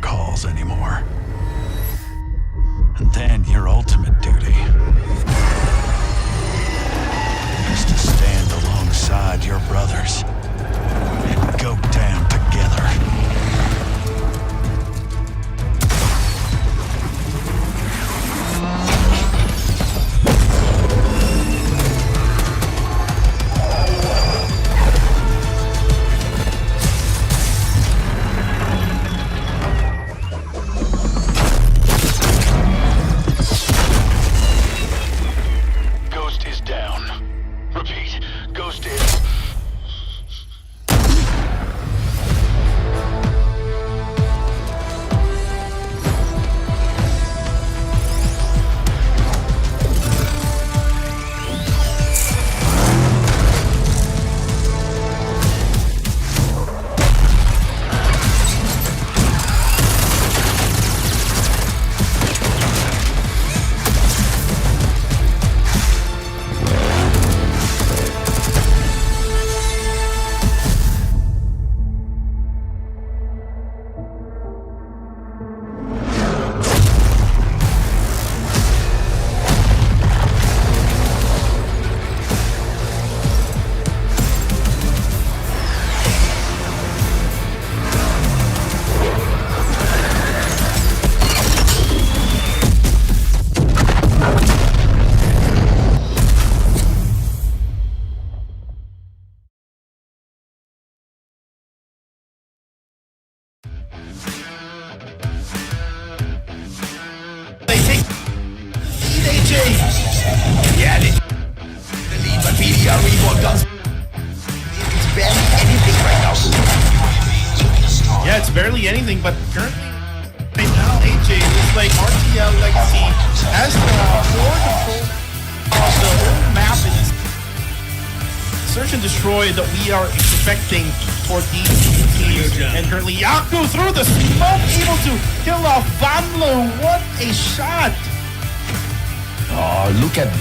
calls anymore. And then your ultimate duty is to stand alongside your brothers and go down together. Yeah, the lead, but PDR Esports does. It's barely anything right now. Yeah, it's barely anything, but currently, right now, AJ is like RTL Legacy has the more control of the whole map in this search and destroy that we are expecting for these teams. And currently, Yaku through the smoke, able to kill off Vanlo. What a shot! Oh, look at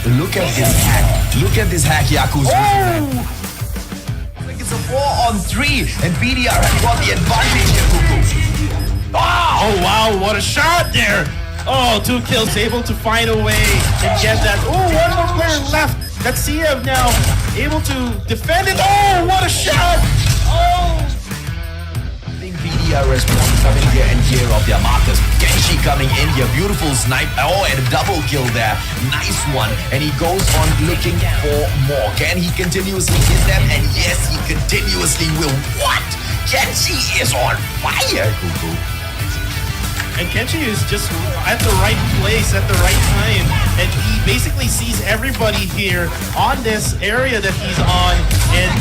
this hack. Look at this hack, Yaku's. Oh! Like it's a 4-on-3, and PDR has got the advantage here, Kuku. Oh, wow, what a shot there! Oh, 2 kills, able to find a way and get that. Oh, one more player left. That's CF now, able to defend it. Oh, what a shot! Oh! I think PDR response coming here and here of their markers. Genshi coming in here, beautiful snipe. Oh, and a double kill there. Nice one. And he goes on looking for more. Can he continuously hit them? And yes, he continuously will. What? Genshi is on fire, Kuku. And Kenshi is just at the right place at the right time. And he basically sees everybody here on this area that he's on. And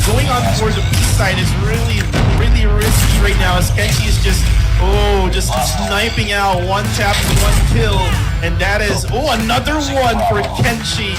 going on towards the B side is really risky right now, as Kenshi is just sniping out. 1 tap, 1 kill. And that is, another one for Kenshi.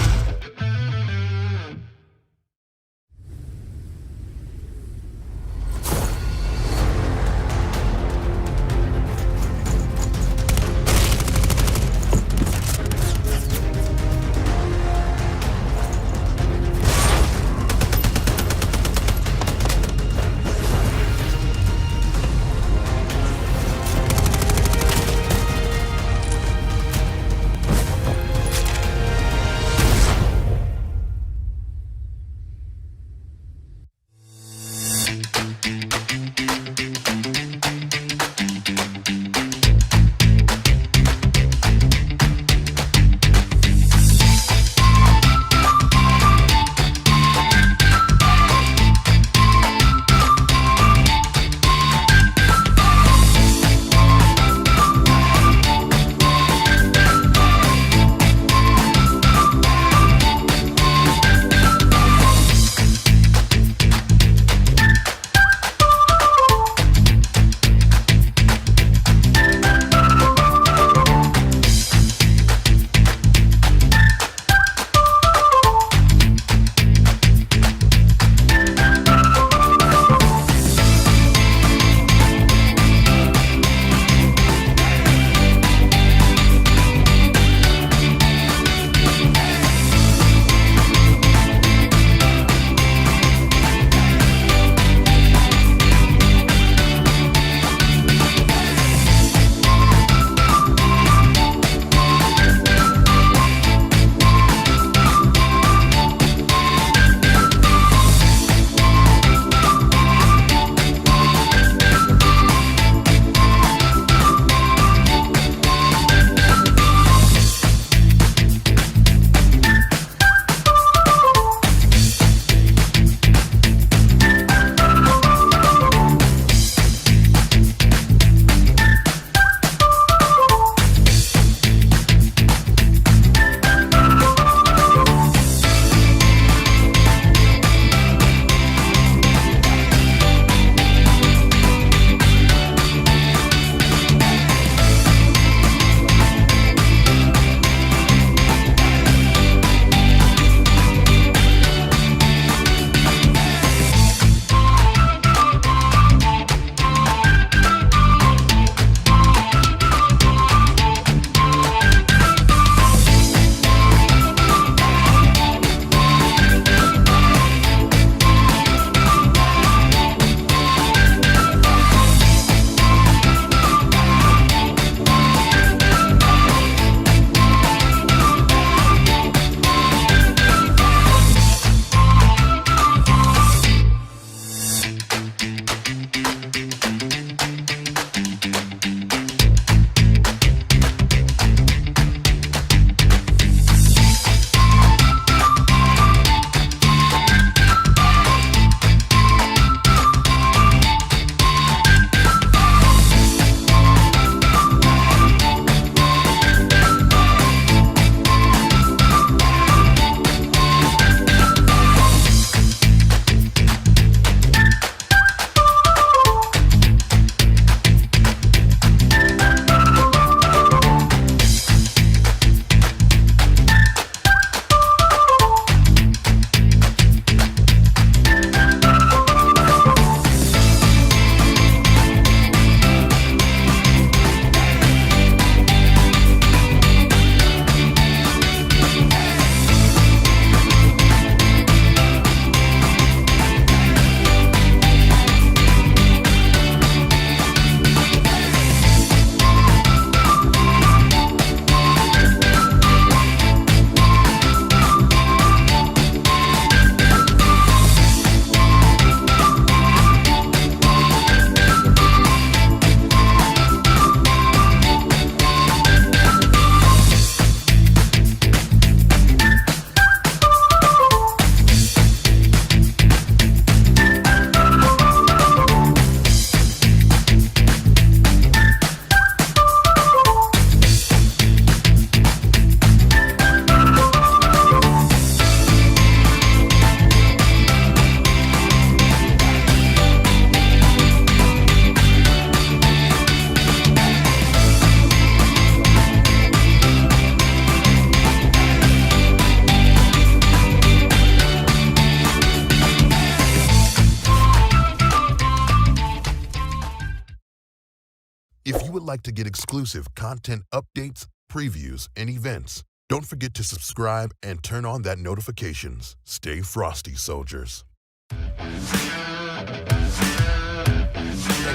would like to get exclusive content updates, previews, and events, don't forget to subscribe and turn on that notifications. Stay frosty, soldiers.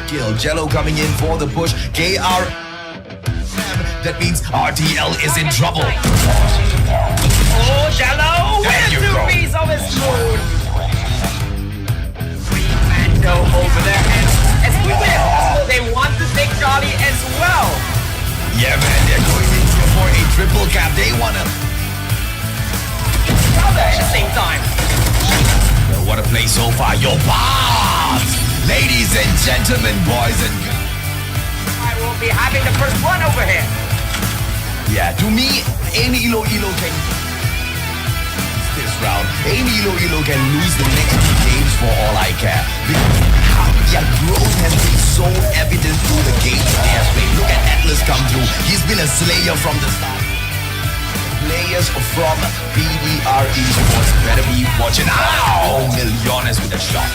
Kill. Jello coming in for the push. KR. That means RTL is in trouble. Oh, Jello There with you two go. piece of his moon. And go over there and as quickly as possible they want to take Charlie as well. Yeah, man, they're going in here for a triple cap. They wanna. Cover at the same time. What a play so far. Yo, boss! Ladies and gentlemen, boys and girls. I will be having the first one over here. Yeah, to me, any Ilo can this round. Any Ilo can lose the next two games for all I care. Because how their growth has been so evident through the games they have played. Look at Atlas come through. He's been a slayer from the start. Players from PDR Esports better be watching out. Millones with a shot.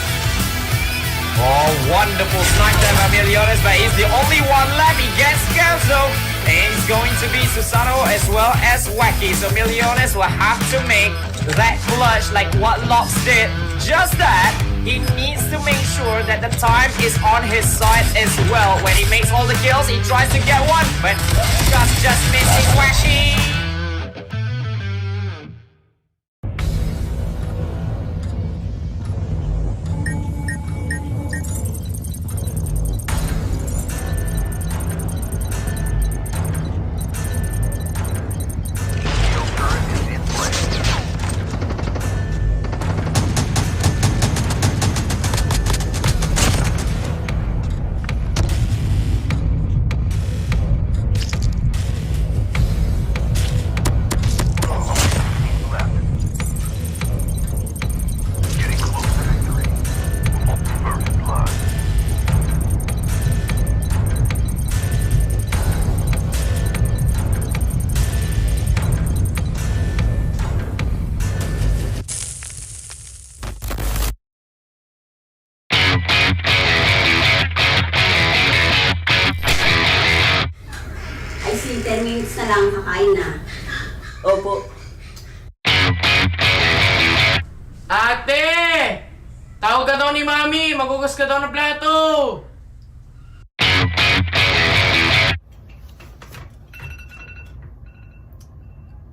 Oh, wonderful snipe there by Millones, but he's the only one left. He gets Kelso, and it's going to be Susano as well as Wacky. So Millones will have to make that clutch like what Locks did. Just that, he needs to make sure that the time is on his side as well. When he makes all the kills, he tries to get one, but just missing Wacky. I see, 10 minutes na lang, kakain na. Opo. Ate! Tawag ka daw ni Mami! Magugas ka daw ng plato!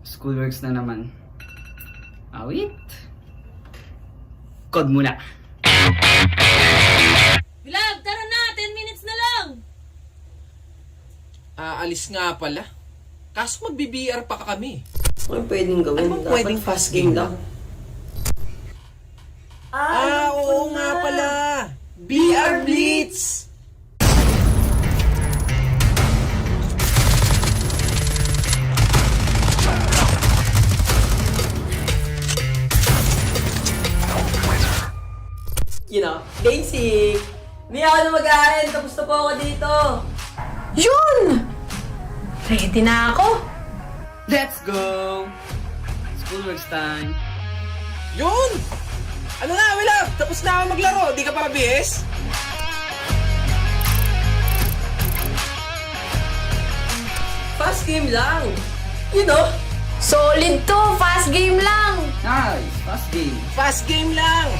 Schoolworks na naman. Awit. Code muna. Bilab, tara na! 10 minutes na lang! Aalis nga pala. Kaso mag-BBR pa kami. Ano pwedeng gawin? Ano bang pwedeng fast game lang? Oo nga pala! BR Blitz! You know, basic. Hindi ako na mag-aaral. Tapos na po ako dito. Yun! Ready na ako. Let's go! Schoolworks time. Yun! Ano na, Wilab? Tapos na ako maglaro. Di ka pa mabihis? Fast game lang. You know? Solid to! Fast game lang! Nice. Fast game. Fast game lang!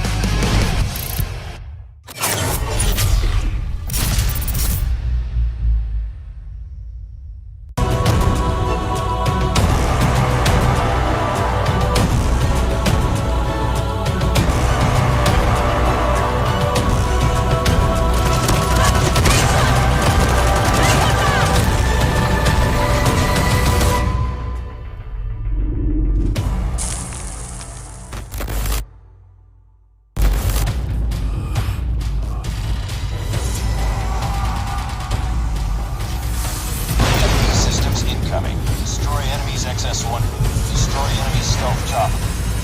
XS-1. Destroy enemy stealth chopper.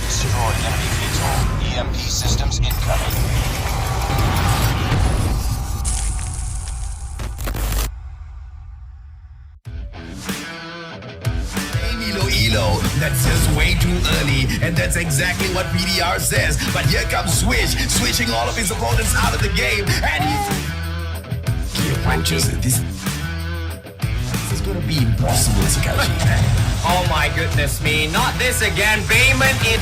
Destroy enemy vehicle. EMP systems incoming. Elo, that's just way too early, and that's exactly what PDR says. But here comes Swish, switching all of his opponents out of the game, and he approaches this. gonna be impossible, Sakachi. Oh my goodness me, not this again. Bayman is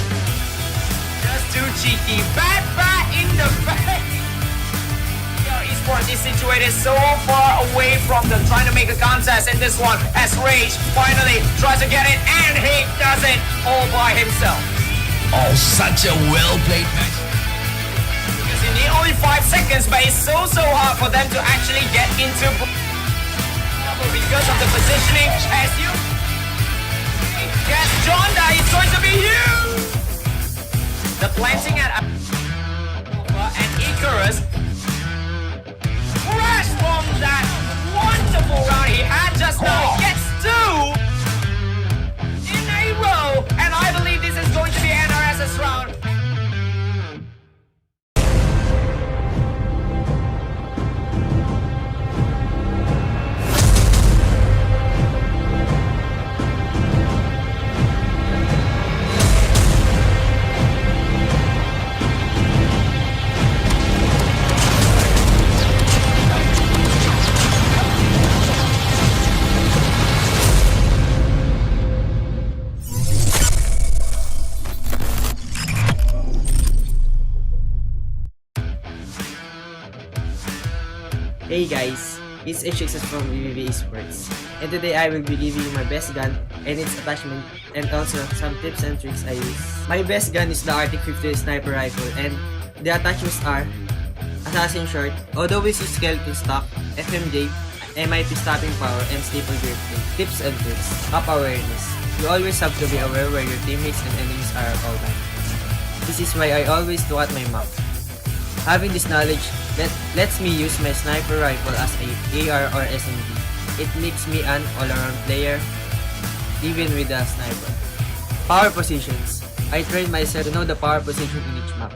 just too cheeky. Bat in the back. Esports is situated so far away from them, trying to make a contest in this one as Rage finally tries to get it, and he does it all by himself. Oh, such a well-played match. Because you need only 5 seconds, but it's so hard for them to actually get into because of the positioning. As you guess, Jonda is going to be huge. The planting at and Icarus crash from that wonderful round he had just now. He gets 2 in a row, and I believe this is going to be NRS's round. Hey guys, it's HXS from VVV Esports, and today I will be giving you my best gun and its attachment, and also some tips and tricks I use. My best gun is the RTX 50 sniper rifle, and the attachments are Assassin Short, although we use skeleton stock, FMJ, MIP stopping power, and staple grip. Tips and tricks. Map awareness. You always have to be aware where your teammates and enemies are at all times. This is why I always look at my map. Having this knowledge lets me use my sniper rifle as a AR or SMG. It makes me an all-around player, even with a sniper. Power positions. I train myself to know the power position in each map.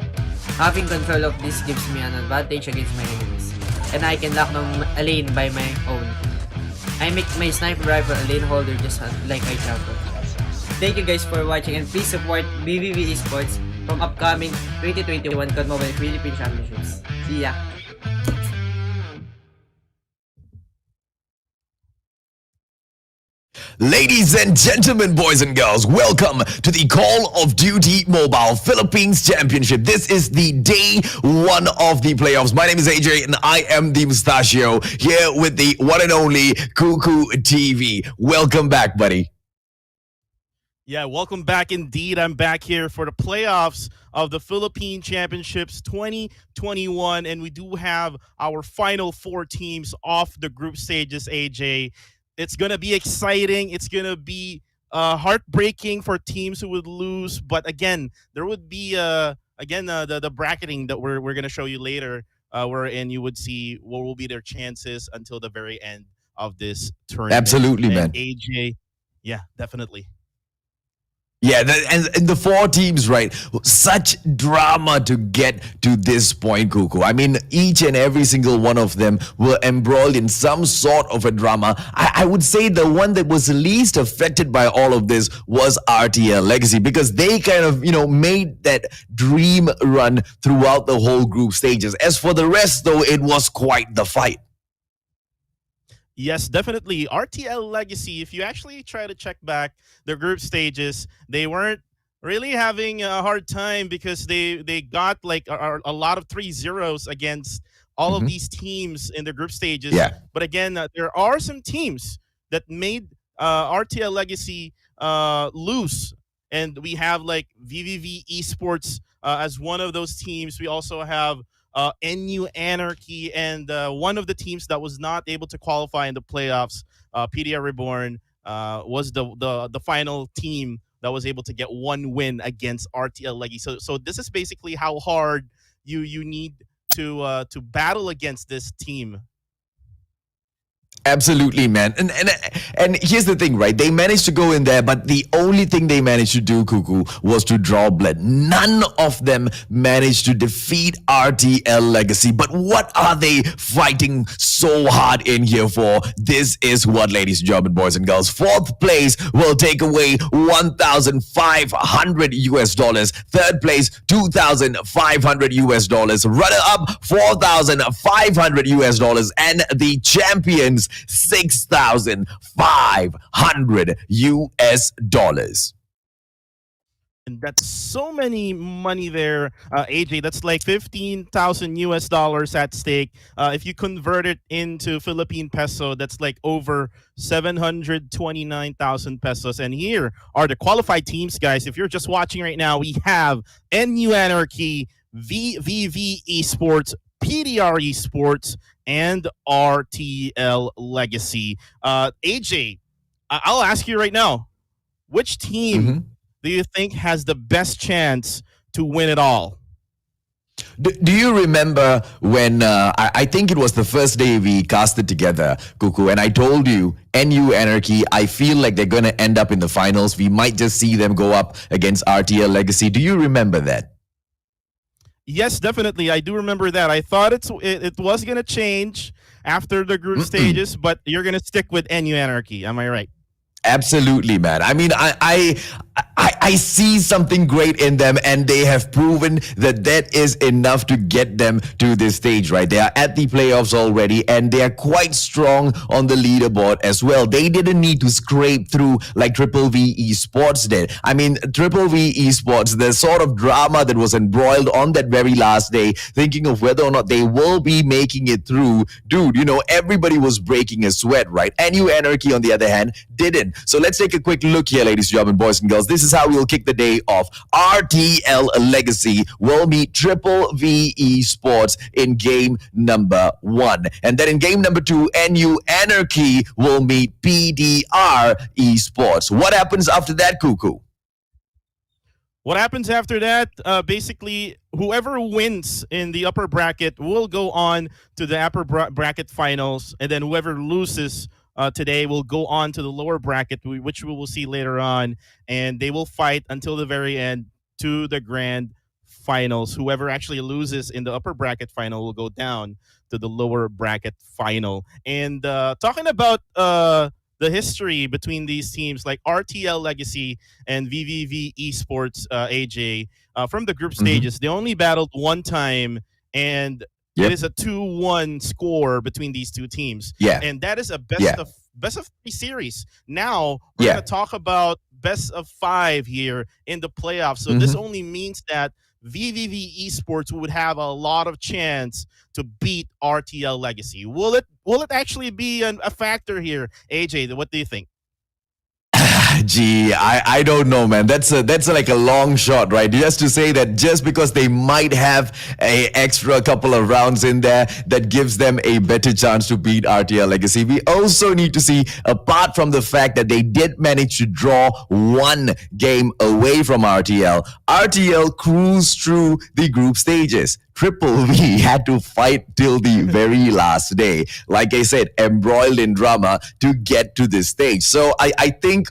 Having control of this gives me an advantage against my enemies, and I can lock down a lane by my own. I make my sniper rifle a lane holder just like I travel. Thank you guys for watching, and please support VVV Esports from upcoming 2021 COD Mobile Philippine Championships. See ya! Ladies and gentlemen, boys and girls, welcome to the Call of Duty Mobile Philippines Championship. This is the day 1 of the playoffs. My name is AJ and I am the Mustachio, here with the one and only Cuckoo TV. Welcome back, buddy. Yeah, welcome back indeed. I'm back here for the playoffs of the Philippine Championships 2021, and we do have our final 4 teams off the group stages, AJ. It's going to be exciting. It's going to be heartbreaking for teams who would lose, but again, there would be the bracketing that we're going to show you later, wherein you would see what will be their chances until the very end of this tournament. Absolutely, and man. AJ, yeah, definitely. Yeah, and the 4 teams, right? Such drama to get to this point, Cuckoo. I mean, each and every single one of them were embroiled in some sort of a drama. I would say the one that was least affected by all of this was RTL Legacy, because they kind of, made that dream run throughout the whole group stages. As for the rest, though, it was quite the fight. Yes, definitely. RTL Legacy, if you actually try to check back their group stages, they weren't really having a hard time because they got like a lot of 3-0s against all of these teams in their group stages. Yeah. But again, there are some teams that made RTL Legacy lose. And we have like VVV Esports as one of those teams. We also have NU Anarchy, and one of the teams that was not able to qualify in the playoffs, PDR Reborn, was the final team that was able to get 1 win against RTL Legacy. So this is basically how hard you need to battle against this team. Absolutely, man. And here's the thing, right? They managed to go in there, but the only thing they managed to do, Cuckoo, was to draw blood. None of them managed to defeat RTL Legacy. But what are they fighting so hard in here for? This is what, ladies and gentlemen, boys and girls. 4th place will take away $1,500 US. 3rd place, $2,500 US. Runner up, $4,500 US. And the champions is $6,500. And that's so many money there, AJ. That's like 15,000 US dollars at stake. If you convert it into Philippine peso, that's like over 729,000 pesos. And here are the qualified teams, guys. If you're just watching right now, we have NU Anarchy, VVV Esports, PDR Esports, and RTL Legacy. AJ, I'll ask you right now, which team do you think has the best chance to win it all? Do you remember when I think it was the first day we casted together, Cuckoo, and I told you, NU Anarchy, I feel like they're going to end up in the finals. We might just see them go up against RTL Legacy. Do you remember that? Yes, definitely. I do remember that. I thought it was going to change after the group stages, but you're going to stick with NU Anarchy. Am I right? Absolutely, man. I mean, I see something great in them, and they have proven that is enough to get them to this stage, right? They are at the playoffs already, and they are quite strong on the leaderboard as well. They didn't need to scrape through like VVV Esports did. I mean, VVV Esports, the sort of drama that was embroiled on that very last day, thinking of whether or not they will be making it through. Dude, you know, everybody was breaking a sweat, right? NU Anarchy, on the other hand, didn't. So let's take a quick look here, ladies and gentlemen, boys and girls. This is how we'll kick the day off. RTL Legacy will meet VVV Esports in game number 1. And then in game number 2, NU Anarchy will meet PDR Esports. What happens after that, Cuckoo? What happens after that? Basically, whoever wins in the upper bracket will go on to the upper bracket finals, and then whoever loses today will go on to the lower bracket, which we will see later on, and they will fight until the very end to the grand finals. Whoever actually loses in the upper bracket final will go down to the lower bracket final. And talking about the history between these teams, like RTL Legacy and VVV Esports, AJ, from the group stages, they only battled one time, and it is a 2-1 score between these two teams. Yeah. And that is a best of 3 series. Now we're going to talk about best of 5 here in the playoffs. So this only means that VVV Esports would have a lot of chance to beat RTL Legacy. Will it actually be a factor here, AJ? What do you think? Gee, I don't know, man. That's like a long shot, right? Just to say that just because they might have a extra couple of rounds in there, that gives them a better chance to beat RTL Legacy. We also need to see, apart from the fact that they did manage to draw one game away from RTL, RTL cruised through the group stages. VVV had to fight till the very last day, like I said, embroiled in drama to get to this stage. So I think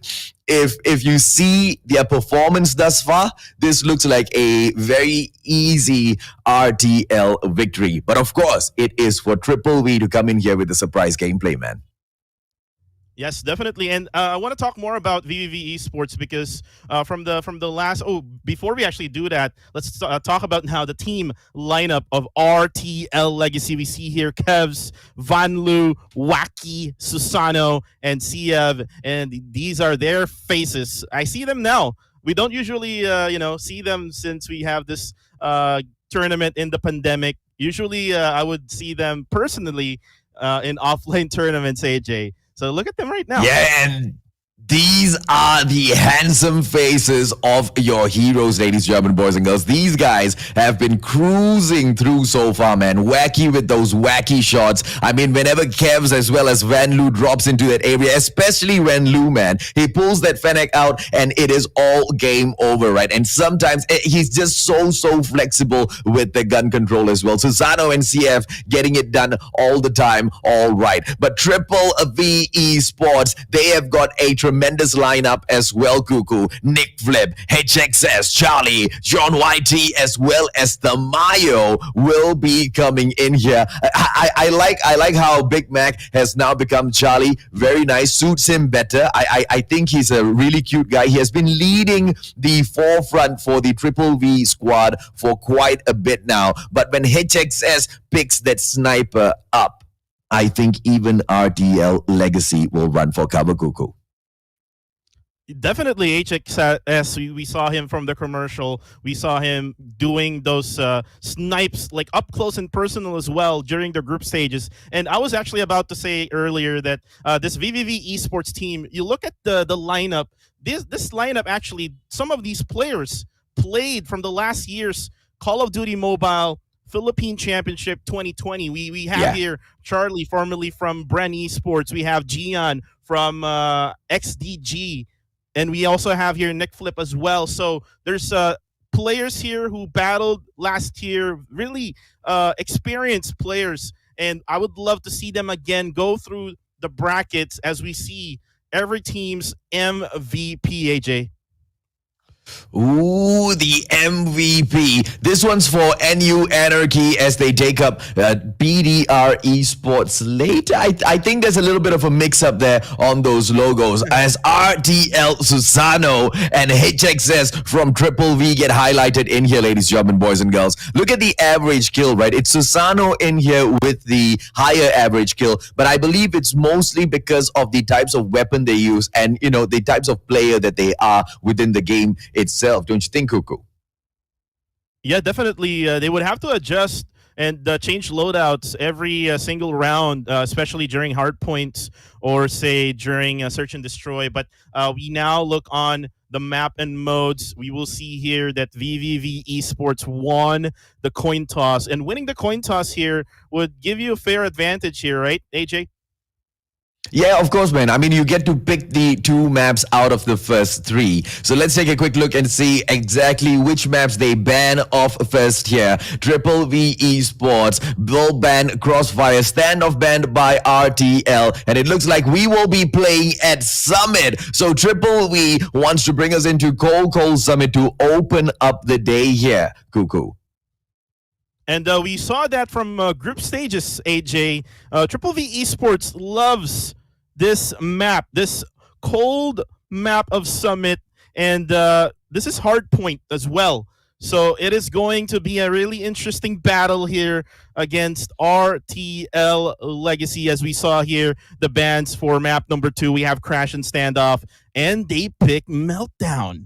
if you see their performance thus far, this looks like a very easy RTL victory. But of course, it is for VVV to come in here with a surprise gameplay, man. Yes, definitely. And I want to talk more about VVV Esports because from the last... Oh, before we actually do that, let's talk about now the team lineup of RTL Legacy. We see here Kevs, Vanlu, Wacky, Susano, and Siev. And these are their faces. I see them now. We don't usually see them since we have this tournament in the pandemic. Usually I would see them personally in offline tournaments, AJ. So look at them right now. Yeah, and these are the handsome faces of your heroes, ladies and gentlemen, boys and girls. These guys have been cruising through so far, man. Wacky with those wacky shots. I mean, whenever Kevs as well as Van Lu drops into that area, especially Van Lu, man, he pulls that Fennec out and it is all game over, right? And sometimes he's just so flexible with the gun control as well. Susano and CF getting it done all the time, all right. But VVV Esports, they have got a tremendous lineup as well, Cuckoo. Nick Flip, HXS, Charlie, John YT, as well as the Mayo will be coming in here. I like how Big Mac has now become Charlie. Very nice, suits him better. I think he's a really cute guy. He has been leading the forefront for the VVV squad for quite a bit now. But when HXS picks that sniper up, I think even RTL Legacy will run for cover, Cuckoo. Definitely HXS. We saw him from the commercial. We saw him doing those snipes like up close and personal as well during the group stages. And I was actually about to say earlier that this VVV Esports team, you look at the lineup, this lineup actually, some of these players played from the last year's Call of Duty Mobile Philippine Championship 2020. We have here Charlie, formerly from Bren Esports. We have Gian from XDG. And we also have here Nick Flip as well. So there's players here who battled last year, really experienced players. And I would love to see them again go through the brackets as we see every team's MVP, AJ. Ooh, the MVP. This one's for NU Anarchy as they take up PDR Esports later. I think there's a little bit of a mix-up there on those logos as RTL Susano and HXS from Triple V get highlighted in here, ladies, gentlemen, boys and girls. Look at the average kill, right? It's Susano in here with the higher average kill, but I believe it's mostly because of the types of weapon they use and, you know, the types of player that they are within the game itself, don't you think, Cuckoo? Yeah, definitely. They would have to adjust and change loadouts every single round, especially during hardpoints or say during search and destroy. But we now look on the map and modes. We will see here that VVV Esports won the coin toss, and winning the coin toss here would give you a fair advantage here, right, AJ? Yeah, of course, man. I mean, you get to pick the 2 maps out of the first 3. So let's take a quick look and see exactly which maps they ban off first here. Triple V Esports will ban Crossfire, standoff banned by RTL, and it looks like we will be playing at Summit. So Triple V wants to bring us into Cold Summit to open up the day here. Cuckoo. And we saw that from group stages, AJ. Triple V Esports loves this map, this cold map of Summit, and this is hardpoint as well. So it is going to be a really interesting battle here against RTL Legacy. As we saw here, the bans for map number 2, we have Crash and Standoff, and they pick Meltdown.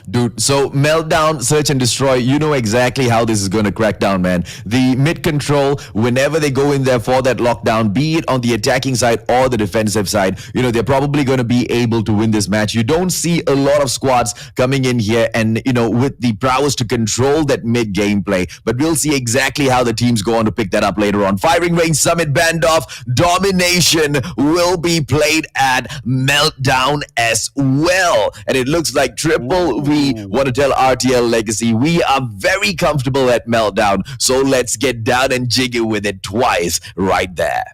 Dude, so Meltdown, Search and Destroy, you know exactly how this is going to crack down, man. The mid control, whenever they go in there for that lockdown, be it on the attacking side or the defensive side, you know, they're probably going to be able to win this match. You don't see a lot of squads coming in here and, you know, with the prowess to control that mid gameplay, but we'll see exactly how the teams go on to pick that up later on. Firing Range Summit banned off. Domination will be played at Meltdown as well. And it looks like Triple V want to tell RTL Legacy, we are very comfortable at Meltdown, so let's get down and jiggy with it twice right there.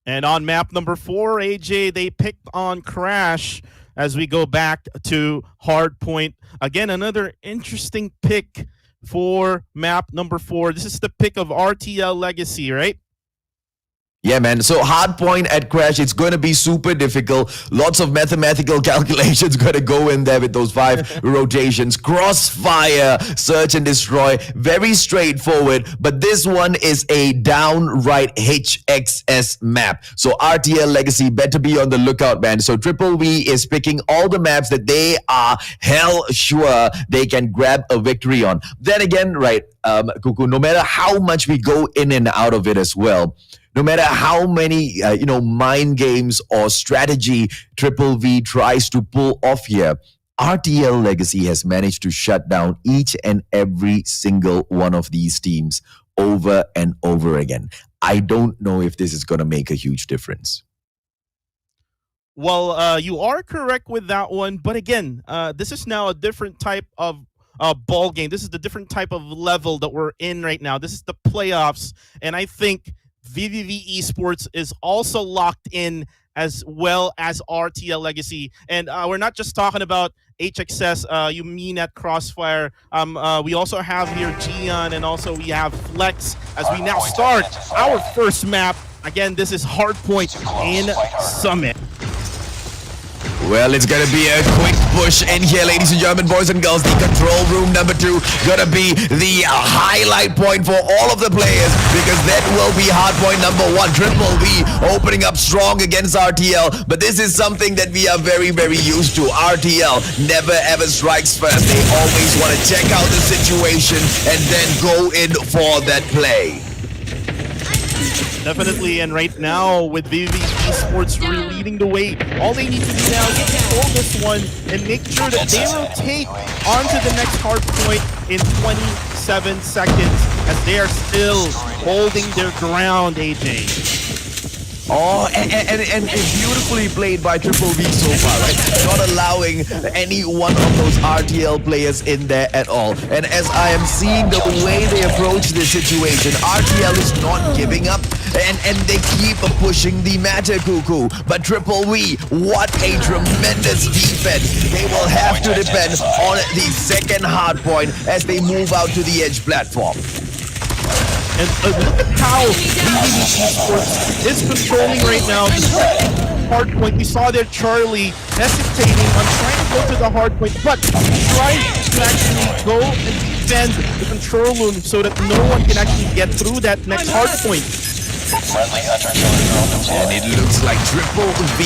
And on map number 4, AJ, they picked on Crash as we go back to Hardpoint. Again, another interesting pick for map number 4. This is the pick of RTL Legacy, right? Yeah, man. So hardpoint at Crash, it's going to be super difficult. Lots of mathematical calculations going to go in there with those 5 rotations. Crossfire, Search and Destroy, very straightforward. But this one is a downright HXS map. So RTL Legacy better be on the lookout, man. So Triple V is picking all the maps that they are hell sure they can grab a victory on. Then again, right, Cuckoo, no matter how much we go in and out of it as well, no matter how many, mind games or strategy Triple V tries to pull off here, RTL Legacy has managed to shut down each and every single one of these teams over and over again. I don't know if this is going to make a huge difference. Well, you are correct with that one. But again, this is now a different type of ball game. This is the different type of level that we're in right now. This is the playoffs. And I think VVV Esports is also locked in as well as RTL Legacy. And we're not just talking about HXS, you mean at Crossfire. We also have here Gian, and also we have Flex as we now start our first map. Again, this is Hardpoint in Summit. Well, it's gonna be a quick push in here, ladies and gentlemen, boys and girls. The control room number 2 gonna be the highlight point for all of the players, because that will be hardpoint number 1. Triple V opening up strong against RTL, but this is something that we are very, very used to. RTL never ever strikes first. They always want to check out the situation and then go in for that play. Definitely, and right now with VVV Esports really leading the way, all they need to do now is control this one and make sure that they rotate onto the next hard point in 27 seconds, as they are still holding their ground, AJ. Oh, and beautifully played by Triple V so far, right? Not allowing any one of those RTL players in there at all. And as I am seeing the way they approach this situation, RTL is not giving up, and they keep pushing the matter, Cuckoo. But Triple V, what a tremendous defense. They will have to depend on the second hard point as they move out to the edge platform. And look at how VVV Esports is controlling right now the second hard point. We saw there Charlie hesitating on trying to go to the hard point, but trying to actually go and defend the control room so that no one can actually get through that next hard point. And it looks like Triple V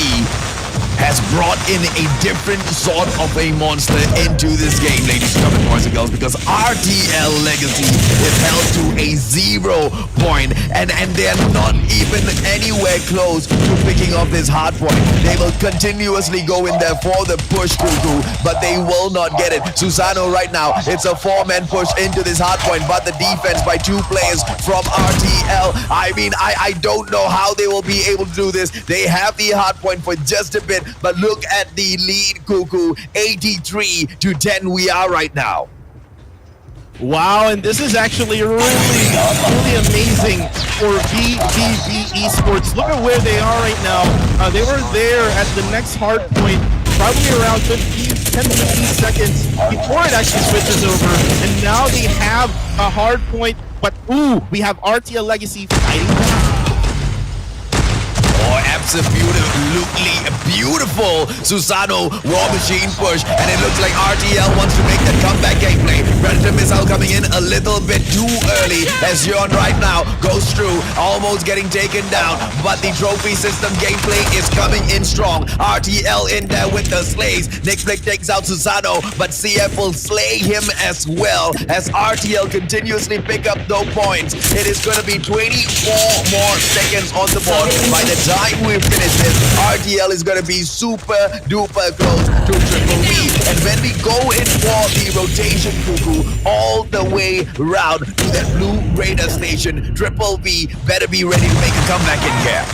has brought in a different sort of a monster into this game, ladies and gentlemen, boys and girls, because RTL Legacy is held to a 0 point, and they're not even anywhere close to picking off this hard point. They will continuously go in there for the push, Cuckoo, but they will not get it. Susano right now, it's a 4-man push into this hard point, but the defense by 2 players from RTL, I mean, I don't know how they will be able to do this. They have the hard point for just a bit, but look at the lead, Cuckoo. 83-10 we are right now. Wow, and this is actually really amazing for VVV Esports. Look at where they are right now. They were there at the next hard point probably around 10-15 seconds before it actually switches over, and now they have a hard point, but ooh, we have RTL Legacy fighting back. Oh, absolutely beautiful Susano War Machine push, and it looks like RTL wants to make that comeback gameplay. Predator missile coming in a little bit too early as Yon right now goes through, almost getting taken down, but the trophy system gameplay is coming in strong. RTL in there with the slays. Nick Flick takes out Susano, but CF will slay him as well as RTL continuously pick up no points. It is going to be 24 more seconds on the board by the time we finish this. RTL is going to be super duper close to Triple V, and when we go in for the rotation, Cuckoo, all the way round to that blue radar station, Triple V better be ready to make a comeback in here.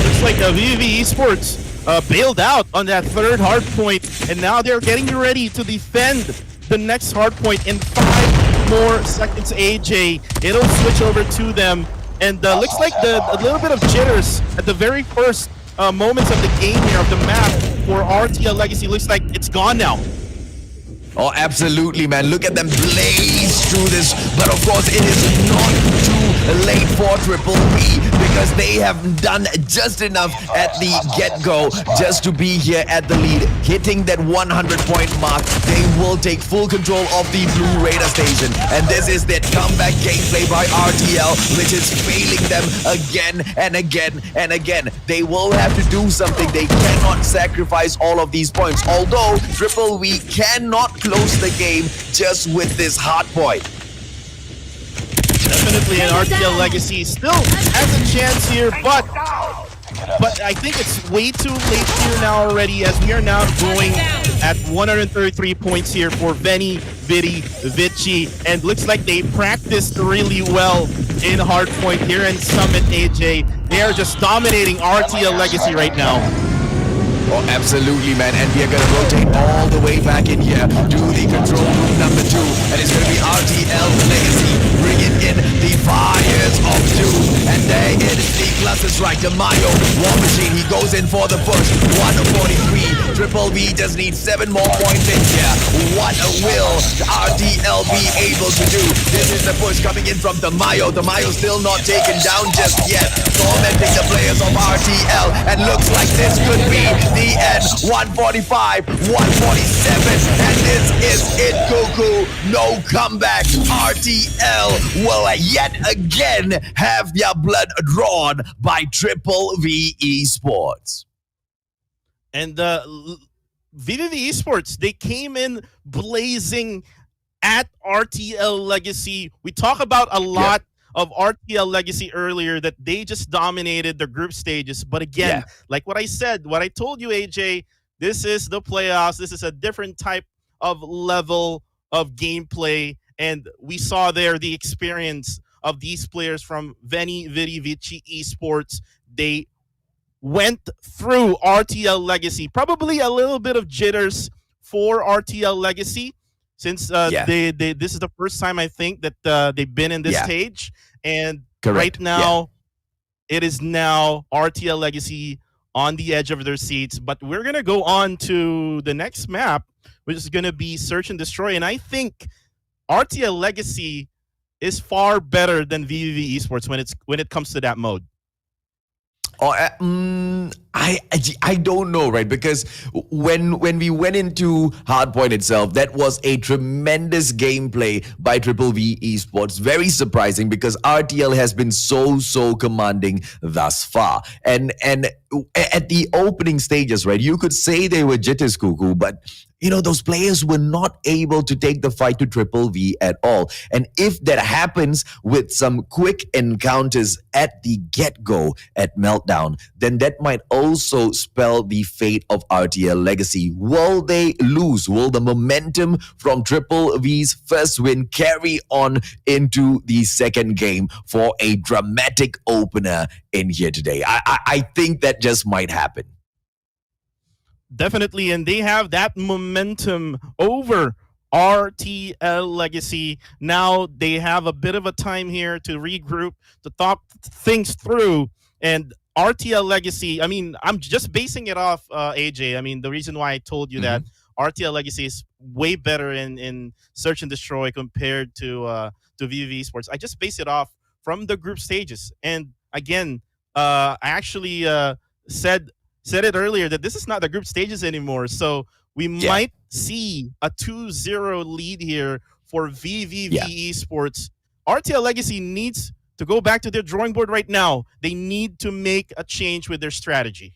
Looks like the VVV Esports bailed out on that third hard point, and now they're getting ready to defend the next hard point in 5 more seconds. AJ, it'll switch over to them. And looks like a little bit of jitters at the very first moments of the game here, of the map for RTL Legacy. Looks like it's gone now. Oh, absolutely, man. Look at them blaze through this. But of course, it is not too late for Triple V, because they have done just enough at the get-go just to be here at the lead. Hitting that 100-point mark, they will take full control of the blue radar station. And this is their comeback gameplay by RTL, which is failing them again and again and again. They will have to do something. They cannot sacrifice all of these points. Although Triple V cannot close the game just with this hard point. Definitely an RTL Legacy still has a chance here, but I think it's way too late here now already, as we are now going at 133 points here for Veni, Vidi, Vici, and looks like they practiced really well in hardpoint here in Summit. AJ, they are just dominating RTL Legacy right now. Oh, absolutely, man. And we are going to rotate all the way back in here to the control room number 2. And it's going to be RTL Legacy bringing in the Fires of Doom. And there it is, the cluster looks like the Mayo War Machine. He goes in for the push. 143. Triple V just needs 7 more points in here. What will RTL be able to do? This is the push coming in from the Mayo. The Mayo still not taken down just yet. Tormenting the players of RTL. And looks like this could be the end. 145, 147. And this is it, Cuckoo. No comeback. RTL will yet again have their blood drawn by Triple V Esports. And VVV Esports, they came in blazing at RTL Legacy. We talk about a lot of RTL Legacy earlier, that they just dominated the group stages. But again, like what I said, what I told you, AJ, this is the playoffs. This is a different type of level of gameplay. And we saw there the experience of these players from VVV Esports. They went through RTL Legacy. Probably a little bit of jitters for RTL Legacy, since this is the first time I think that they've been in this stage. And right now, it is now RTL Legacy on the edge of their seats. But we're going to go on to the next map, which is going to be Search and Destroy. And I think RTL Legacy is far better than VVV Esports when it comes to that mode. Oh, I don't know, right? Because when we went into Hardpoint itself, that was a tremendous gameplay by Triple V Esports. Very surprising, because RTL has been so commanding thus far. And at the opening stages, right, you could say they were jitters, Cuckoo, but you know, those players were not able to take the fight to Triple V at all. And if that happens with some quick encounters at the get-go at Meltdown, then that might also spell the fate of RTL Legacy. Will they lose? Will the momentum from Triple V's first win carry on into the second game for a dramatic opener in here today? I think that just might happen. Definitely, and they have that momentum over RTL Legacy. Now they have a bit of a time here to regroup, to talk things through. And RTL Legacy, I mean, I'm just basing it off AJ. I mean, the reason why I told you that RTL Legacy is way better in Search and Destroy compared to VVV Esports. I just base it off from the group stages. And again, I actually said it earlier that this is not the group stages anymore. So we might see a 2-0 lead here for VVV Esports. RTL Legacy needs to go back to their drawing board right now. They need to make a change with their strategy.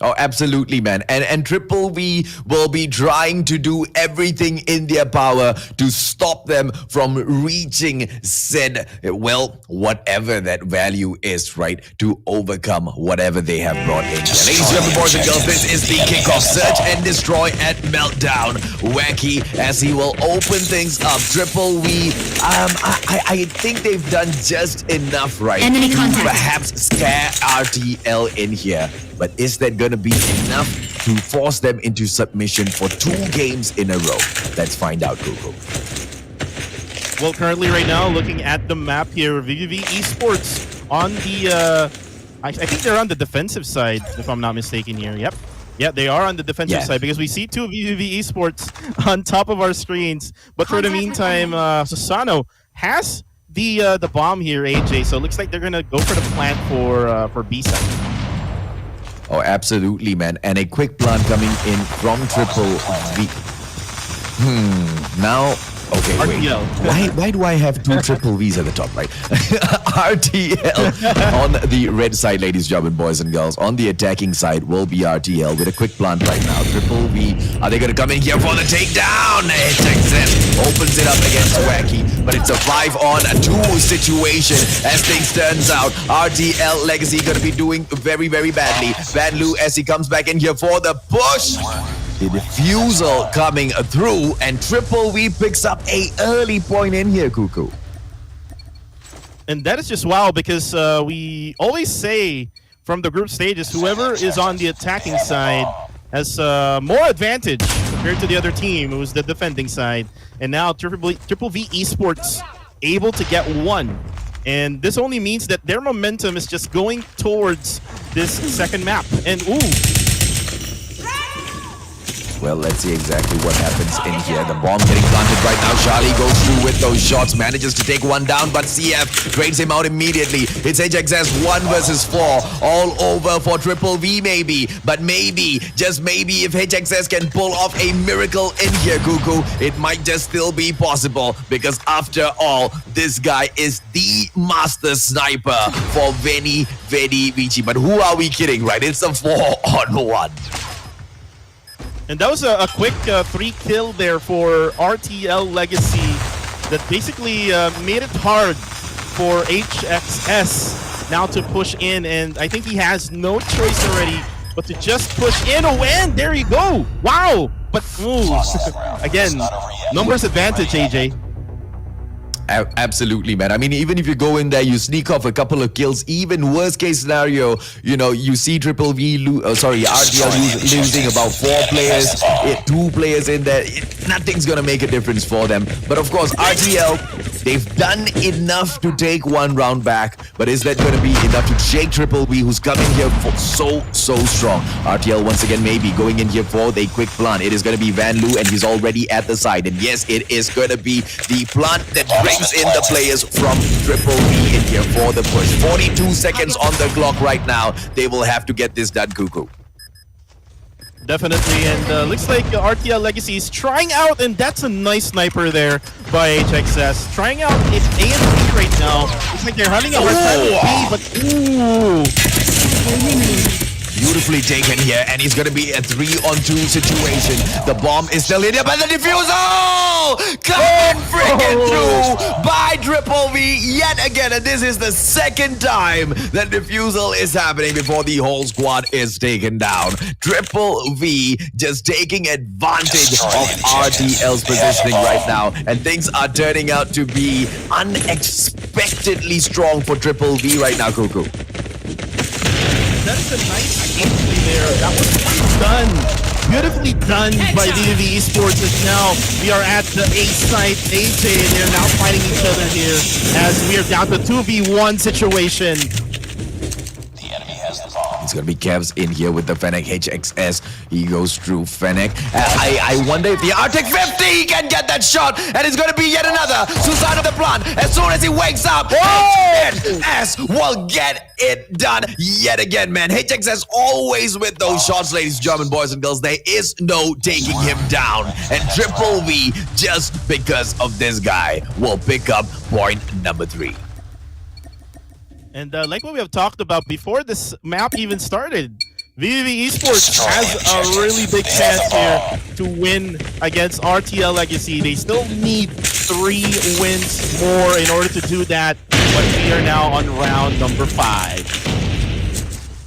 Oh, absolutely, man. And Triple V will be trying to do everything in their power to stop them from reaching said, well, whatever that value is, right? To overcome whatever they have brought in. Ladies and gentlemen, boys and girls, this is the kickoff. Search and Destroy at Meltdown. Wacky as he will open things up. Triple V, I think they've done just enough, right? Enemy to contact. perhaps scare RTL in here. But is that going to be enough to force them into submission for 2 games in a row? Let's find out, Google. Well, currently right now, looking at the map here, VVV Esports on the, I think they're on the defensive side, if I'm not mistaken here. Yep. Yeah, they are on the defensive side, because we see 2 VVV Esports on top of our screens. But for the meantime, Susano has the bomb here, AJ. So it looks like they're going to go for the plant for B side. Oh, absolutely, man. And a quick plan coming in from Triple V. Now, okay, wait. Why do I have 2 Triple Vs at the top, right? RTL on the red side, ladies and gentlemen, boys and girls. On the attacking side will be RTL with a quick plant right now. Triple V, are they going to come in here for the takedown? Success opens it up against Wacky, but it's a 5-on-2 situation as things turns out. RTL Legacy going to be doing very badly. Van Loo as he comes back in here for the push. The defusal coming through, and Triple V picks up a early point in here, Cuckoo. And that is just wow, because we always say from the group stages, whoever is on the attacking side has more advantage compared to the other team, who's the defending side. And now Triple V Esports able to get 1 And this only means that their momentum is just going towards this second map. And ooh, Well, let's see exactly what happens in here. The bomb getting planted right now. Charlie goes through with those shots, manages to take one down, but CF trades him out immediately. It's HXS 1 versus 4. All over for Triple V maybe. But maybe, just maybe, if HXS can pull off a miracle in here, Cuckoo, it might just still be possible. Because after all, this guy is the master sniper for Veni Vici. But who are we kidding, right? It's a 4-on-1. and that was a quick 3-kill there for RTL Legacy that basically made it hard for HXS now to push in, and I think he has no choice already but to just push in. Oh, and there you go. Wow. But ooh, again, numbers advantage, AJ. Absolutely, man. I mean, even if you go in there, you sneak off a couple of kills. Even worst case scenario, you know, you see Triple V, RTL losing about 4 players, 2 players in there. Nothing's gonna make a difference for them. But of course, RTL, they've done enough to take 1 round back. But is that gonna be enough to shake Triple V, who's coming here for so strong? RTL once again maybe going in here for the quick plant. It is gonna be Van Loo, and he's already at the side. And yes, it is gonna be the plant that brings in the players from Triple V in here for the push. 42 seconds on the clock right now. They will have to get this done, Cuckoo. Definitely, and looks like RTL Legacy is trying out, and that's a nice sniper there by HXS. Trying out it A and B right now. Looks like they're having a hard time with B, but ooh. Beautifully taken here, and he's gonna be a 3-on-2 situation. The bomb is still in there, but the defusal coming freaking through by Triple V yet again, and this is the second time that defusal is happening before the whole squad is taken down. Triple V just taking advantage of RTL's positioning right now, and things are turning out to be unexpectedly strong for Triple V right now, Cuckoo. That's a nice entry there. That was beautifully done by VVV Esports. As now we are at the A site. AJ, and they're now fighting each other here as we are down to 2v1 situation. It's gonna be Kevs in here with the Fennec HXS. He goes through Fennec. I wonder if the Arctic 50 can get that shot, and it's gonna be yet another Susano the plant. As soon as he wakes up, HXS will get it done yet again, man. HXS always with those shots, ladies and gentlemen, boys and girls. There is no taking him down, and Triple V, just because of this guy, will pick up point number 3. And like what we have talked about before this map even started, VVV Esports has a really big chance here to win against RTL Legacy. They still need 3 wins more in order to do that, but we are now on round number 5.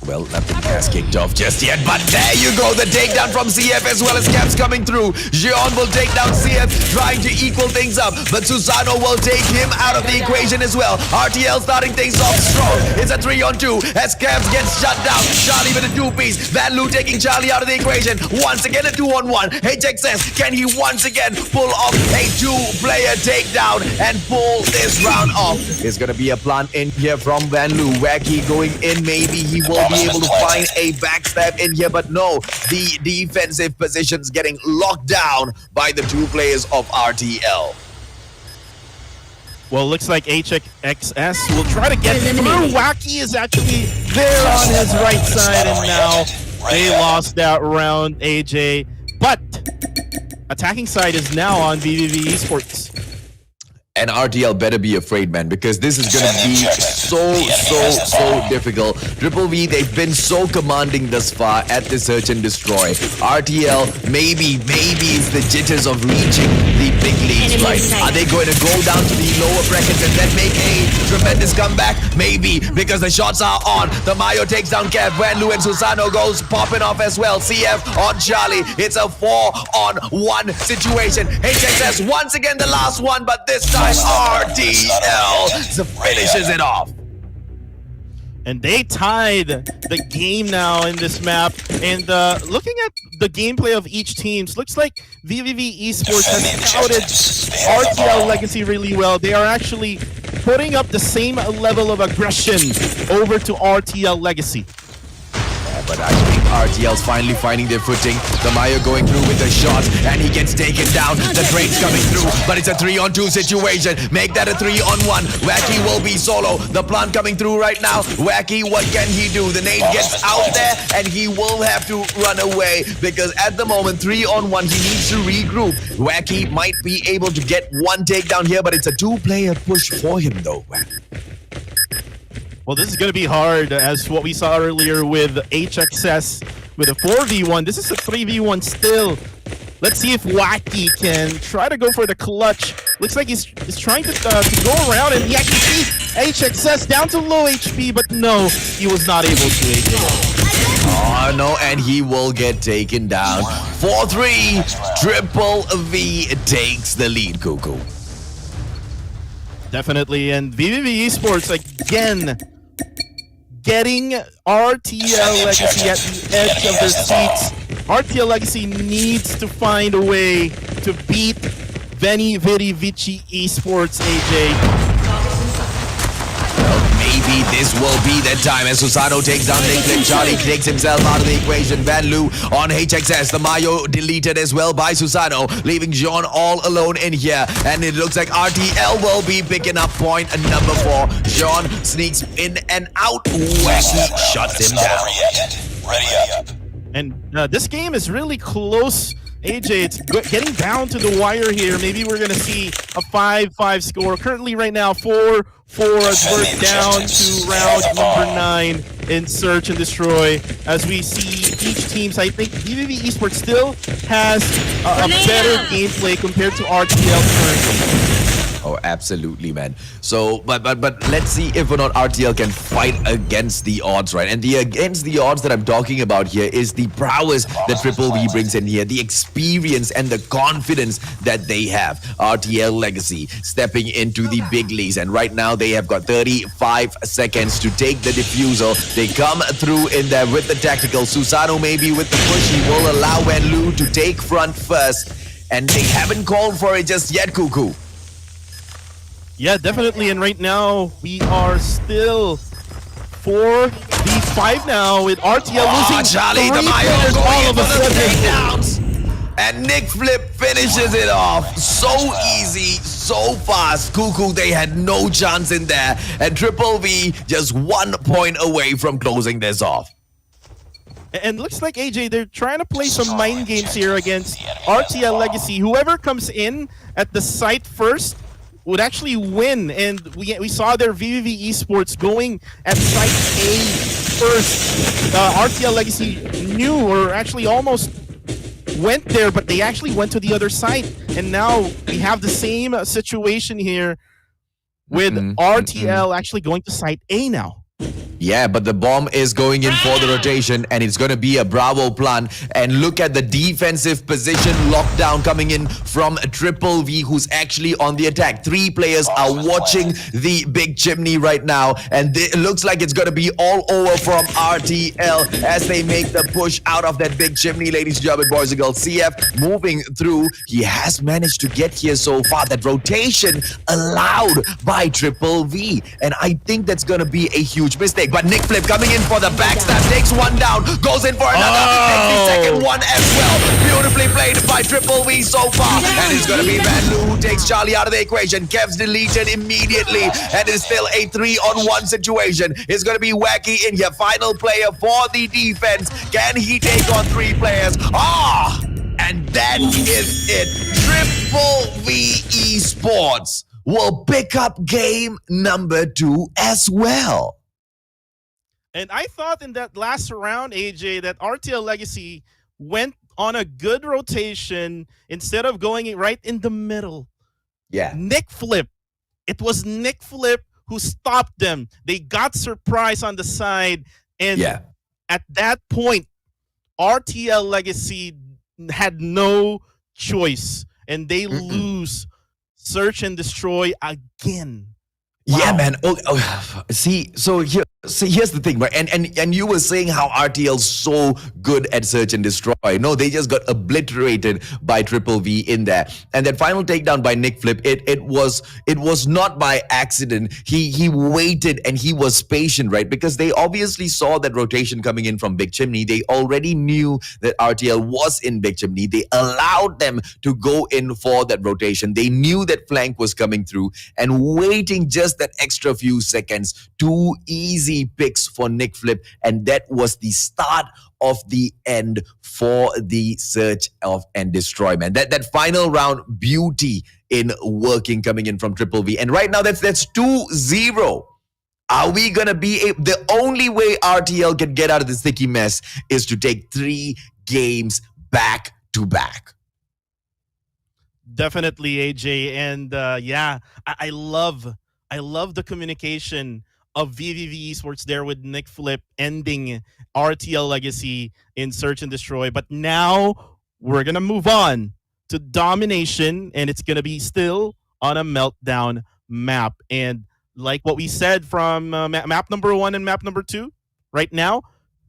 Well, nothing has kicked off just yet, but there you go, the takedown from CF as well as Caps coming through. Jeon will take down CF, trying to equal things up, but Susano will take him out of the equation as well. RTL starting things off strong. It's a 3-on-2 as Caps gets shut down. Charlie with a 2-piece. Van Loo taking Charlie out of the equation. Once again a 2-on-1. HXS, can he once again pull off a 2-player takedown and pull this round off? There's gonna be a plant in here from Van Loo. Wacky going in, maybe he will be able to find a backstab in here, but no, the defensive positions getting locked down by the 2 players of RTL. Well, looks like HXS will try to get through. Wacky is actually there on his right side, and now they lost that round, AJ. But attacking side is now on VVV Esports. And RTL better be afraid, man, because this is going to be so difficult. Triple V, they've been so commanding thus far at the search and destroy. RTL, maybe it's the jitters of reaching the big leagues, right? Are they going to go down to the lower brackets and then make a tremendous comeback? Maybe, because the shots are on. The Mayo takes down Kev. Van Loo and Susano goes popping off as well. CF on Charlie. It's a 4-on-1 situation. HXS once again the last one, but this time RTL finishes it off. And they tied the game now in this map. And looking at the gameplay of each team, looks like VVV Esports has scouted RTL Legacy really well. They are actually putting up the same level of aggression over to RTL Legacy. But I think RTL's finally finding their footing. The Mayo going through with the shots, and he gets taken down. The trade's coming through, but it's a 3-on-2 situation. Make that a 3-on-1. Wacky will be solo. The plant coming through right now. Wacky, what can he do? The nade gets out there, and he will have to run away because at the moment, 3-on-1, he needs to regroup. Wacky might be able to get one takedown here, but it's a 2-player push for him though. Well, this is going to be hard, as what we saw earlier with HXS with a 4v1. This is a 3v1 still. Let's see if Wacky can try to go for the clutch. Looks like he's trying to go around, and yeah, you see HXS down to low HP, but no, he was not able to AJ. Oh no, and he will get taken down. 4-3, Triple V takes the lead, Cuckoo. Definitely, and VVV Esports again getting RTL Legacy at the edge of their seats. RTL Legacy needs to find a way to beat VVV Esports, AJ. Maybe this will be the time as Susano takes down Nick. Charlie takes himself out of the equation. Van Loo on HXS. The Mayo deleted as well by Susano, leaving Jean all alone in here. And it looks like RTL will be picking up point number 4. Jean sneaks in and out. Wacky shuts him down. Ready up. And this game is really close. AJ, it's getting down to the wire here. Maybe we're going to see a 5-5 score. Currently right now, 4-4 as we're down to round number 9 in Search and Destroy. As we see each team's, I think VVV Esports still has a better gameplay compared to RTL currently. Oh, absolutely, man. So, but let's see if or not RTL can fight against the odds, right? And the against the odds that I'm talking about here is the prowess that Triple V brings in here, the experience and the confidence that they have. RTL Legacy stepping into the big leagues, and right now they have got 35 seconds to take the defusal. They come through in there with the tactical. Susano maybe with the push. He will allow Wenlu to take front first, and they haven't called for it just yet, Cuckoo. Yeah, definitely. And right now, we are still 4v5 now with RTL losing Charlie, 3 the Mayo players going all in of for a the sudden. takedowns. And Nick Flip finishes it off. So easy, so fast. Cuckoo, they had no chance in there. And Triple V just 1 point away from closing this off. And looks like, AJ, they're trying to play some mind games here against RTL Legacy. Whoever comes in at the site first would actually win, and we saw their VVV Esports going at site A first. RTL Legacy knew, or actually almost went there, but they actually went to the other site, and now we have the same situation here with RTL actually going to site A now. Yeah, but the bomb is going in for the rotation, and it's going to be a Bravo plan. And look at the defensive position lockdown coming in from Triple V, who's actually on the attack. 3 players are watching the big chimney right now, and it looks like it's going to be all over from RTL as they make the push out of that big chimney, ladies and gentlemen, boys and girls. CF moving through. He has managed to get here so far. That rotation allowed by Triple V, and I think that's going to be a huge mistake. But Nick Flip coming in for the backstab, takes one down, goes in for another, takes the second one as well. Beautifully played by Triple V so far. And it's going to be Van Loo who takes Charlie out of the equation. Kev's deleted immediately, and it's still a 3-on-1 situation. It's going to be Wacky in here, final player for the defense. Can he take on 3 players? And that is it. Triple V Esports will pick up game number 2 as well. And I thought in that last round, AJ, that RTL Legacy went on a good rotation instead of going right in the middle. Yeah. Nick Flip. It was Nick Flip who stopped them. They got surprise on the side. And at that point, RTL Legacy had no choice. And they lose Search and Destroy again. Yeah, man. See, so here... See, here's the thing, right? And you were saying how RTL's so good at search and destroy. No, they just got obliterated by Triple V in there. And that final takedown by Nick Flip, it was not by accident. He waited and he was patient, right? Because they obviously saw that rotation coming in from Big Chimney. They already knew that RTL was in Big Chimney. They allowed them to go in for that rotation. They knew that flank was coming through, and waiting just that extra few seconds, too easy picks for Nick Flip, and that was the start of the end for the search of and destroy, man. That final round, beauty in working coming in from Triple V, and right now that's 2-0. Are we gonna be the only way RTL can get out of this sticky mess is to take 3 games back to back? Definitely, AJ, and yeah, I love the communication of VVV Esports there with Nick Flip ending RTL Legacy in Search and Destroy. But now we're going to move on to Domination, and it's going to be still on a Meltdown map. And like what we said from map number 1 and map number 2, right now,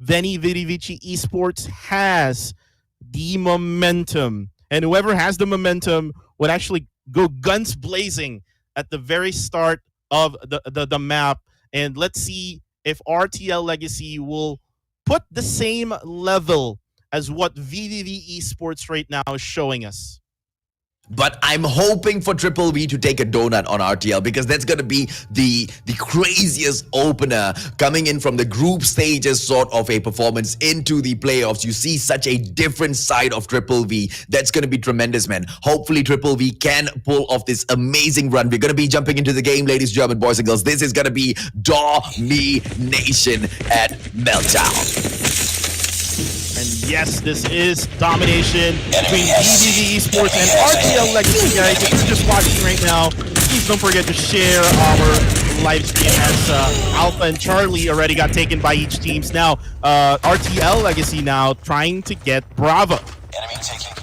VVV Esports has the momentum. And whoever has the momentum would actually go guns blazing at the very start of the map. And let's see if RTL Legacy will put the same level as what VVV Esports right now is showing us. But I'm hoping for Triple V to take a donut on RTL, because that's going to be the craziest opener coming in from the group stages sort of a performance into the playoffs. You see such a different side of Triple V. That's going to be tremendous, man. Hopefully Triple V can pull off this amazing run. We're going to be jumping into the game, ladies, gentlemen, boys and girls. This is going to be domination at Meltdown. And yes, this is domination between VVV Esports and RTL Legacy, guys. If you're just watching right now, please don't forget to share our live stream, as Alpha and Charlie already got taken by each teams. Now, RTL Legacy now trying to get Bravo.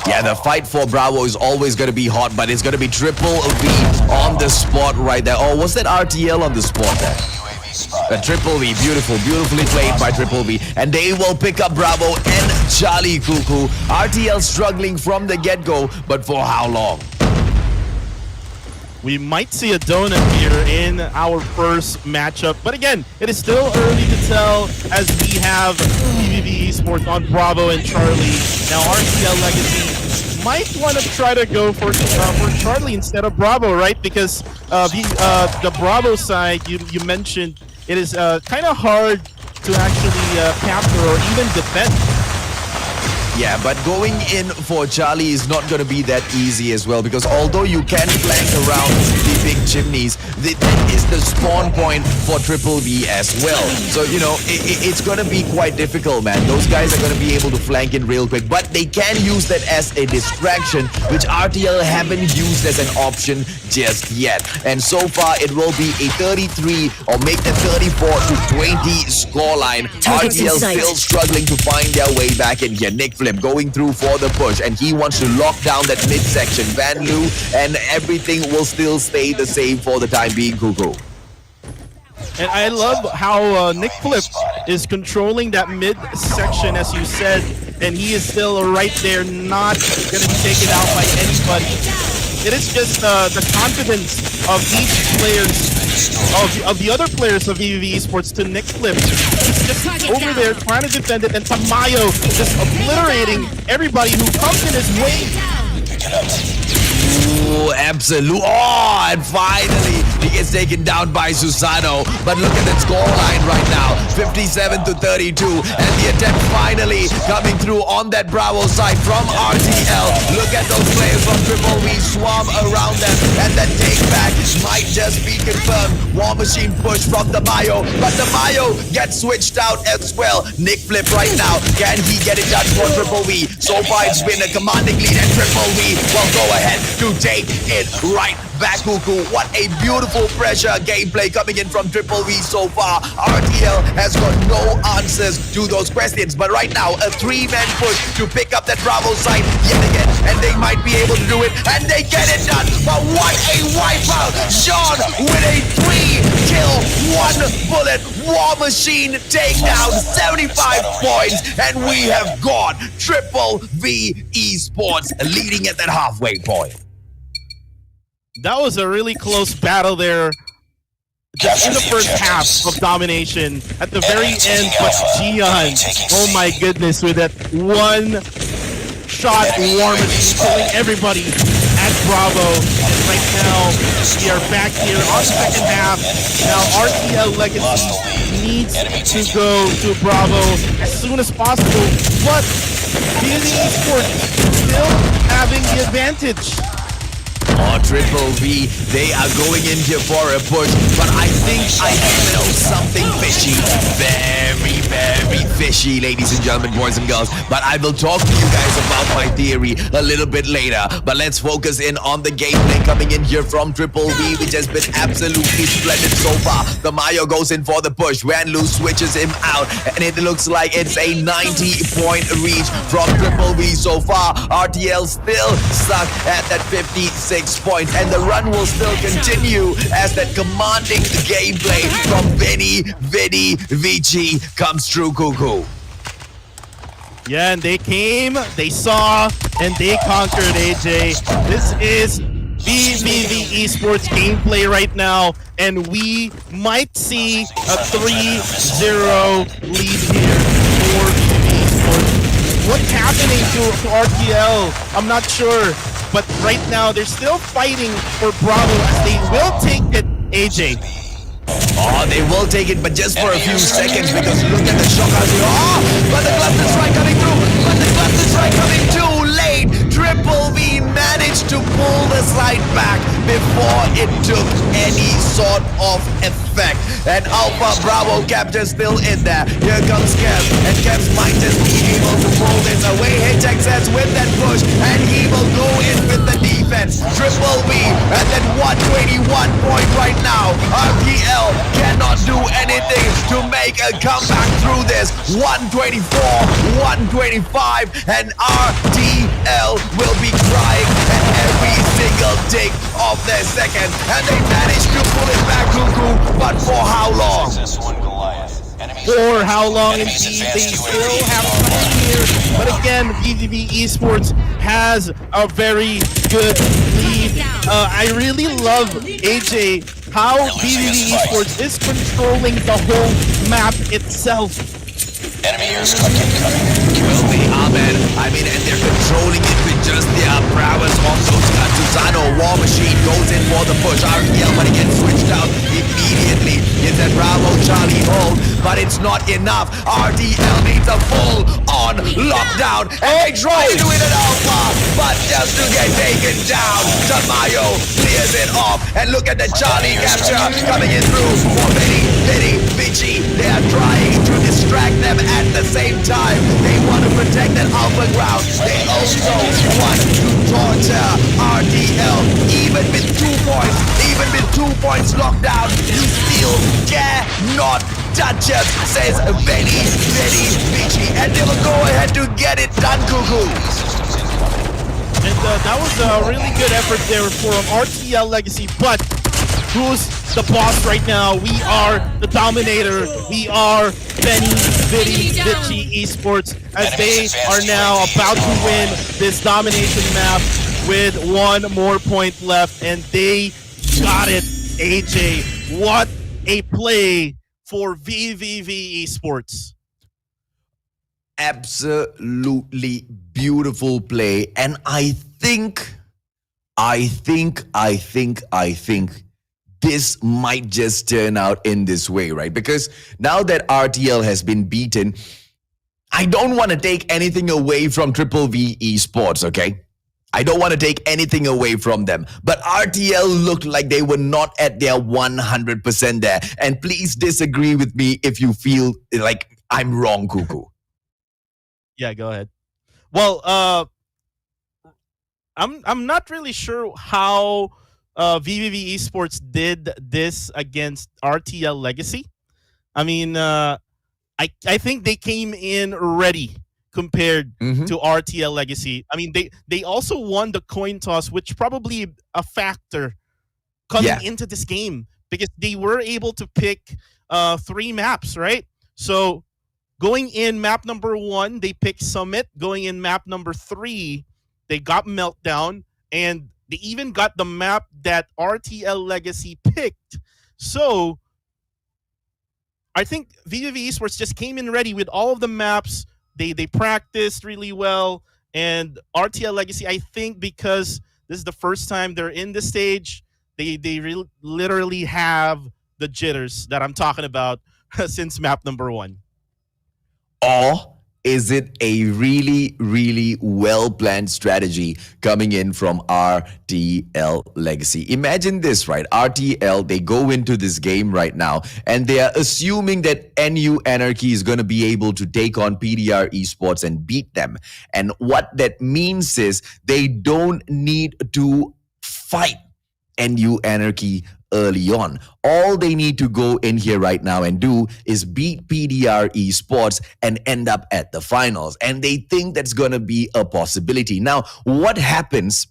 Yeah, the fight for Bravo is always going to be hot, but it's going to be Triple V on the spot right there. Oh, was that RTL on the spot there? Triple V, beautifully played by Triple V, and they will pick up Bravo and Charlie Cuckoo. RTL struggling from the get-go, but for how long? We might see a donut here in our first matchup, but again, it is still early to tell, as we have VVV Esports on Bravo and Charlie. Now RTL Legacy might want to try to go for Charlie instead of Bravo, right? Because the Bravo side, you mentioned, it is kind of hard to actually capture or even defend. Yeah, but going in for Charlie is not going to be that easy as well, because although you can flank around the big chimneys, that is the spawn point for Triple V as well. So, you know, it's going to be quite difficult, man. Those guys are going to be able to flank in real quick, but they can use that as a distraction, which RTL haven't used as an option just yet. And so far, it will be a 33 or make the 34-20 scoreline. RTL still struggling to find their way back in here. Nick Flip going through for the push, and he wants to lock down that midsection. Van Loo, and everything will still stay the same for the time being, Cuckoo. And I love how Nick Flip is controlling that midsection, as you said, and he is still right there, not going to be taken out by anybody. It is just the confidence of each players, of the other players of VVV Esports to Nick Flip. He's just over there trying to defend it, and Tamayo just obliterating everybody who comes in his way. Ooh, absolute. Oh, and finally he gets taken down by Susano. But look at that scoreline right now, 57-32, and the attempt finally coming through on that Bravo side from RTL. Look at those players from Triple V swarm around them, and that take back might just be confirmed. War Machine push from Tamayo, but Tamayo gets switched out as well. Nick Flip right now, can he get it done for Triple V? So far it's been a commanding lead, and Triple V will go ahead to take it right back, Cuckoo. What a beautiful pressure gameplay coming in from Triple V so far. RTL has got no answers to those questions, but right now a 3-man push to pick up that Bravo site yet again, and they might be able to do it, and they get it done. But what a wipeout! Sean with a 3-kill kill, one bullet, War Machine take down 75 points, and we have got Triple V Esports leading at that halfway point. That was a really close battle there. Just in the first half of domination. At the very end, but Gian, oh my goodness, with that one shot War Machine killing everybody at Bravo. And right now, we are back here on the second half. Now RTL Legacy needs to go to Bravo as soon as possible, but VVV Esports still having the advantage. Triple V, they are going in here for a push, but I think I smell something fishy. Very, very fishy, ladies and gentlemen, boys and girls. But I will talk to you guys about my theory a little bit later. But let's focus in on the gameplay coming in here from Triple V, which has been absolutely splendid so far. The Mayo goes in for the push. Wanlu switches him out, and it looks like it's a 90-point reach from Triple V so far. RTL still stuck at that 56 points, and the run will still continue as that commanding gameplay from VVV Vici comes through, Cuckoo. Yeah, and they came, they saw, and they conquered, AJ. This is VVV Esports gameplay right now, and we might see a 3-0 lead here for VVV Esports. What's happening to RTL? I'm not sure. But right now, they're still fighting for Bravo as they will take it, AJ. Oh, they will take it, but just for a few seconds, because look at the shock. But the cluster strike coming through. But the cluster strike coming too late. Triple V managed to pull the slide back before it took any sort of effect. And Alpha Bravo capture still in there. Here comes Kev, and Kev's might just be able to pull this away. Hit Texas with that push, and he will go in with the defense. Triple V at that 121 point right now. RTL cannot do anything to make a comeback through this. 124, 125, and RTL will be crying at every single tick of their second. And they managed to pull it back, Cuckoo, but for how long? For how long indeed, they still have time here. But again, VVV Esports has a very good lead. I really love, AJ, how VVV Esports is controlling the whole map itself. Enemy airstrike incoming. Will be, amen. I mean, and they're controlling it with just their prowess on those guns. Susano, War Machine goes in for the push. RTL, but it gets switched out immediately. It's a Bravo Charlie hold, but it's not enough. RTL needs a full-on lockdown, and they try to do it at Alpha, but just to get taken down. Tamayo clears it off, and look at the Charlie capture coming in through for Vinny, Vici. They are trying to distract them at the same time. They want to protect that Alpha ground. They also want to torture RTL. Even with 2 points locked down, you still cannot touch us, says Vinny, Vici. And they will go ahead to get it done, Cuckoo. And that was a really good effort there for RTL Legacy, but who's the boss right now? We are the dominator. We are VVV Esports, as they are now about to win this domination map with 1 more point left, and they got it, AJ. What a play for VVV Esports. Absolutely beautiful play, and I think this might just turn out in this way, right? Because now that RTL has been beaten, I don't want to take anything away from Triple V Esports, okay? I don't want to take anything away from them. But RTL looked like they were not at their 100% there. And please disagree with me if you feel like I'm wrong, Cuckoo. Yeah, go ahead. Well, I'm not really sure how VVV Esports did this against RTL Legacy. I mean, I think they came in ready compared to RTL Legacy. I mean, they also won the coin toss, which probably a factor coming into this game. because they were able to pick 3 maps, right? So going in map number 1, they picked Summit. Going in map number 3, they got Meltdown, and they even got the map that RTL Legacy picked. So I think VVV Esports just came in ready with all of the maps. They practiced really well, and RTL Legacy, I think because this is the first time they're in the stage, they literally have the jitters that I'm talking about since map number 1. Or is it a really, really well-planned strategy coming in from RTL Legacy? Imagine this, right? RTL, they go into this game right now, and they are assuming that NU Anarchy is going to be able to take on PDR Esports and beat them. And what that means is they don't need to fight NU Anarchy early on. All they need to go in here right now and do is beat PDR Esports and end up at the finals. And they think that's going to be a possibility. Now, what happens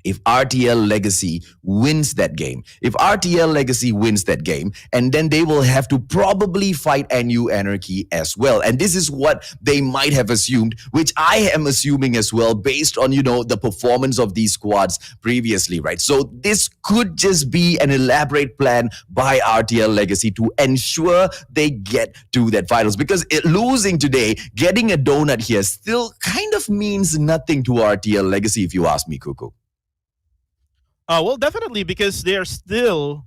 if RTL Legacy wins that game? If RTL Legacy wins that game, and then they will have to probably fight NU Anarchy as well. And this is what they might have assumed, which I am assuming as well, based on, the performance of these squads previously, right? So this could just be an elaborate plan by RTL Legacy to ensure they get to that finals. Because losing today, getting a donut here still kind of means nothing to RTL Legacy, if you ask me, Kuku. Well, definitely, because they're still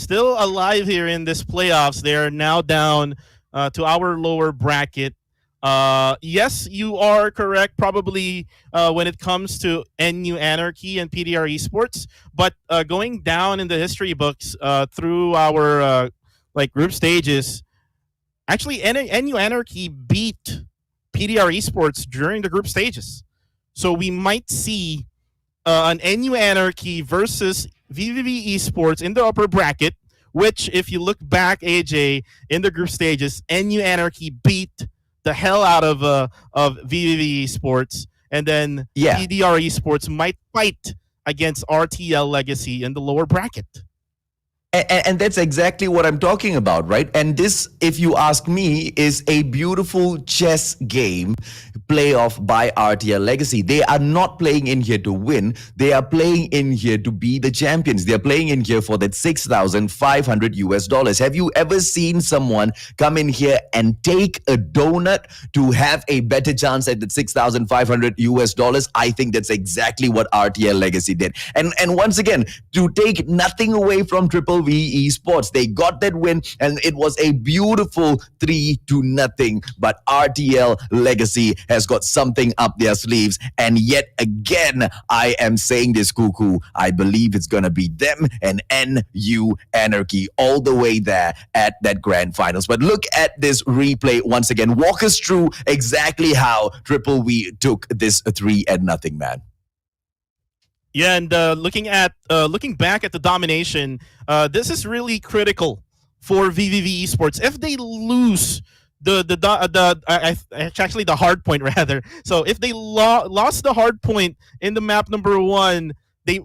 alive here in this playoffs. They're now down to our lower bracket. Yes, you are correct, probably when it comes to NU Anarchy and PDR Esports. But going down in the history books through our group stages, actually NU Anarchy beat PDR Esports during the group stages. So we might see an NU Anarchy versus VVV Esports in the upper bracket, which, if you look back, AJ, in the group stages, NU Anarchy beat the hell out of VVV Esports, and then PDR Esports might fight against RTL Legacy in the lower bracket. And that's exactly what I'm talking about, right? And this, if you ask me, is a beautiful chess game playoff by RTL Legacy. They are not playing in here to win. They are playing in here to be the champions. They're playing in here for that $6,500. Have you ever seen someone come in here and take a donut to have a better chance at that $6,500? I think that's exactly what RTL Legacy did. And once again, to take nothing away from Triple V Esports, they got that win, and it was a beautiful 3-0. But RTL Legacy has got something up their sleeves, and yet again, I am saying this, Cuckoo, I believe it's gonna be them and NU Anarchy all the way there at that grand finals. But look at this replay once again. Walk us through exactly how Triple V took this 3-0, man. Yeah, and looking back at the domination, this is really critical for VVV Esports. If they lose actually the hard point rather. So if they lost the hard point in the map number 1,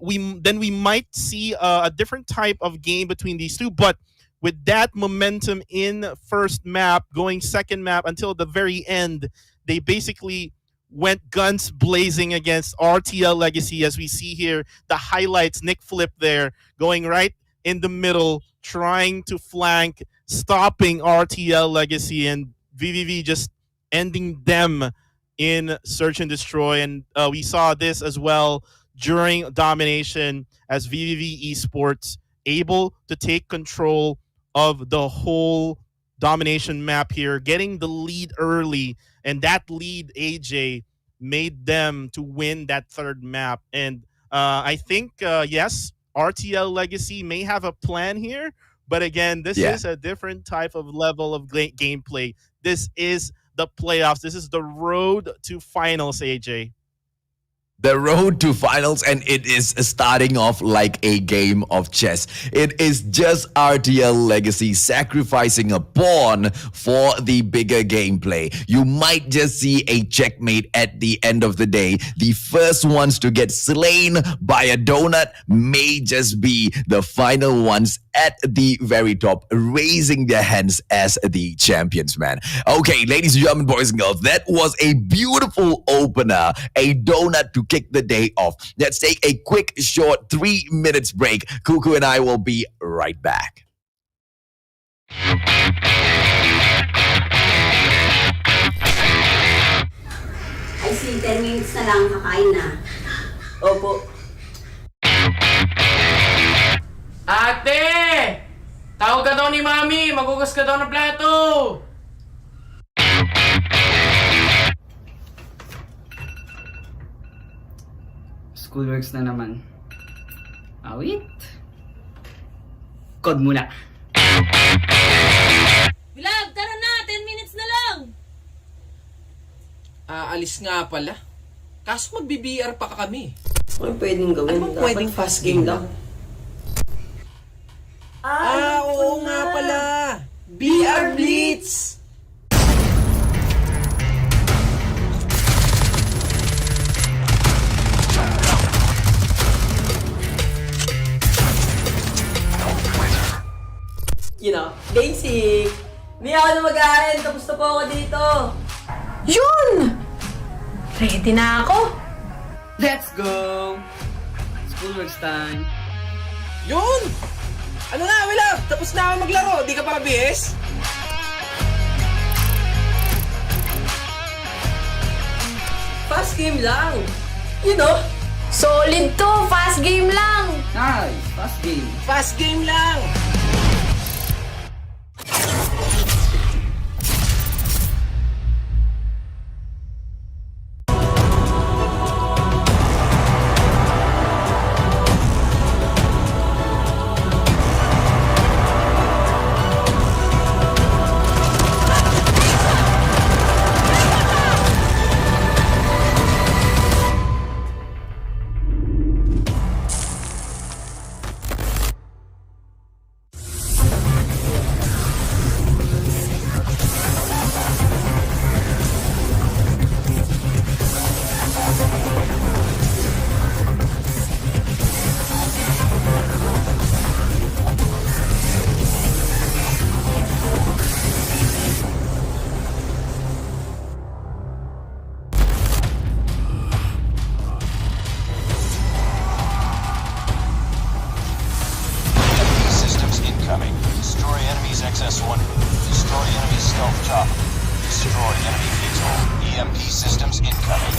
we might see a different type of game between these two. But with that momentum in first map, going second map until the very end, they basically went guns blazing against RTL Legacy. As we see here, the highlights, Nick Flip there, going right in the middle, trying to flank, stopping RTL Legacy, and VVV just ending them in search and destroy. And we saw this as well during domination, as VVV Esports able to take control of the whole domination map here, getting the lead early, and that lead, AJ, made them to win that third map. And I think, yes, RTL Legacy may have a plan here, but again, this is a different type of level of gameplay. This is the playoffs. This is the road to finals, AJ. The road to finals, and it is starting off like a game of chess. It is just RTL Legacy sacrificing a pawn for the bigger gameplay. You might just see a checkmate at the end of the day. The first ones to get slain by a donut may just be the final ones at the very top, raising their hands as the champions, man. Okay, ladies and gentlemen, boys and girls, that was a beautiful opener, a donut to kick the day off. Let's take a quick, short 3 minutes break. Cuckoo and I will be right back. I see, 10 minutes na lang, kakain na. Opo. Ate! Tawag ka daw ni Mami, magugas ka daw ng plato! Schoolworks na naman. Wait. Code muna. Bilab, tara na! 10 minutes na lang! Aalis nga pala. Kaso mag-BBR pa kami. Ano pwedeng gawin? Ano bang Dapat pwedeng fast game lang. Oo nga pala. BR Blitz! Basic! Hindi ako na mag-aaral. Tapos na po ako dito. Yun! Ready na ako. Let's go! Schoolworks time. Yun! Ano na, Willow? Tapos na ako maglaro. Di ka pa mabihis? Fast game lang. Solid to! Fast game lang! Nice! Fast game. Fast game lang! XS-1. Destroy enemy stealth chopper. Destroy enemy vehicle. EMP systems incoming.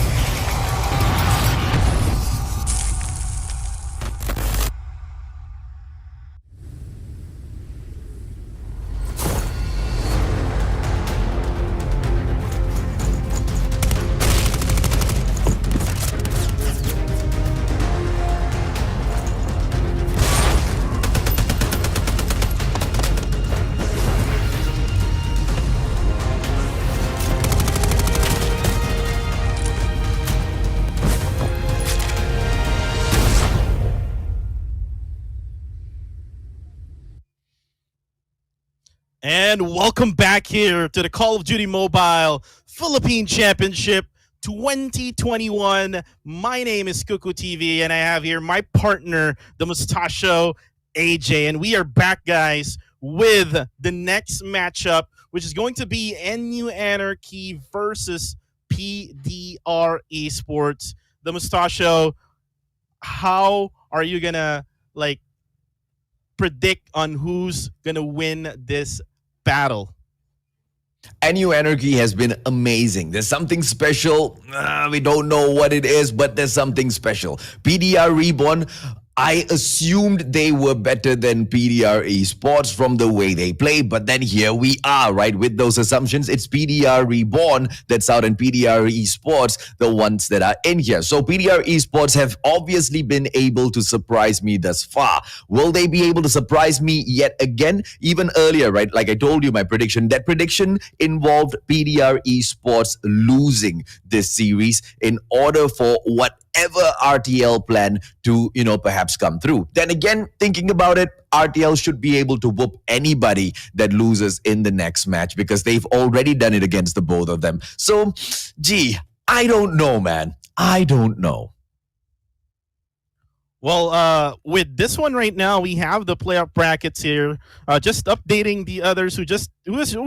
And welcome back here to the Call of Duty Mobile Philippine Championship 2021. My name is Cuckoo TV, and I have here my partner, the Mustachio AJ. And we are back, guys, with the next matchup, which is going to be NU Anarchy versus PDR Esports. The Mustachio, how are you going to, predict on who's going to win this battle? NU Anarchy has been amazing. There's something special. We don't know what it is, but there's something special. PDR Reborn, I assumed they were better than PDR Esports from the way they play, but then here we are, right? With those assumptions, it's PDR Reborn that's out and PDR Esports, the ones that are in here. So PDR Esports have obviously been able to surprise me thus far. Will they be able to surprise me yet again? Even earlier, right? Like I told you, my prediction, that prediction involved PDR Esports losing this series in order for whatever RTL plan to, perhaps come through. Then again, thinking about it, RTL should be able to whoop anybody that loses in the next match because they've already done it against the both of them. So, I don't know, man. I don't know. Well, with this one right now, we have the playoff brackets here. Just updating the others who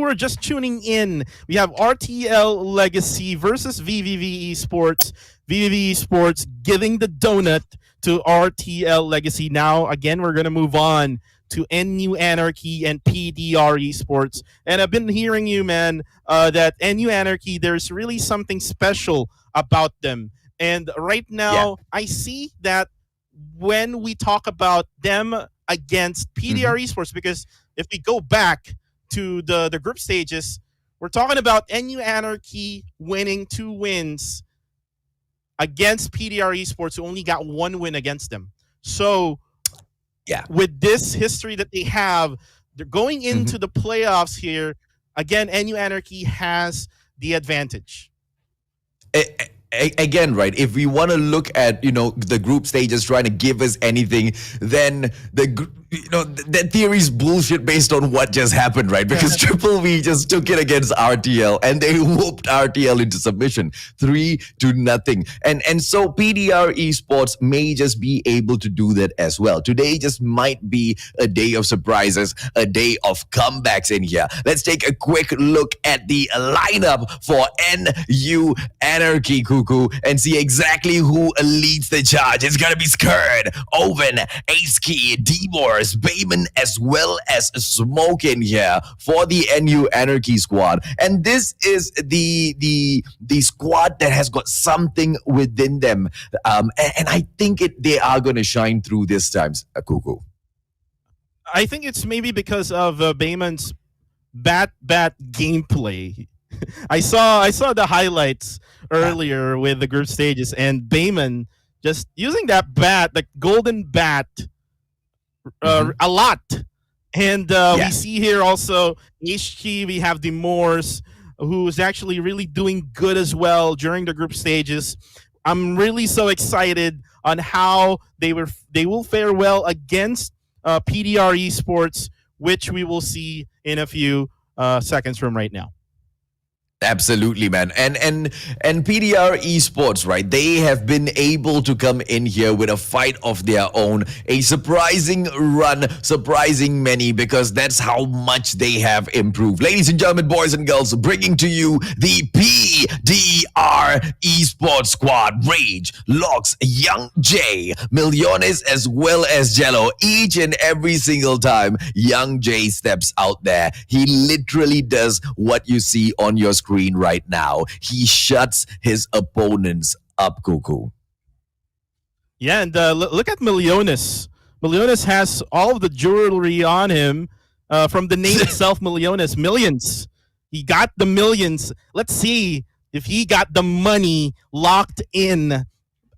are just tuning in. We have RTL Legacy versus VVV Esports. VVV Esports giving the donut to RTL Legacy. Now, again, we're gonna move on to NU Anarchy and PDR Esports. And I've been hearing you, man, that NU Anarchy, there's really something special about them. And right now, I see that when we talk about them against PDR Esports, because if we go back to the group stages, we're talking about NU Anarchy winning 2 wins against PDR Esports, who only got 1 win against them. So, with this history that they have, they're going into the playoffs here. Again, NU Anarchy has the advantage. Again, right, if we want to look at, the group stages trying to give us anything, then that theory is bullshit based on what just happened, right? Because Triple V just took it against RTL and they whooped RTL into submission 3-0. And so PDR Esports may just be able to do that as well. Today just might be a day of surprises, a day of comebacks in here. Let's take a quick look at the lineup for NU Anarchy, Cuckoo, and see exactly who leads the charge. It's gonna be Skurd, Oven, Ace-Key, D-More, Bayman, as well as Smoke in here for the NU Anarchy squad. And this is the squad that has got something within them. And I think they are going to shine through this time, Cuckoo. I think it's maybe because of Bayman's bat gameplay. I saw the highlights earlier with the group stages, and Bayman just using that bat, the golden bat, a lot. And we see here also HG, we have the Moors, who's actually really doing good as well during the group stages. I'm really so excited on how they will fare well against PDR Esports, which we will see in a few seconds from right now. Absolutely, man. And PDR Esports, right? They have been able to come in here with a fight of their own, a surprising run, surprising many, because that's how much they have improved. Ladies and gentlemen, boys and girls, bringing to you the PDR Esports squad. Rage, Locks, Young J, Millones, as well as Jello. Each and every single time Young J steps out there, he literally does what you see on your screen right now. He shuts his opponents up, Cuckoo. Yeah, and look at Millones. Millones has all of the jewelry on him from the name itself, Millones. Millions. He got the millions. Let's see if he got the money locked in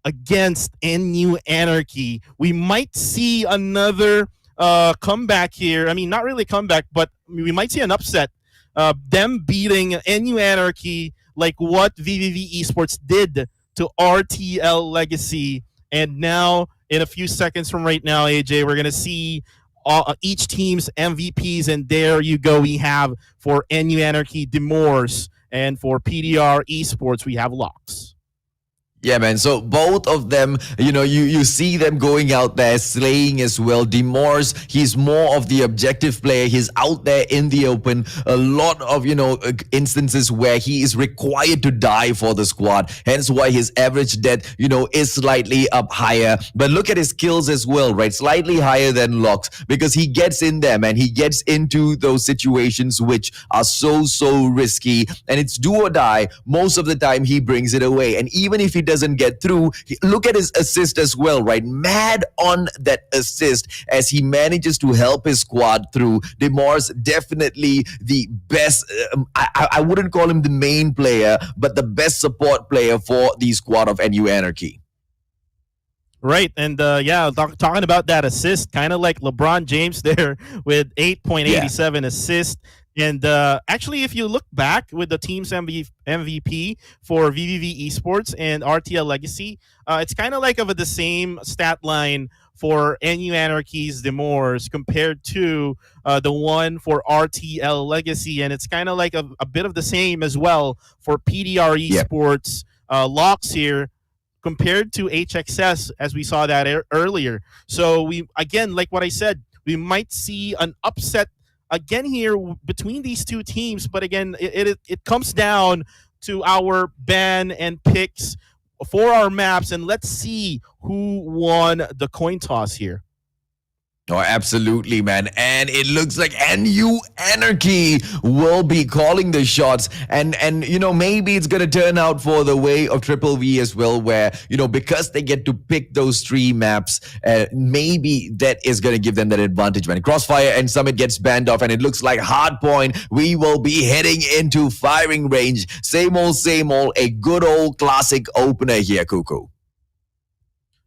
against NU Anarchy. We might see another comeback here. I mean, not really a comeback, but we might see an upset. Them beating NU Anarchy like what VVV Esports did to RTL Legacy. And now, in a few seconds from right now, AJ, we're going to see each team's MVPs. And there you go. We have for NU Anarchy, Demors. And for PDR Esports, we have Locks. Yeah, man. So both of them, you see them going out there slaying as well. Demors, he's more of the objective player. He's out there in the open. A lot of, instances where he is required to die for the squad. Hence why his average death, is slightly up higher. But look at his kills as well, right? Slightly higher than Locks, because he gets in there, man. He gets into those situations which are so risky. And it's do or die. Most of the time, he brings it away. And even if he doesn't get through, look at his assist as well, right? Mad on that assist as he manages to help his squad through. Demors definitely the best, I wouldn't call him the main player, but the best support player for the squad of NU Anarchy. Right, and talking about that assist, kind of like LeBron James there with 8.87 assist. And actually, if you look back with the team's MVP for VVV Esports and RTL Legacy, it's kind of like of the same stat line for NU Anarchy's Demors compared to the one for RTL Legacy. And it's kind of like a bit of the same as well for PDR Esports. Locks here, compared to HXS, as we saw that earlier. So we, again, like what I said, we might see an upset again here between these two teams. But again, it comes down to our ban and picks for our maps, and let's see who won the coin toss here. Oh, absolutely, man. And it looks like NU Anarchy will be calling the shots. And you know, maybe it's going to turn out for the way of Triple V as well, where, you know, because they get to pick those 3 maps, maybe that is going to give them that advantage, man. Crossfire and Summit gets banned off, and it looks like hardpoint. We will be heading into firing range. Same old, a good old classic opener here, Cuckoo.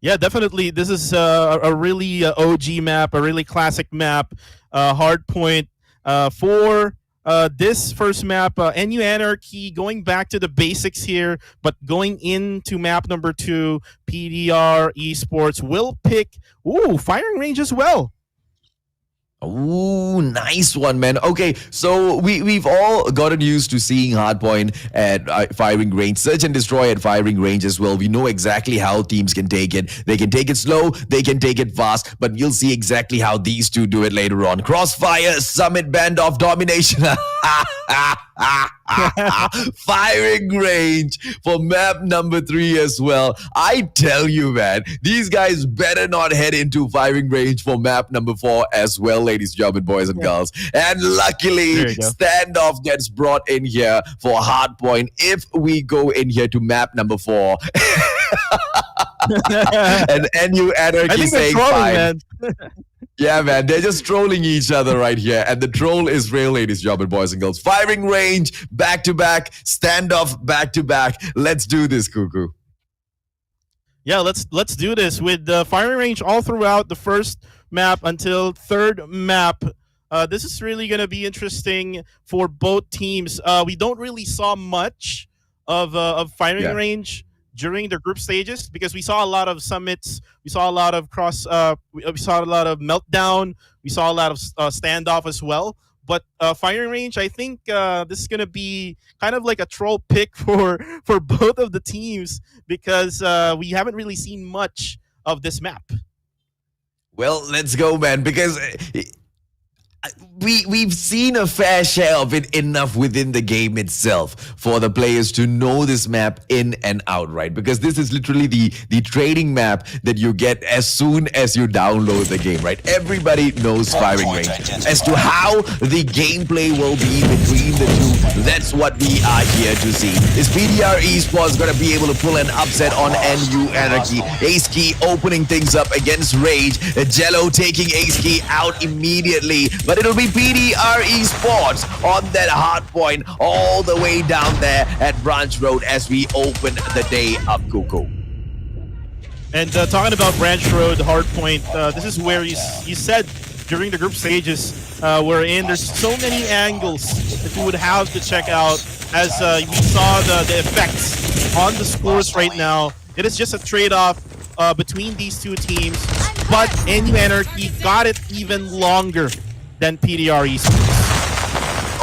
Yeah, definitely. This is a really OG map, a really classic map. Hardpoint for this first map. NU Anarchy going back to the basics here, but going into map number 2, PDR Esports will pick firing range as well. Ooh, nice one, man. Okay, so we've all gotten used to seeing hardpoint at firing range, search and destroy at firing range as well. We know exactly how teams can take it. They can take it slow, they can take it fast, but you'll see exactly how these two do it later on. Crossfire, Summit, band off, domination. Firing range for map number 3 as well. I tell you, man, these guys better not head into firing range for map number 4 as well, ladies and gentlemen, boys and girls. And luckily, standoff gets brought in here for hardpoint if we go in here to map number 4. And NU Anarchy saying fine. Yeah, man, they're just trolling each other right here. And the troll is real, ladies and gentlemen, boys and girls. Firing range, back-to-back, standoff, back-to-back. Let's do this, Cuckoo. Yeah, let's do this with the firing range all throughout the first map until third map. This is really going to be interesting for both teams. We don't really saw much of firing range during the group stages because we saw a lot of summits, we saw a lot of we saw a lot of meltdown, we saw a lot of standoff as well. But firing range, I think this is gonna be kind of like a troll pick for both of the teams because we haven't really seen much of this map. Well, let's go, man, because we've seen a fair share of it enough within the game itself for the players to know this map in and out, right? Because this is literally the trading map that you get as soon as you download the game, right? Everybody knows firing range. As to how the gameplay will be between the two, that's what we are here to see. Is PDR Esports going to be able to pull an upset on NU Anarchy? Ace Key opening things up against Rage. Jello taking Ace Key out immediately, but it'll be PDR Esports on that hard point all the way down there at Branch Road as we open the day up, Cuckoo. And talking about Branch Road hard point, this is where you said during the group stages we're in. There's so many angles that you would have to check out as we saw the effects on the scores right now. It is just a trade-off between these two teams, but NU Anarchy got it even longer than PDR Esports.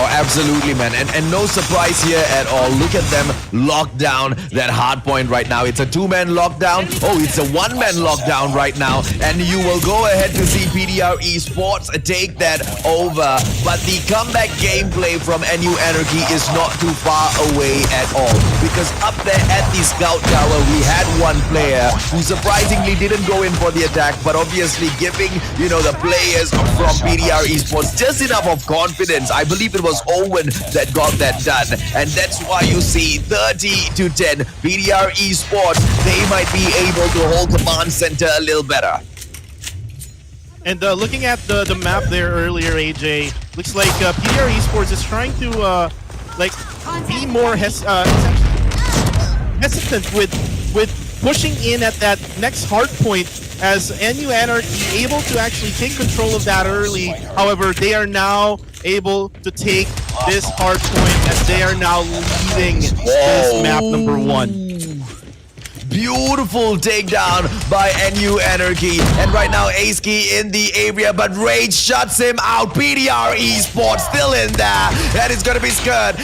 Oh, absolutely, man. And no surprise here at all. Look at them locked down that hard point right now. It's a 2-man lockdown. Oh, it's a 1-man lockdown right now. And you will go ahead to see PDR Esports take that over. But the comeback gameplay from NU Anarchy is not too far away at all. Because up there at the Scout Tower, we had one player who surprisingly didn't go in for the attack, but obviously giving, you know, the players from PDR Esports just enough of confidence. I believe it was Owen that got that done, and that's why you see 30-10 PDR Esports. They might be able to hold command center a little better. And looking at the map there earlier, AJ, looks like PDR Esports is trying to like be more hesitant with pushing in at that next hard point, as NU Anarchy able to actually take control of that early. However, they are now able to take this hard point as they are now leading this map number 1. Beautiful takedown by NU Anarchy. And right now, Ace-Key in the area, but Rage shuts him out. PDR Esports still in there. And it's going to be Skirt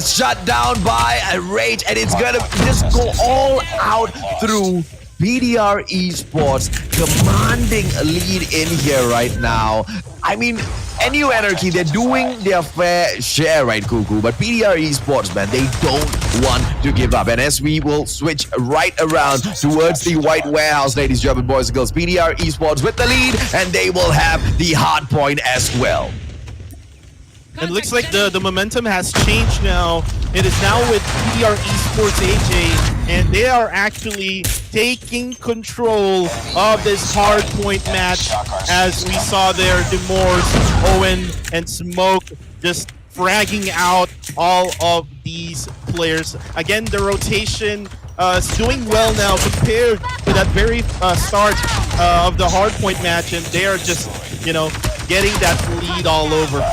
shut down by Rage. And it's going to just go all out through PDR Esports, commanding a lead in here right now. I mean, NU Anarchy, they're doing their fair share, right, Cuckoo? But PDR Esports, man, they don't want to give up. And as we will switch right around towards the White Warehouse, ladies, gentlemen, boys and girls, PDR Esports with the lead, and they will have the hard point as well. It looks like the momentum has changed now. It is now with PDR Esports AJ, and they are actually taking control of this hardpoint match, as we saw there, Demors, Owen, and Smoke just fragging out all of these players. Again, the rotation is doing well now compared to that very start of the hardpoint match, and they are just, you know, getting that lead all over.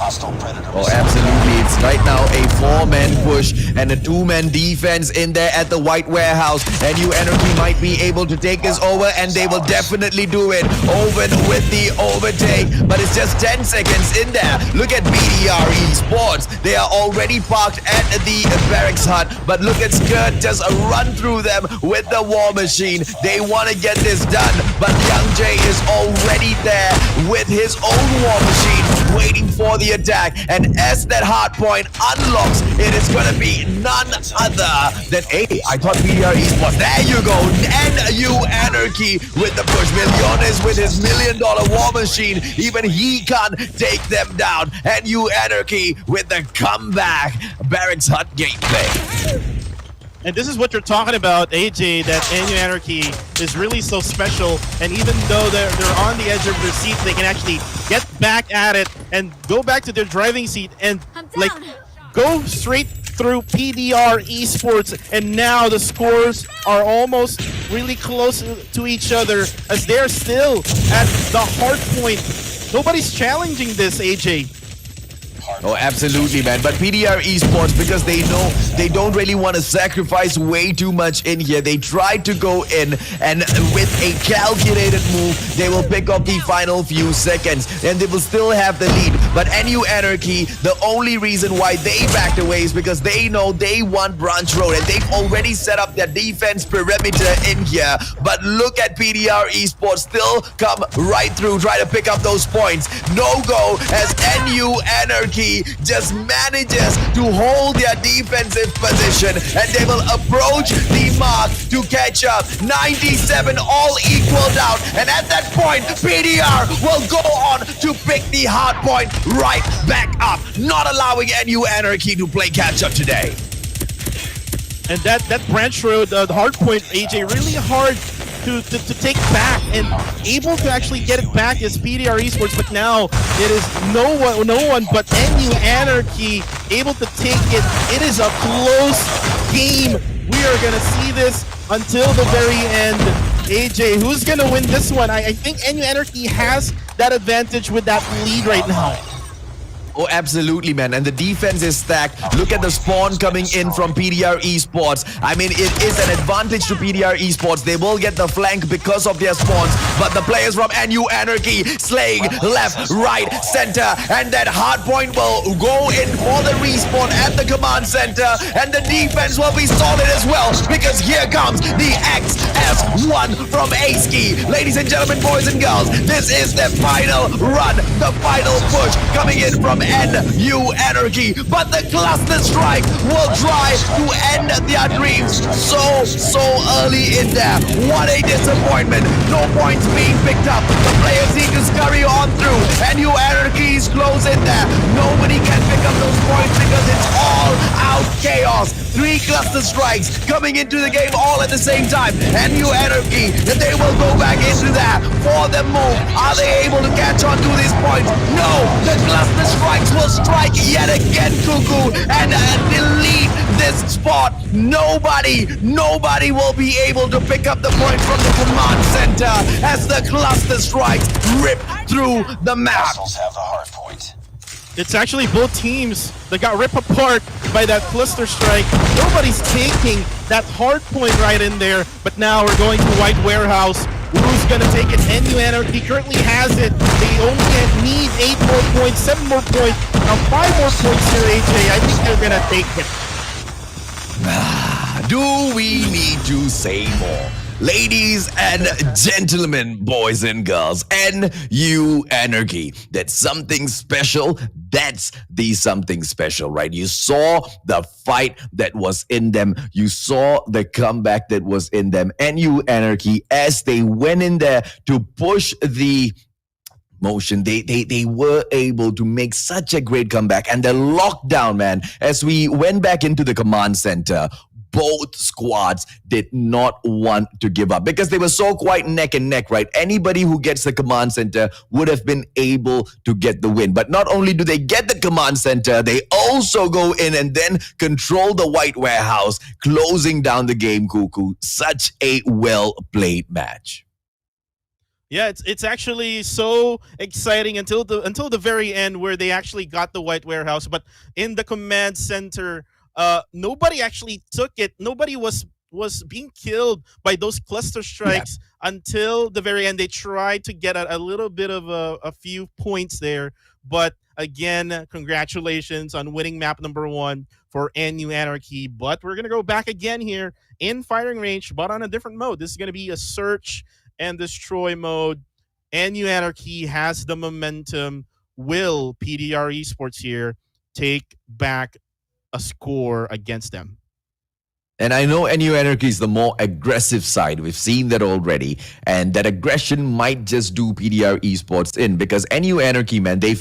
Oh, absolutely. It's right now a 4-man push and a 2-man defense in there at the White Warehouse. And NU Anarchy might be able to take this over, and they will definitely do it. Owen with the overtake, but it's just 10 seconds in there. Look at PDR Esports. They are already parked at the barracks hut, but look at Skirt just run through them with the war machine. They want to get this done, but Young Jay is already there with his own war machine, waiting for the attack. And as that hard point unlocks, it is going to be none other than, hey, I thought PDR Esports. There you go. NU Anarchy with the push. Millones with his $1 million war machine. Even he can't take them down. NU Anarchy with the comeback barracks hut gameplay. And this is what you're talking about, AJ, that NU Anarchy is really so special. And even though they're on the edge of their seat, they can actually get back at it and go back to their driving seat and like go straight through PDR Esports. And now the scores are almost really close to each other, as they're still at the hard point. Nobody's challenging this, AJ. Oh, absolutely, man. But PDR Esports, because they know they don't really want to sacrifice way too much in here, they try to go in, and with a calculated move, they will pick up the final few seconds, and they will still have the lead. But NU Anarchy, the only reason why they backed away is because they know they want Branch Road, and they've already set up their defense perimeter in here. But look at PDR Esports still come right through, try to pick up those points. No go, as NU Anarchy just manages to hold their defensive position, and they will approach the mark to catch up. 97 all equaled out, and at that point PDR will go on to pick the hard point right back up, not allowing NU Anarchy to play catch up today. And that branch road, the hard point, AJ, really hard to take back, and able to actually get it back is PDR Esports, but now it is no one but NU Anarchy able to take it. It is a close game. We are gonna see this until the very end. AJ, who's gonna win this one? I think NU Anarchy has that advantage with that lead right now. Oh, absolutely, man. And the defense is stacked. Look at the spawn coming in from PDR Esports. I mean, it is an advantage to PDR Esports. They will get the flank because of their spawns. But the players from NU Anarchy slaying left, right, center. And that hard point will go in for the respawn at the command center. And the defense will be solid as well, because here comes the XS1 from Ace-Key. Ladies and gentlemen, boys and girls, this is the final run, the final push coming in from NU Anarchy, but the cluster strike will try to end their dreams so early in there. What a disappointment. No points being picked up. The players need to scurry on through. NU Anarchy is close in there. Nobody can pick up those points because it's all out chaos. 3 cluster strikes coming into the game all at the same time. NU Anarchy, they will go back into that for the move. Are they able to catch on to these points? No, the cluster strikes will strike yet again, Cuckoo, and delete this spot. Nobody will be able to pick up the points from the command center as the cluster strikes rip through the map. Have the hard point. It's actually both teams that got ripped apart by that cluster strike. Nobody's taking that hard point right in there, but now we're going to White Warehouse. Who's going to take it? NU Anarchy currently has it. They only need 8 more points, 7 more points, 5 more points here, AJ. I think they're going to take it. Do we need to say more? Ladies and gentlemen, boys and girls, NU Anarchy. That's something special. That's the something special, right? You saw the fight that was in them. You saw the comeback that was in them. NU Anarchy, as they went in there to push the motion, they were able to make such a great comeback. And the lockdown, man, as we went back into the command center, both squads did not want to give up because they were so quite neck and neck, right? Anybody who gets the command center would have been able to get the win. But not only do they get the command center, they also go in and then control the White Warehouse, closing down the game, Cuckoo. Such a well-played match. Yeah, it's actually so exciting until the very end where they actually got the White Warehouse. But in the command center, nobody actually took it. Nobody was being killed by those cluster strikes until the very end. They tried to get a little bit of a few points there. But again, congratulations on winning map number 1 for NU Anarchy. But we're going to go back again here in firing range, but on a different mode. This is going to be a search and destroy mode. NU Anarchy has the momentum. Will PDR Esports here take back a score against them? And I know NU Anarchy is the more aggressive side. We've seen that already. And that aggression might just do PDR Esports in because NU Anarchy, man, they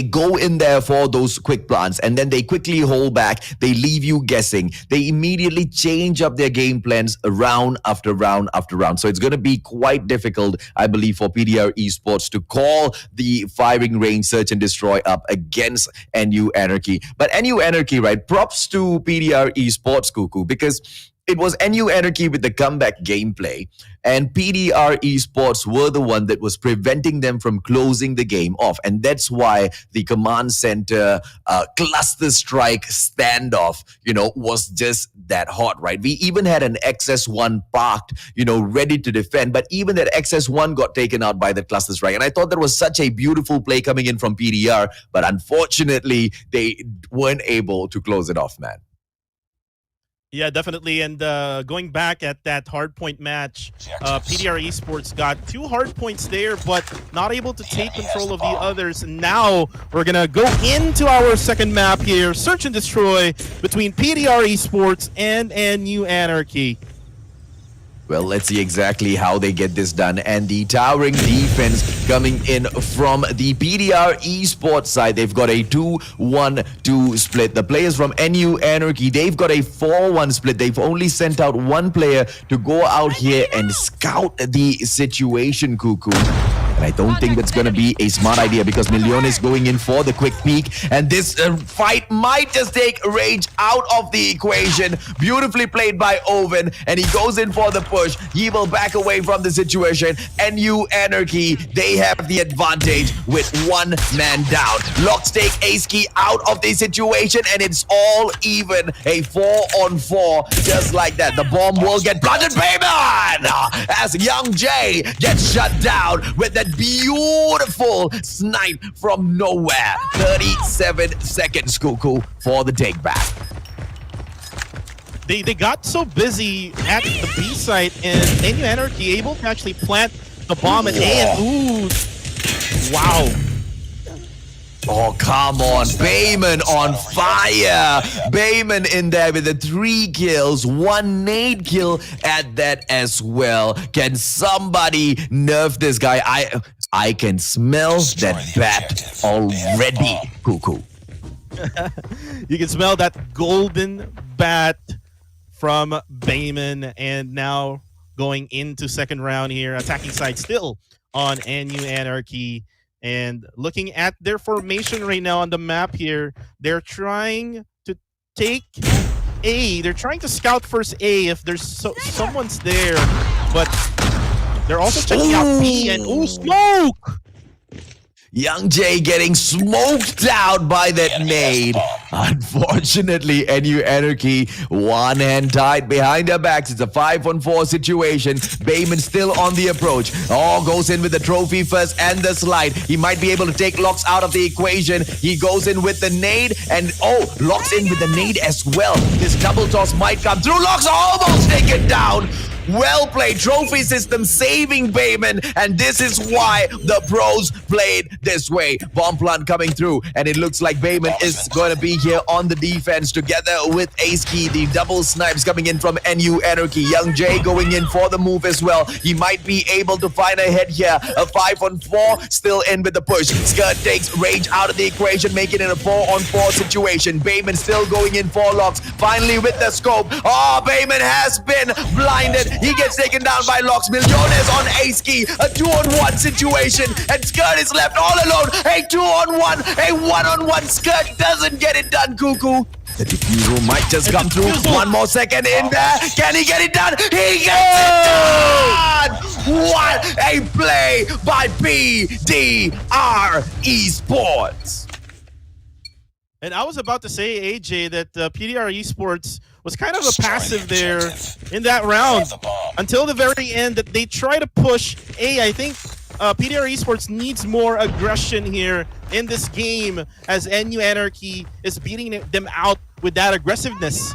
go in there for those quick plants and then they quickly hold back. They leave you guessing. They immediately change up their game plans round after round after round. So it's going to be quite difficult, I believe, for PDR Esports to call the firing range search and destroy up against NU Anarchy. But NU Anarchy, right, props to PDR Esports, because it was NU Anarchy with the comeback gameplay and PDR Esports were the one that was preventing them from closing the game off. And that's why the command center cluster strike standoff, was just that hot, right? We even had an XS1 parked, ready to defend, but even that XS1 got taken out by the cluster strike. And I thought that was such a beautiful play coming in from PDR, but unfortunately, they weren't able to close it off, man. Yeah, definitely. And going back at that hardpoint match, PDR Esports got 2 hardpoints there, but not able to take control of the others. Now we're going to go into our second map here, search and destroy between PDR Esports and NU Anarchy. Well, let's see exactly how they get this done. And the towering defense coming in from the PDR Esports side. They've got a 2-1-2 split. The players from NU Anarchy, they've got a 4-1 split. They've only sent out 1 player to go out here and scout the situation, Cuckoo. And I don't think that's going to be a smart idea because Milion is going in for the quick peek. And this fight might just take Rage out of the equation. Beautifully played by Oven. And he goes in for the push. He will back away from the situation. NU Anarchy, they have the advantage with 1 man down. Lockstake Ace Key out of the situation. And it's all even. A 4-on-4. Just like that. The bomb will get planted. Payman! As Young J gets shut down with that beautiful snipe from nowhere. 37 seconds, Cuckoo, for the take back. They got so busy at the B site and NU Anarchy able to actually plant the bomb at A and ooh. Wow. Oh, come on. Bayman on fire. Bayman in there with the 3 kills, 1 nade kill at that as well. Can somebody nerf this guy? I can smell that bat already, Cuckoo. You can smell that golden bat from Bayman, and now going into second round here, attacking side still on NU Anarchy. And looking at their formation right now on the map here, they're trying to take A. They're trying to scout first A if there's someone's there, but they're also checking out B and smoke! Young Jay getting smoked out by that nade. Unfortunately, NU Anarchy, one hand tied behind their backs. It's a 5-on-4 situation. Bayman still on the approach. Oh, goes in with the trophy first and the slide. He might be able to take Locks out of the equation. He goes in with the nade and Locks in with the nade as well. This double toss might come through. Locks almost taken down. Well played. Trophy system saving Bayman, and this is why the pros played this way. Bomb plant coming through, and it looks like Bayman is going to be here on the defense together with Ace-Key. The double snipes coming in from NU Anarchy. Young Jay going in for the move as well. He might be able to find a head here. A 5-on-4, still in with the push. Skirt takes Rage out of the equation, making it a 4-on-4 situation. Bayman still going in for Locks. Finally with the scope. Oh, Bayman has been blinded. He gets taken down by Locks. Millones on Ace-Key. A 2-on-1 situation. And Skirt is left all alone. A 2-on-1. A 1-on-1. Skirt doesn't get it done, Cuckoo. The defusal might just come through. One more second in there. Can he get it done? He gets it done! What a play by PDR Esports. And I was about to say, AJ, that PDR Esports was kind of a passive there in that round until the very end that they try to push A. I think PDR Esports needs more aggression here in this game as NU Anarchy is beating them out with that aggressiveness.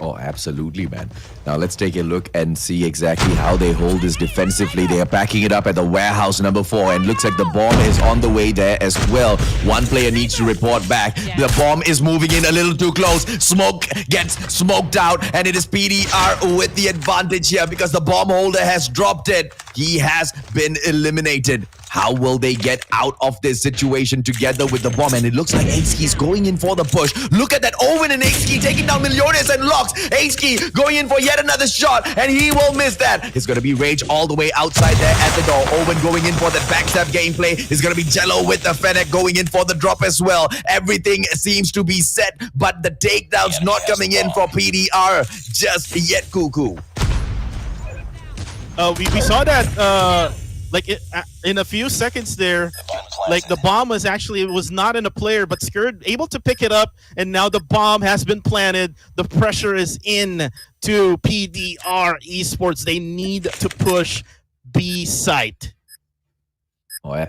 Oh, absolutely, man. Now let's take a look and see exactly how they hold this defensively. They are backing it up at the warehouse number 4, and looks like the bomb is on the way there as well. One player needs to report back. The bomb is moving in a little too close. Smoke gets smoked out, and it is PDR with the advantage here because the bomb holder has dropped it. He has been eliminated. How will they get out of this situation together with the bomb? And it looks like Ace-Key's going in for the push. Look at that. Owen and Ace-Key taking down Millones and Locks. Ace-Key going in for yet another shot, and he will miss that. It's going to be Rage all the way outside there at the door. Owen going in for the backstab gameplay. It's going to be Jello with the Fennec going in for the drop as well. Everything seems to be set, but the takedown's not coming in for PDR just yet, Cuckoo. We saw that in a few seconds there, like the bomb was not in a player, but Skirt able to pick it up, and now the bomb has been planted. The pressure is in to PDR Esports. They need to push B site. Oh,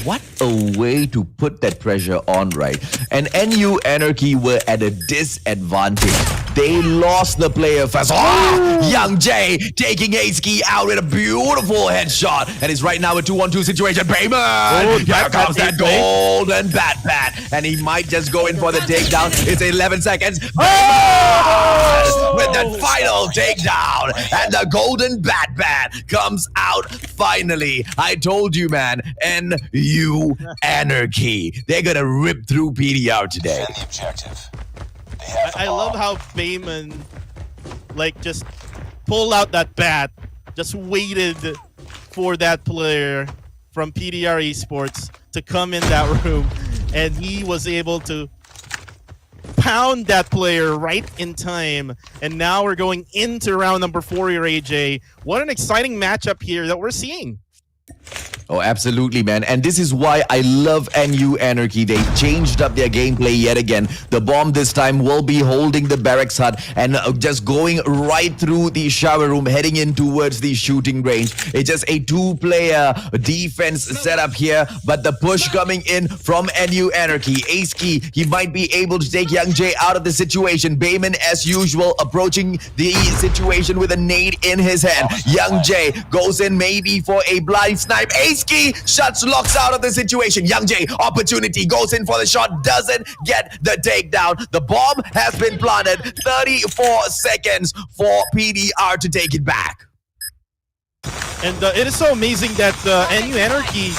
what a way to put that pressure on, right? And NU Anarchy were at a disadvantage. They lost the player first. Oh, Young Jay taking Ace-Key out with a beautiful headshot. And it's right now a 2-on-2 situation. Bayman! Here comes that golden bat. And he might just go in for the takedown. It's 11 seconds. Bayman! With that final takedown. And the golden bat comes out finally. I told you, man. NU Anarchy. They're gonna rip through PDR today. The objective. I love how Bayman just pulled out that bat, just waited for that player from PDR Esports to come in that room, and he was able to pound that player right in time. And now we're going into round number 4 here, AJ. What an exciting matchup here that we're seeing. Oh, absolutely, man. And this is why I love NU Anarchy. They changed up their gameplay yet again. The bomb this time will be holding the barracks hut and just going right through the shower room, heading in towards the shooting range. It's just a 2-player defense setup here, but the push coming in from NU Anarchy. Ace-Key, he might be able to take Young Jay out of the situation. Bayman, as usual, approaching the situation with a nade in his hand. Young Jay goes in maybe for a blind snipe. Ace-Key shuts Locks out of the situation. Young Jay, opportunity, goes in for the shot, doesn't get the takedown. The bomb has been planted. 34 seconds for PDR to take it back. And it is so amazing that NU Anarchy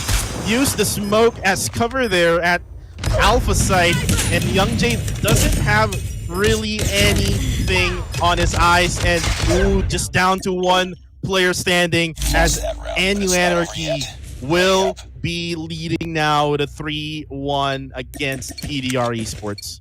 used the smoke as cover there at Alpha site, and Young Jay doesn't have really anything on his eyes, and just down to 1 player standing as NU Anarchy will be leading now with a 3-1 against PDR Esports.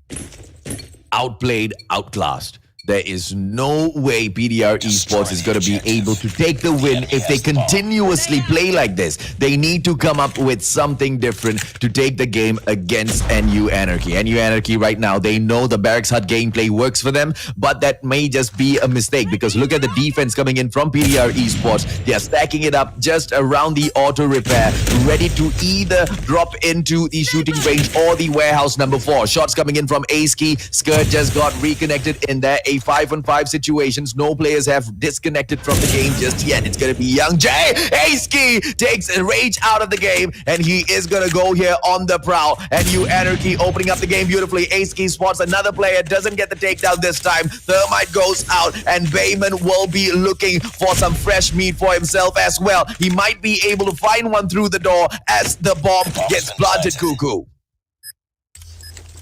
Outplayed, outclassed. There is no way PDR Esports is going to be able to take the win if they continuously play like this. They need to come up with something different to take the game against NU Anarchy. NU Anarchy right now, they know the Barracks Hut gameplay works for them, but that may just be a mistake because look at the defense coming in from PDR Esports. They are stacking it up just around the auto repair, ready to either drop into the shooting range or the warehouse number 4. Shots coming in from Aski. Skirt just got reconnected in there. A 5-on-5 situations. No players have disconnected from the game just yet. It's going to be Young Jay. Aski takes a rage out of the game, and he is going to go here on the prowl. And you Anarchy opening up the game beautifully. Aski spots another player, doesn't get the takedown this time. Thermite goes out, and Bayman will be looking for some fresh meat for himself as well. He might be able to find one through the door as the bomb gets planted, Cuckoo.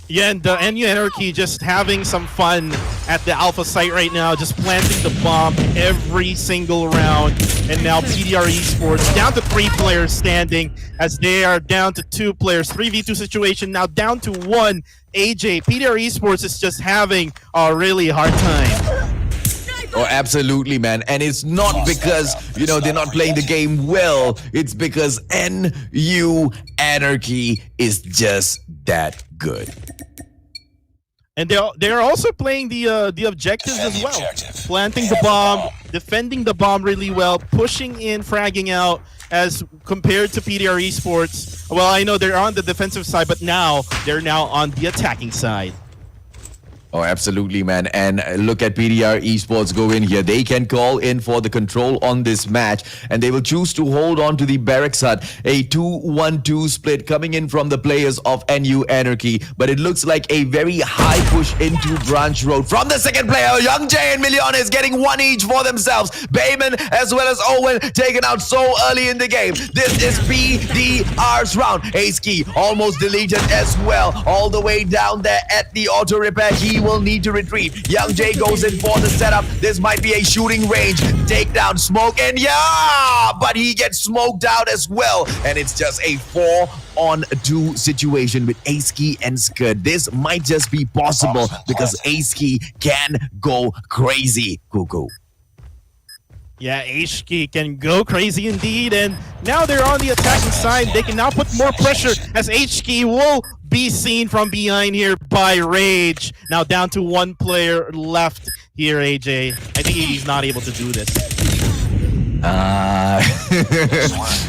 Yeah, and NU Anarchy just having some fun at the Alpha site right now, just planting the bomb every single round. And now PDR Esports down to 3 players standing as they are down to 2 players. 3v2 situation now down to 1. AJ, PDR Esports is just having a really hard time. Oh, absolutely, man. And it's not because, you know, they're not playing the game well. It's because NU Anarchy is just that good. And they're also playing the objectives as well. Planting the bomb, defending the bomb really well, pushing in, fragging out as compared to PDR Esports. Well, I know they're on the defensive side, but now they're on the attacking side. Oh, absolutely, man. And look at PDR Esports go in here. They can call in for the control on this match, and they will choose to hold on to the Barracks Hut. A 2-1-2 split coming in from the players of NU Anarchy, but it looks like a very high push into Branch Road from the second player. Young Jay and Million is getting 1 each for themselves. Bayman as well as Owen taken out so early in the game. This is PDR's round. Aski almost deleted as well, all the way down there at the auto repair. He will need to retreat. Young Jay goes in for the setup. This might be a shooting range. Takedown, smoke, and yeah! But he gets smoked out as well. And it's just a 4-on-2 situation with Aski and Skirt. This might just be possible because Aski can go crazy, Cuckoo. Yeah, Aski can go crazy indeed, and now they're on the attacking side. They can now put more pressure as Aski will be seen from behind here by Rage. Now down to 1 player left here, AJ. I think he's not able to do this.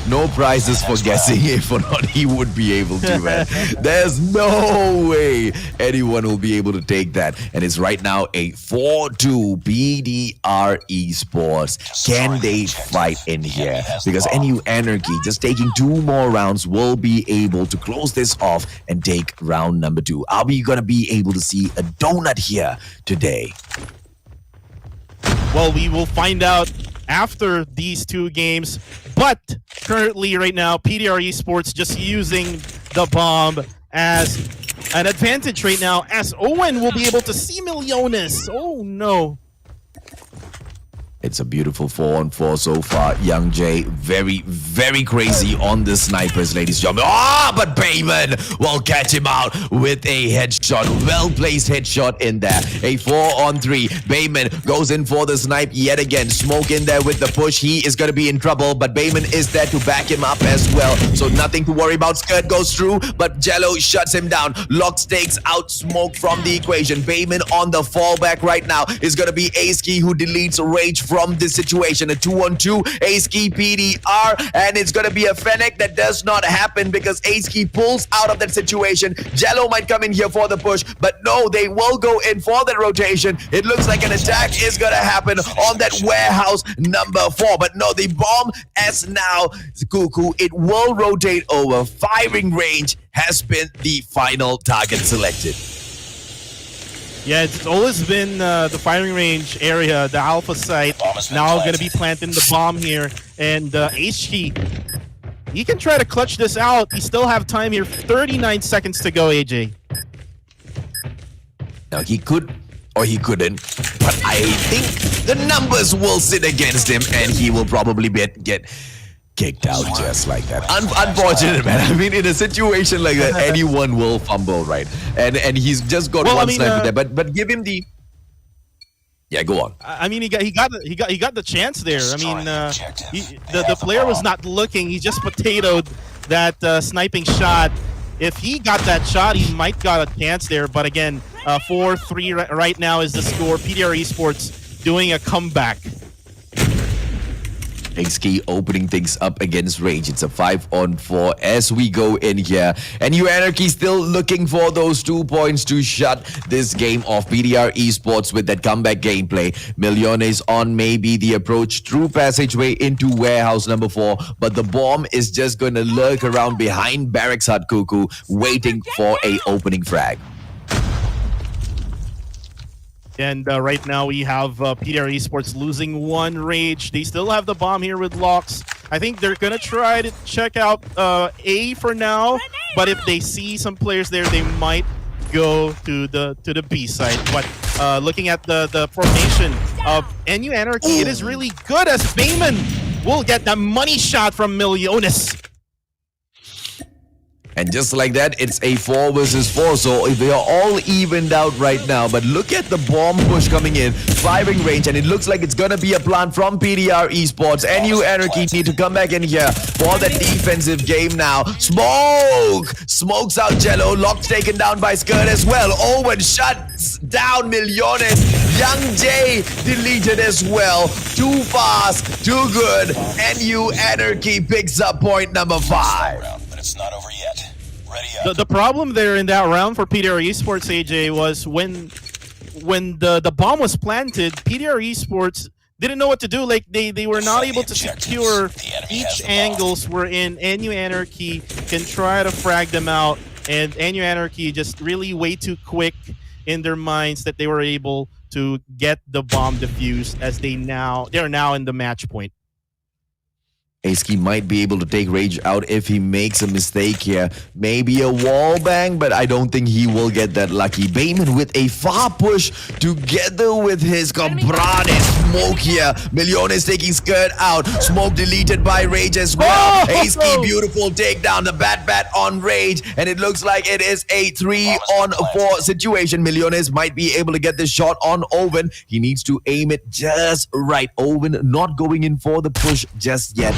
No prizes for guessing if or not he would be able to, man. There's no way anyone will be able to take that. And it's right now a 4-2 PDR Esports. Can they fight in here? Because NU Anarchy, just taking 2 more rounds, will be able to close this off and take round number 2. Are we going to be able to see a donut here today? Well, we will find out after these 2 games, but currently right now PDR Esports just using the bomb as an advantage right now, as Owen will be able to see Millones. Oh no. It's a beautiful 4-on-4 so far. Young Jay, very, very crazy on the snipers, ladies and gentlemen. But Bayman will catch him out with a headshot. Well-placed headshot in there. A 4-on-3. Bayman goes in for the snipe yet again. Smoke in there with the push. He is going to be in trouble, but Bayman is there to back him up as well. So nothing to worry about. Skirt goes through, but Jello shuts him down. Locks takes out Smoke from the equation. Bayman on the fallback right now is going to be Aski who deletes Rage from this situation. A 2-on-2, Aski PDR, and it's gonna be a Fennec that does not happen because Aski pulls out of that situation. Jello might come in here for the push, but no, they will go in for that rotation. It looks like an attack is gonna happen on that warehouse number 4, but no, the bomb as now, Cuckoo, it will rotate over. Firing range has been the final target selected. Yeah, it's always been the firing range area, the Alpha site. Now going to be planting the bomb here. And HT, he can try to clutch this out. He still have time here. 39 seconds to go, AJ. Now, he could or he couldn't, but I think the numbers will sit against him and he will probably get kicked out just like that. Unfortunate, man. I mean, in a situation like that, anyone will fumble, right? And he's just got one sniper there. But give him the... Yeah, go on. I mean, he got the chance there. I mean, the player was not looking. He just potatoed that sniping shot. If he got that shot, he might got a chance there. But again, 4-3 right now is the score. PDR Esports doing a comeback. Xkey opening things up against Rage. It's a 5-on-4 as we go in here. And Anarchy still looking for those 2 points to shut this game off. PDR Esports with that comeback gameplay. Millones on maybe the approach through passageway into warehouse number 4. But the bomb is just going to lurk around behind Barracks Hut Cuckoo, waiting for a opening frag. And right now we have PDR Esports losing 1 Rage. They still have the bomb here with Locks. I think they're going to try to check out A for now. But if they see some players there, they might go to the B side. But looking at the formation of NU Anarchy, it is really good as Bayman will get the money shot from Millones. And just like that, it's a 4 versus 4. So they are all evened out right now. But look at the bomb push coming in, firing range, and it looks like it's gonna be a plant from PDR Esports. NU Anarchy need to come back in here for that defensive game now. Smokes out Jello. Locked taken down by Skirt as well. Owen shuts down Millones. Young J deleted as well. Too fast, too good. NU Anarchy picks up point number 5. It's not over yet. Ready up. The problem there in that round for PDR Esports, AJ, was when the bomb was planted, PDR Esports didn't know what to do. Like they were not able to secure each angles wherein NU Anarchy can try to frag them out, and NU Anarchy just really way too quick in their minds that they were able to get the bomb defused as they're now in the match point. Xkey might be able to take Rage out if he makes a mistake here. Maybe a wall bang, but I don't think he will get that lucky. Bayman with a far push together with his compadre Smoke here. Millones taking Skirt out. Smoke deleted by Rage as well. Xkey, beautiful takedown. The bat on Rage. And it looks like it is a 3-on-4 situation. Millones might be able to get this shot on Owen. He needs to aim it just right. Owen not going in for the push just yet.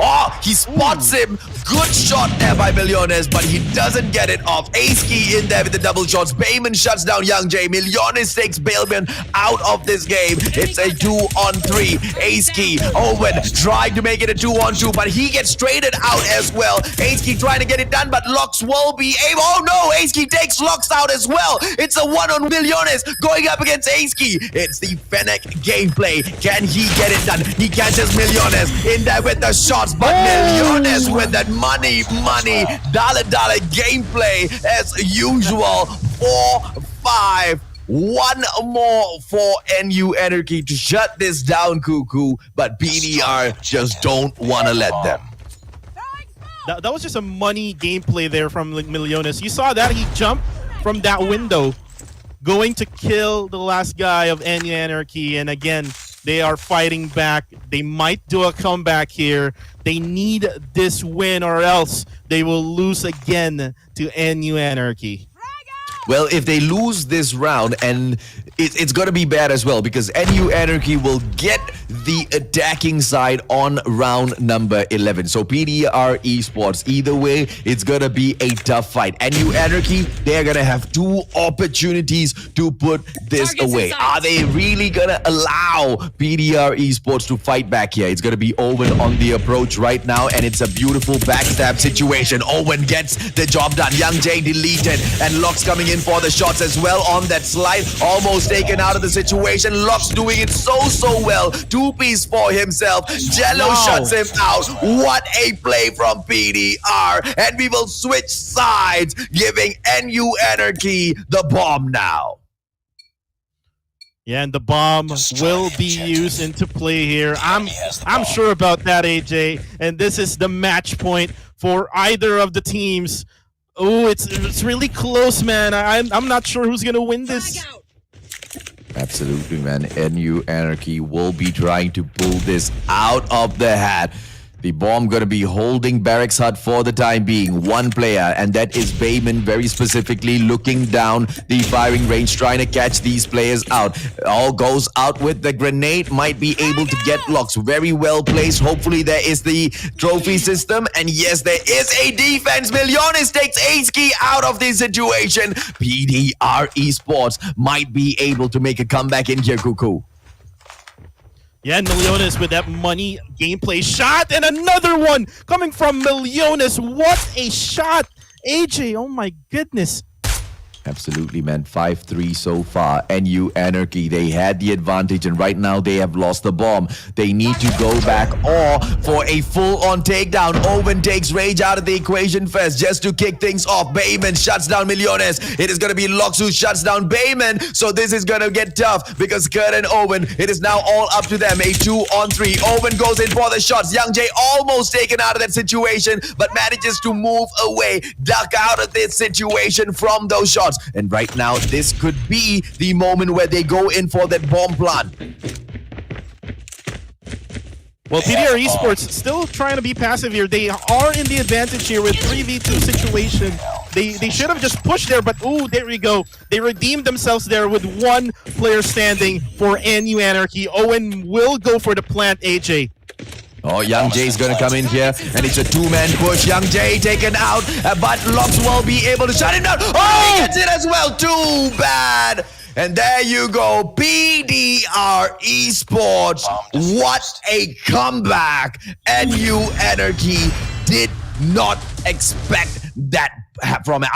Oh, he spots him. Good shot there by Millones, but he doesn't get it off. Xkey in there with the double shots. Bayman shuts down Young J. Millones takes Bayman out of this game. It's a 2-on-3. Xkey, Owen trying to make it a 2-on-2, but he gets traded out as well. Xkey trying to get it done, but Locks will be able. Oh no, Xkey takes Locks out as well. It's a 1-on Millones going up against Xkey. It's the Fennec gameplay. Can he get it done? He catches Millones in there with the shots, but Millones with that money, dollar gameplay as usual. 4-5. 1 more for NU Anarchy to shut this down, Cuckoo, but PDR just don't want to let them. That was just a money gameplay there from Millones. You saw that he jumped from that window, going to kill the last guy of NU Anarchy, and again, they are fighting back. They might do a comeback here. They need this win or else they will lose again to NU Anarchy. Well, if they lose this round, and it's going to be bad as well, because NU Anarchy will get the attacking side on round number 11. So PDR Esports, either way, it's going to be a tough fight. NU Anarchy, they're going to have 2 opportunities to put this away. Are they really going to allow PDR Esports to fight back here? It's going to be Owen on the approach right now, and it's a beautiful backstab situation. Owen gets the job done. Young J deleted, and Locks coming in for the shots as well on that slide. Almost taken out of the situation. Locks doing it so well. 2-piece for himself. Jello shuts him out. What a play from PDR. And we will switch sides, giving NU Anarchy the bomb now. Yeah, and the bomb will be used into play here. I'm sure about that, AJ. And this is the match point for either of the teams. Oh, it's really close, man. I'm not sure who's gonna win this. Absolutely, man. NU Anarchy will be trying to pull this out of the hat. The bomb gonna be holding Barracks Hut for the time being. One player, and that is Bayman, very specifically looking down the firing range, trying to catch these players out. All goes out with the grenade, might be able to get locks. Very well placed. Hopefully there is the trophy system, and yes, there is a defense. Millones takes ace key out of this situation. PDR Esports might be able to make a comeback in here, Cuckoo. Yeah, and Millones with that money gameplay shot, and another one coming from Millones. What a shot! AJ, oh my goodness. Absolutely, man. 5-3 so far. NU Anarchy, they had the advantage, and right now they have lost the bomb. They need to go back or for a full-on takedown. Owen takes Rage out of the equation first just to kick things off. Bayman shuts down Millones. It is going to be Lox who shuts down Bayman, so this is going to get tough because Kurt and Owen, it is now all up to them. A 2-on-3. Owen goes in for the shots. Young Jay almost taken out of that situation, but manages to move away, duck out of this situation from those shots. And right now, this could be the moment where they go in for that bomb plant. Well, PDR Esports still trying to be passive here. They are in the advantage here with 3v2 situation. They should have just pushed there, but ooh, there we go. They redeemed themselves there with one player standing for NU Anarchy. Owen will go for the plant, AJ. Oh, Young Jay's gonna come in here, and it's a two-man push. Young Jay taken out, but Lox will be able to shut him down. Oh, he gets it as well. Too bad. And there you go, PDR Esports. What a comeback. NU Anarchy did not expect that from it.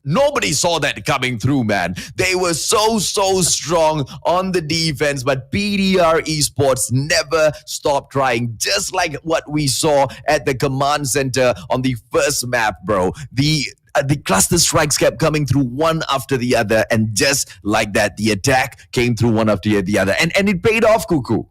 Nobody saw that coming through, man. They were so strong on the defense, but PDR Esports never stopped trying, just like what we saw at the command center on the first map, bro. The cluster strikes kept coming through one after the other, and just like that, the attack came through one after the other, and it paid off, Cuckoo.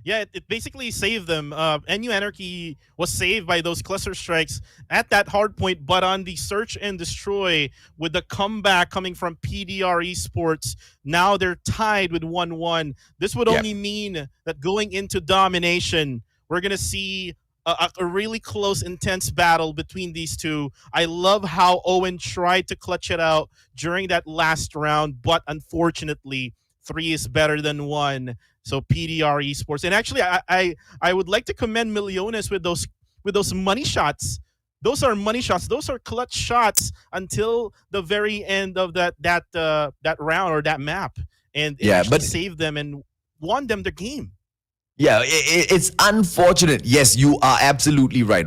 Yeah, it basically saved them. NU Anarchy was saved by those cluster strikes at that hard point, but on the search and destroy with the comeback coming from PDR Esports, now they're tied with 1-1. This would only mean that going into domination, we're going to see a really close, intense battle between these two. I love how Owen tried to clutch it out during that last round, but unfortunately, 3 is better than 1. So PDR Esports, and actually, I would like to commend Millones with those money shots. Those are money shots. Those are clutch shots until the very end of that round or that map, and it actually saved them and won them the game. Yeah, it's unfortunate. Yes, you are absolutely right?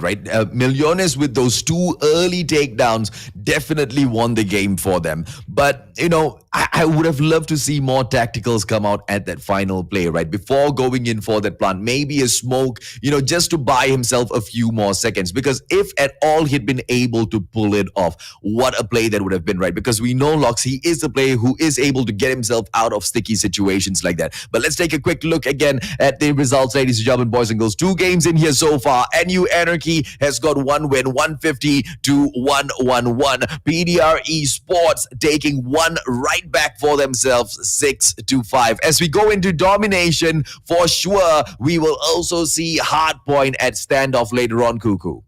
Millones with those 2 early takedowns definitely won the game for them. But, you know, I would have loved to see more tacticals come out at that final play, right? Before going in for that plant, maybe a smoke, you know, just to buy himself a few more seconds. Because if at all he'd been able to pull it off, what a play that would have been, right? Because we know Lox, he is a player who is able to get himself out of sticky situations like that. But let's take a quick look again at the results, ladies and gentlemen, boys and girls. 2 games in here so far. NU Anarchy has got 1 win, 150 to 111. PDR Esports taking 1 right back for themselves, 6-5. As we go into domination, for sure, we will also see hardpoint at standoff later on, Cuckoo.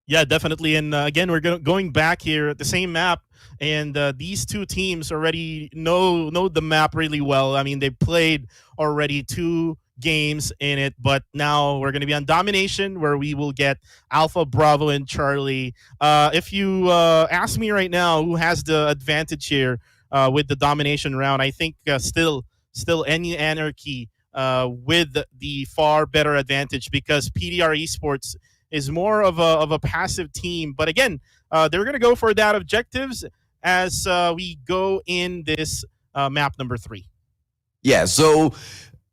Yeah, definitely. And again, we're going back here at the same map. And these 2 teams already know the map really well. I mean, they played already 2 games in it, but now we're going to be on domination, where we will get Alpha, Bravo, and Charlie. If you ask me right now who has the advantage here with the domination round, I think still NU Anarchy with the far better advantage, because PDR Esports is more of a passive team. But again, they're going to go for that objectives as we go in this map number 3. Yeah, so,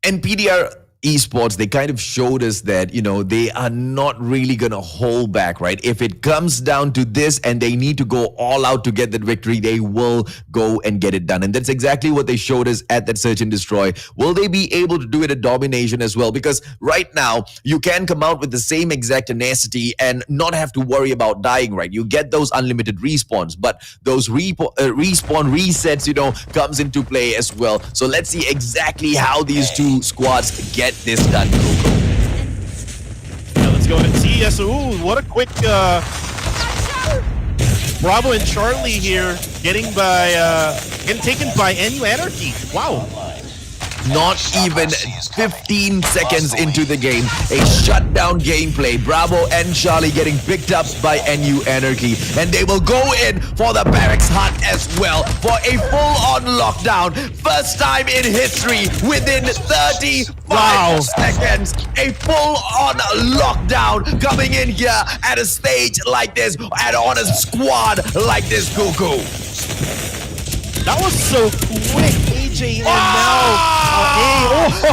and PDR Esports, they kind of showed us that, you know, they are not really going to hold back, right? If it comes down to this and they need to go all out to get that victory, they will go and get it done. And that's exactly what they showed us at that search and destroy. Will they be able to do it at domination as well? Because right now, you can come out with the same exact tenacity and not have to worry about dying, right? You get those unlimited respawns, but those respawn resets, you know, comes into play as well. So let's see exactly how these 2 squads get get this done, Coco. Yeah, let's go and see. Yes, ooh, what a quick Bravo and Charlie here getting taken by NU Anarchy. Wow. Not even 15 seconds into the game, a shutdown gameplay. Bravo and Charlie getting picked up by NU Anarchy, and they will go in for the barracks hut as well for a full-on lockdown. First time in history within 35 seconds, a full-on lockdown coming in here at a stage like this and on a squad like this, Cuckoo. That was so quick, AJ, and now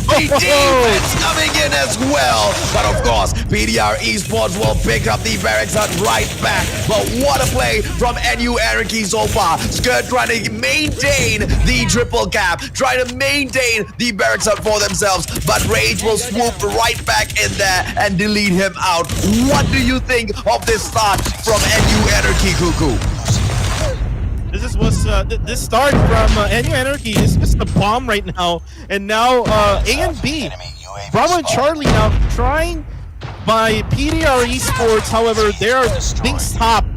the defense coming in as well. But of course, PDR Esports will pick up the barracks hut right back. But what a play from NU Anarchy so far. Skirt trying to maintain the triple cap, trying to maintain the barracks hut for themselves. But Rage will swoop right back in there and delete him out. What do you think of this start from NU Anarchy, Cuckoo? This start from NU Anarchy is just a bomb right now, and now A and B, Bravo and Charlie now trying by PDR Esports. However, they are being stopped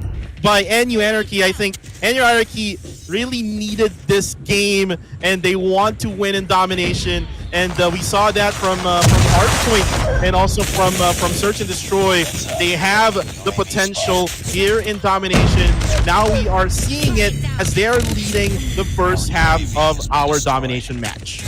by NU Anarchy. I think NU Anarchy really needed this game, and they want to win in domination. And we saw that from hardpoint and also from Search and Destroy. They have the potential here in domination. Now we are seeing it as they're leading the first half of our domination match.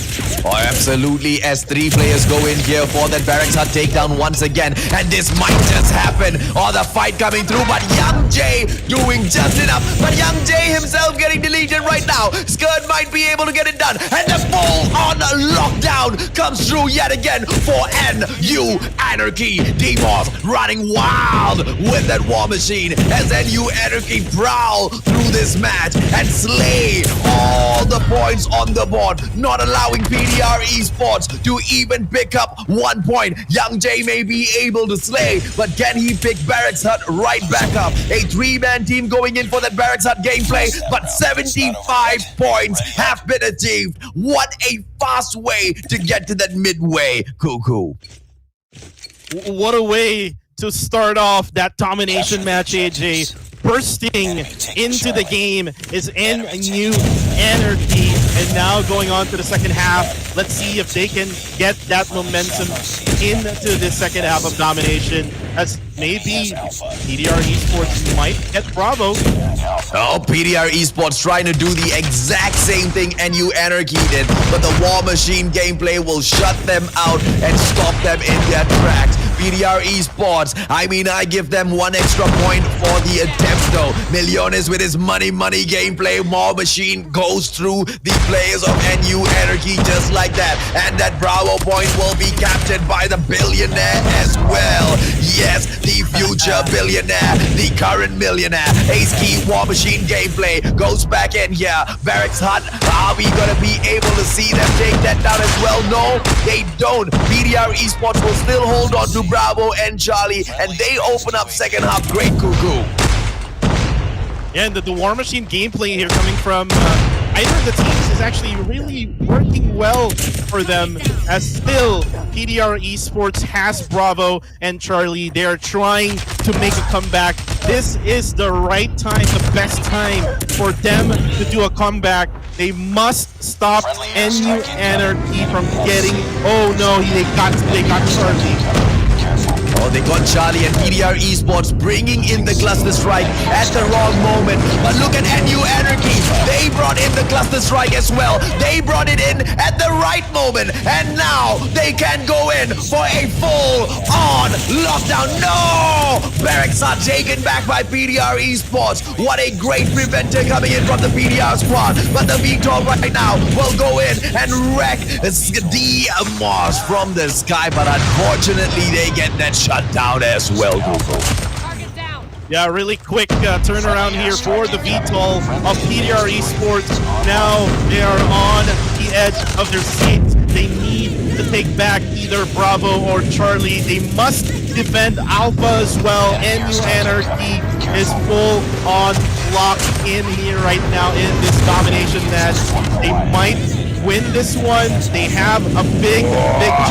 Oh, absolutely, as 3 players go in here for that barracks hut takedown once again. And this might just happen. Oh, the fight coming through, but Young Jay doing just enough. But Young Jay himself getting deleted right now. Skirt might be able to get it done. And the full-on lockdown comes through yet again for NU Anarchy. D-Boss running wild with that war machine as NU Anarchy prowl through this match and slay all the points on the board, not allowing PDR Esports to even pick up 1 point. Young Jay may be able to slay, but can he pick Barracks Hut right back up? A 3-man team going in for that Barracks Hut gameplay, but 75 points have been achieved. What a fast way to get to that midway, Cuckoo. What a way to start off that domination match, AJ. Bursting into the game is NU Anarchy, and now going on to the second half. Let's see if they can get that momentum into the second half of domination, as maybe PDR Esports might get Bravo. Oh, PDR Esports trying to do the exact same thing NU Anarchy did, but the war machine gameplay will shut them out and stop them in their tracks. PDR Esports, I mean, I give them 1 extra point for the attempt though. Millones with his money gameplay. War machine goes through the players of NU Anarchy just like that. And that Bravo point will be captured by the billionaire as well. Yes, the future billionaire, the current millionaire. Ace Key war machine gameplay goes back in here. Barracks Hut, are we gonna be able to see them take that down as well? No, they don't. PDR Esports will still hold on to Bravo and Charlie, and they open up second half. Great, Cuckoo. Yeah, and the war machine gameplay here coming from either of the teams is actually really working well for them, as still PDR Esports has Bravo and Charlie. They are trying to make a comeback. This is the right time, the best time for them to do a comeback. They must stop NU Anarchy from getting... Oh no, they got Charlie. Oh, they got Charlie, and PDR Esports bringing in the cluster strike at the wrong moment. But look at NU Anarchy. They brought in the cluster strike as well. They brought it in at the right moment. And now they can go in for a full-on lockdown. No! Barracks are taken back by PDR Esports. What a great preventer coming in from the PDR squad. But the VTOL right now will go in and wreck the Mars from the sky. But unfortunately, they get that shut down as well, Google. Yeah, really quick turnaround here for the VTOL of PDR Esports. Now they are on the edge of their seats. They need to take back either Bravo or Charlie. They must defend Alpha as well. NU Anarchy is full on locked in here right now in this domination match. They might win this one, they have a big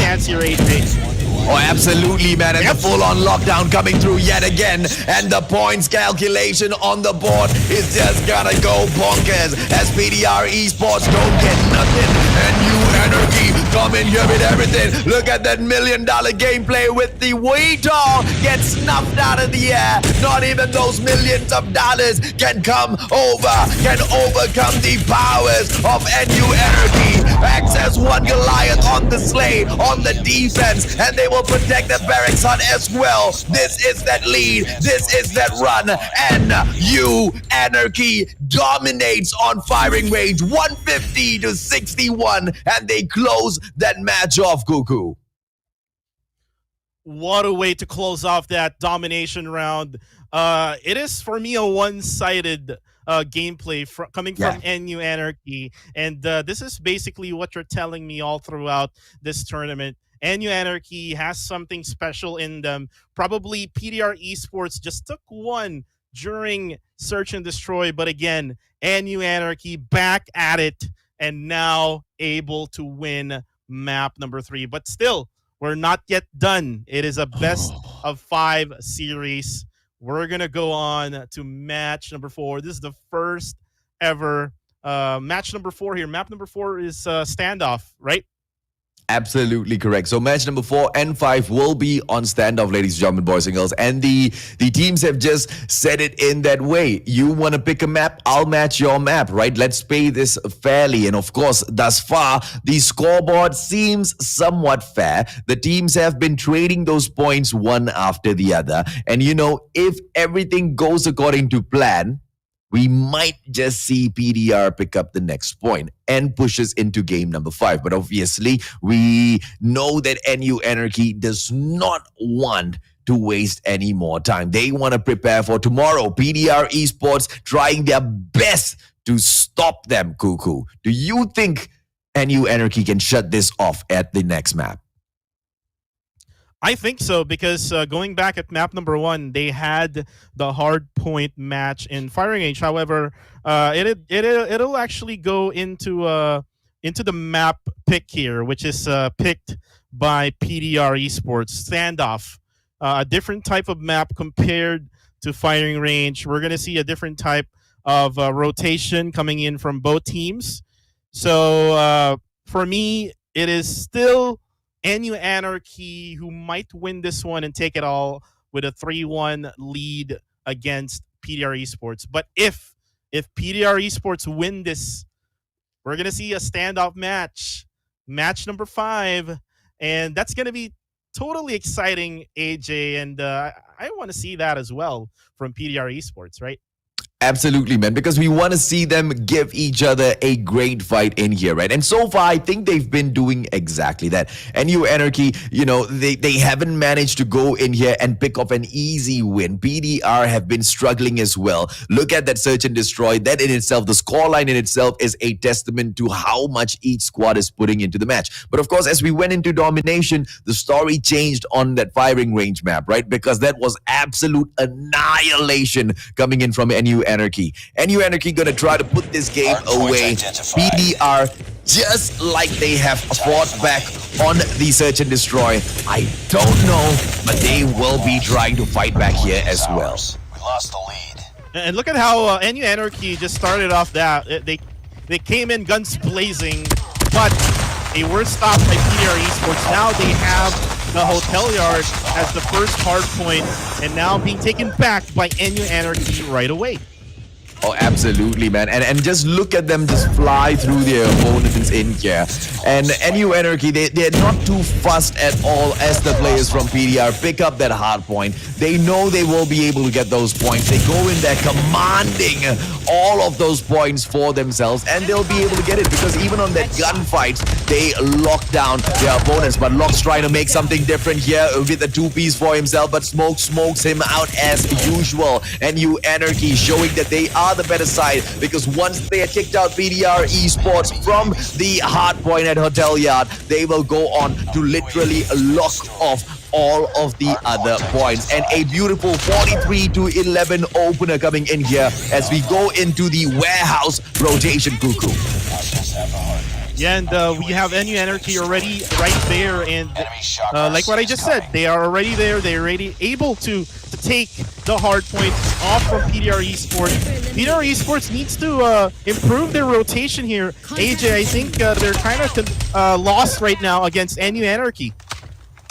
chance here, AJ. Oh, absolutely, man. And the full-on lockdown coming through yet again. And the points calculation on the board is just gonna go bonkers as PDR Esports don't get nothing. And you Anarchy come in here with everything. Look at that $1 million gameplay with the veto gets snuffed out of the air. Not even those millions of dollars can overcome the powers of NU Anarchy. Access one Goliath on the slay, on the defense, and they will protect the barracks hut as well. This is that lead. This is that run. NU Anarchy dominates on firing range 150 to 61, and they close that match off, Cuckoo. What a way to close off that domination round. It is, for me, a one-sided gameplay coming from NU Anarchy. And this is basically what you're telling me all throughout this tournament. NU Anarchy has something special in them. Probably PDR Esports just took one during Search and Destroy. But again, NU Anarchy back at it and now able to win map number 3. But still, we're not yet done. It is a best of 5 series. We're going to go on to match number 4. This is the first ever match number 4 here. Map number 4 is standoff, right? Absolutely correct. So match number 4 and 5 will be on standoff, ladies and gentlemen, boys and girls. And the teams have just said it in that way. You want to pick a map, I'll match your map, right? Let's play this fairly. And of course, thus far, the scoreboard seems somewhat fair. The teams have been trading those points one after the other. And you know, if everything goes according to plan, we might just see PDR pick up the next point and push us into game number 5. But obviously, we know that NU Anarchy does not want to waste any more time. They want to prepare for tomorrow. PDR Esports trying their best to stop them, Cuckoo. Do you think NU Anarchy can shut this off at the next map? I think so, because going back at map number 1, they had the hard point match in firing range. However, it'll actually go into the map pick here, which is picked by PDR Esports. Standoff, a different type of map compared to firing range. We're gonna see a different type of rotation coming in from both teams. So for me, it is still NU Anarchy who might win this one and take it all with a 3-1 lead against PDR Esports. But if PDR Esports win this, we're going to see a standoff match number 5, and that's going to be totally exciting, AJ, and I want to see that as well from PDR Esports, right? Absolutely, man, because we want to see them give each other a great fight in here, right? And so far, I think they've been doing exactly that. NU Anarchy, you know, they haven't managed to go in here and pick up an easy win. PDR have been struggling as well. Look at that search and destroy. That in itself, the scoreline in itself is a testament to how much each squad is putting into the match. But of course, as we went into domination, the story changed on that firing range map, right? Because that was absolute annihilation coming in from NU Anarchy. NU Anarchy gonna try to put this game away. PDR, just like they have fought back on the search and destroy, I don't know, but they will be trying to fight back here as well. We lost the lead. And look at how NU Anarchy just started off that. They came in guns blazing, but they were stopped by PDR Esports. Now they have the hotel yard as the first hard point, and now being taken back by NU Anarchy right away. Oh, absolutely, man. And just look at them just fly through their opponents in here. And NU Anarchy, they're not too fussed at all as the players from PDR pick up that hard point. They know they will be able to get those points. They go in there commanding all of those points for themselves, and they'll be able to get it because even on that gunfight, they lock down their opponents. But Lock's trying to make something different here with a 2-piece for himself, but Smoke smokes him out as usual. NU Anarchy showing that they are the better side, because once they had kicked out PDR Esports from the hard point at Hotel Yard, they will go on to literally lock off all of the other points. And a beautiful 43-11 opener coming in here as we go into the warehouse rotation, Cuckoo. Yeah, and we have NU Anarchy already right there, and Enemy shock like what I just said, they are already there. They're already able to take the hard point off from PDR Esports. PDR Esports needs to improve their rotation here. AJ, I think they're kind of lost right now against NU Anarchy.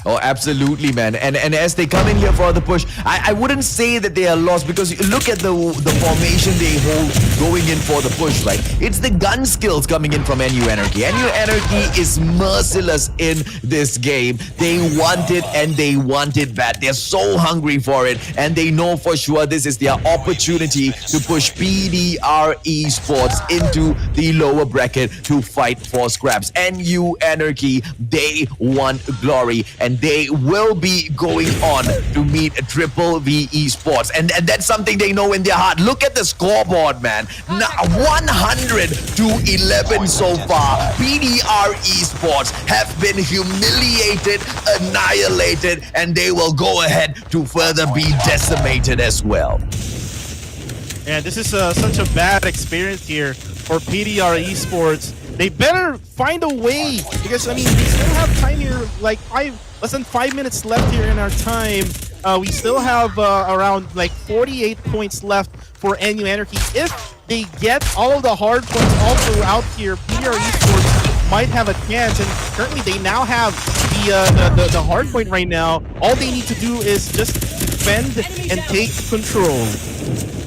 Oh, absolutely, man. And as they come in here for the push, I wouldn't say that they are lost, because you look at the formation they hold going in for the push, right? It's the gun skills coming in from NU Anarchy. NU Anarchy is merciless in this game. They want it, and they want it bad. They're so hungry for it, and they know for sure this is their opportunity to push PDR Esports into the lower bracket to fight for scraps. NU Anarchy, they want glory, and they will be going on to meet Triple V Esports, and that's something they know in their heart. Look at the scoreboard, man. 100 to 11 so far. PDR Esports have been humiliated, annihilated, and they will go ahead to further be decimated as well. And this is such a bad experience here for PDR Esports. They better find a way, because I mean, we still have time here, like less than 5 minutes left here in our time. We still have around like 48 points left for NU Anarchy. If they get all of the hard points all throughout here, PDR Esports might have a chance. And currently they now have the hard point right now. All they need to do is just defend and take control.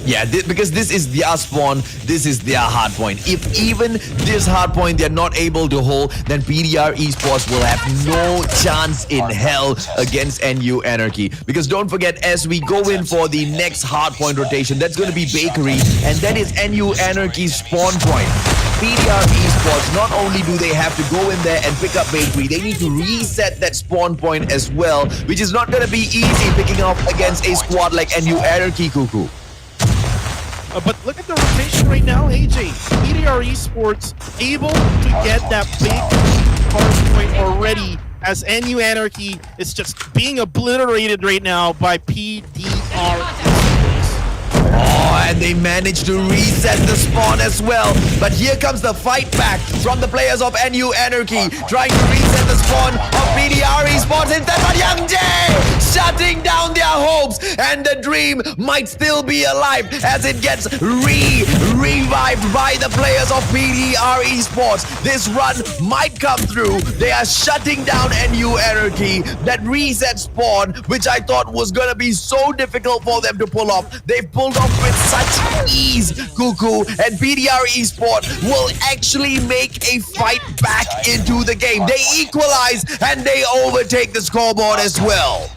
Yeah, because this is their spawn, this is their hard point. If even this hard point they're not able to hold, then PDR Esports will have no chance in hell against NU Anarchy. Because don't forget, as we go in for the next hard point rotation, that's going to be Bakery, and that is NU Anarchy's spawn point. PDR Esports, not only do they have to go in there and pick up Bakery, they need to reset that spawn point as well, which is not going to be easy picking up against a squad like NU Anarchy, Cuckoo. But look at the rotation right now, AJ. PDR Esports able to get that big hard point already, as NU Anarchy is just being obliterated right now by PDR. Oh, and they managed to reset the spawn as well. But here comes the fight back from the players of NU Anarchy, trying to reset the spawn of PDR Esports instead. But Young Jay shutting down their hopes, and the dream might still be alive as it gets revived by the players of PDR Esports. This run might come through. They are shutting down NU Anarchy. That reset spawn, which I thought was gonna be so difficult for them to pull off, they've pulled off with such ease, Cuckoo, and PDR Esports will actually make a fight back into the game. They equalize and they overtake the scoreboard as well.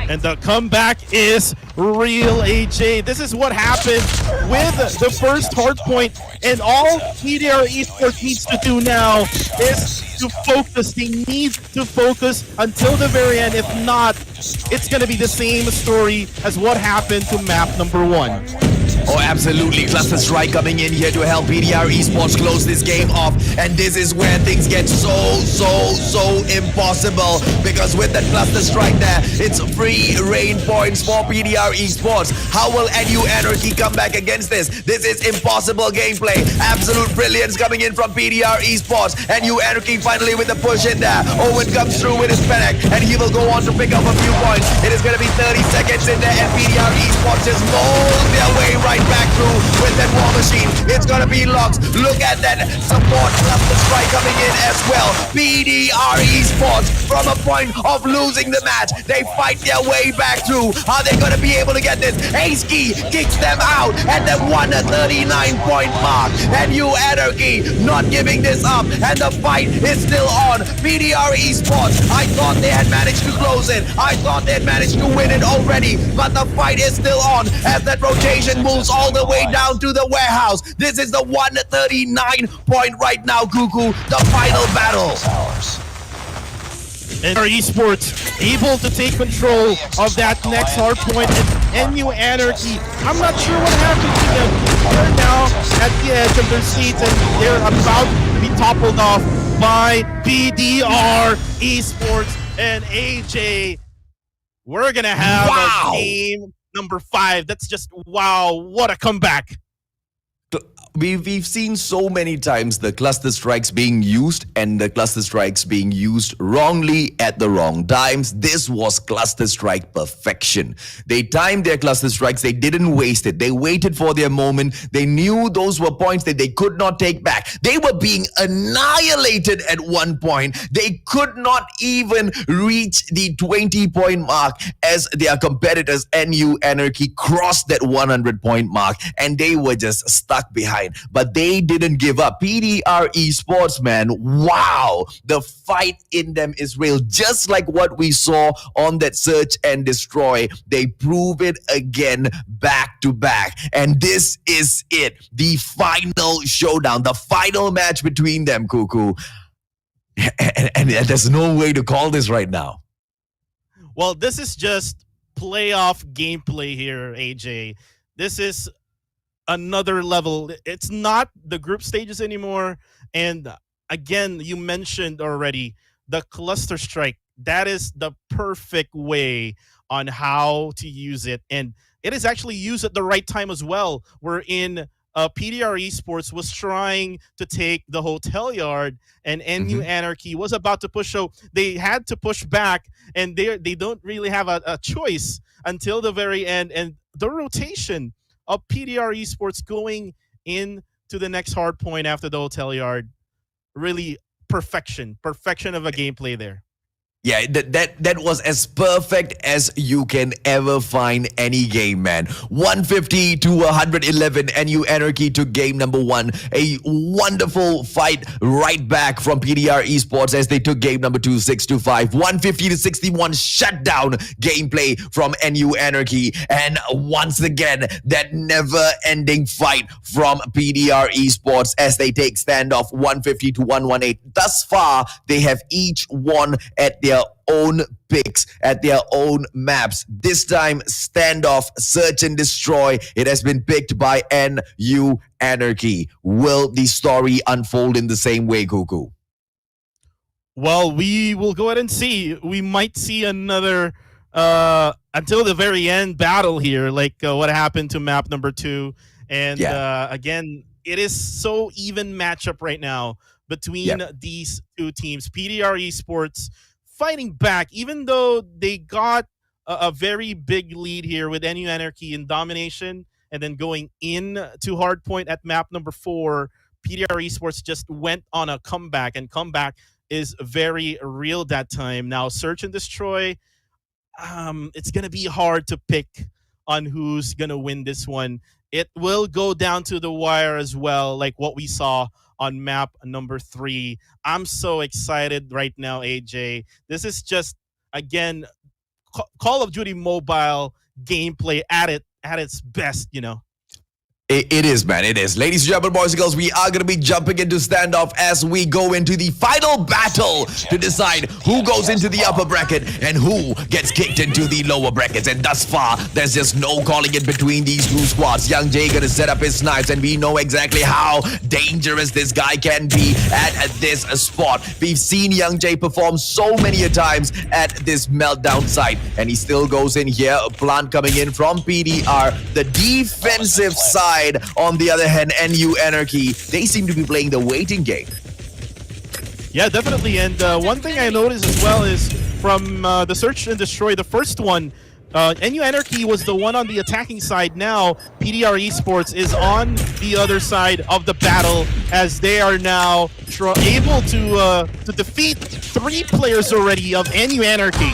And the comeback is real, AJ. This is what happened with the first hard point, and all PDR Esports needs to do now is to focus. They need to focus until the very end. If not, it's going to be the same story as what happened to map number 1. Oh, absolutely. Cluster Strike coming in here to help PDR Esports close this game off. And this is where things get so impossible. Because with that Cluster Strike there, it's free rain points for PDR Esports. How will NU Anarchy come back against this? This is impossible gameplay. Absolute brilliance coming in from PDR Esports. NU Anarchy finally with the push in there. Owen comes through with his Fennec, and he will go on to pick up a few points. It is going to be 30 seconds in there, and PDR Esports just mold their way right back through with that war machine. It's gonna be Lux. Look at that support cluster strike coming in as well. PDR Esports from a point of losing the match, they fight their way back through. Are they gonna be able to get this? Ace-Key kicks them out at the 139-point mark. And NU Anarchy not giving this up, and the fight is still on. PDR Esports, I thought they had managed to close it. I thought they had managed to win it already, but the fight is still on as that rotation moves all the way down to the warehouse. This is the 139 point right now, Cuckoo, the final battle. And our esports able to take control of that next hard point, and NU Anarchy, I'm not sure what happened to them. They're now at the edge of their seats, and they're about to be toppled off by PDR Esports. And AJ, we're gonna have a game number 5. That's just, wow, what a comeback. We've seen so many times the cluster strikes being used and the cluster strikes being used wrongly at the wrong times. This was cluster strike perfection. They timed their cluster strikes. They didn't waste it. They waited for their moment. They knew those were points that they could not take back. They were being annihilated at one point. They could not even reach the 20-point mark as their competitors, NU Anarchy, crossed that 100-point mark and they were just stuck behind. But they didn't give up. PDR Esports, man, wow. The fight in them is real. Just like what we saw on that Search and Destroy, they prove it again back to back. And this is it. The final showdown, the final match between them, Cuckoo. And there's no way to call this right now. Well, this is just playoff gameplay here, AJ. This is another level. It's not the group stages anymore. And again, you mentioned already the cluster strike. That is the perfect way on how to use it. And it is actually used at the right time as well. We're in PDR Esports was trying to take the hotel yard and NU Anarchy was about to push. So they had to push back and they don't really have a choice until the very end. And the rotation of PDR Esports going into the next hard point after the hotel yard, really perfection of a gameplay there. Yeah, that was as perfect as you can ever find any game, man. 150 to 111, NU Anarchy to game number 1. A wonderful fight right back from PDR Esports as they took game number 2, 6-5. 150 to 61 shutdown gameplay from NU Anarchy. And once again, that never-ending fight from PDR Esports as they take standoff 150 to 118. Thus far, they have each won at their own picks, at their own maps. This time, standoff, search and destroy. It has been picked by NU Anarchy. Will the story unfold in the same way, Cuckoo? Well, we will go ahead and see. We might see another until the very end battle here, like what happened to map number 2. And again, it is so even matchup right now between these two teams. PDR Esports fighting back, even though they got a very big lead here with NU Anarchy in domination, and then going in to hardpoint at map number 4, PDR Esports just went on a comeback, and comeback is very real that time. Now, search and destroy, it's going to be hard to pick on who's going to win this one. It will go down to the wire as well, like what we saw on map number 3. I'm so excited right now, AJ. This is just, again, Call of Duty Mobile gameplay at its best, you know. It is, man. It is. Ladies and gentlemen, boys and girls, we are going to be jumping into standoff as we go into the final battle to decide who goes into the upper bracket and who gets kicked into the lower brackets. And thus far, there's just no calling it between these two squads. Young Jay going to set up his snipes, and we know exactly how dangerous this guy can be at this spot. We've seen Young Jay perform so many a times at this meltdown site, and he still goes in here. A plant coming in from PDR. The defensive side, on the other hand, NU Anarchy, they seem to be playing the waiting game. Yeah, definitely. And one thing I noticed as well is from the search and destroy, the first one, NU Anarchy was the one on the attacking side. Now, PDR Esports is on the other side of the battle as they are now able to defeat 3 players already of NU Anarchy.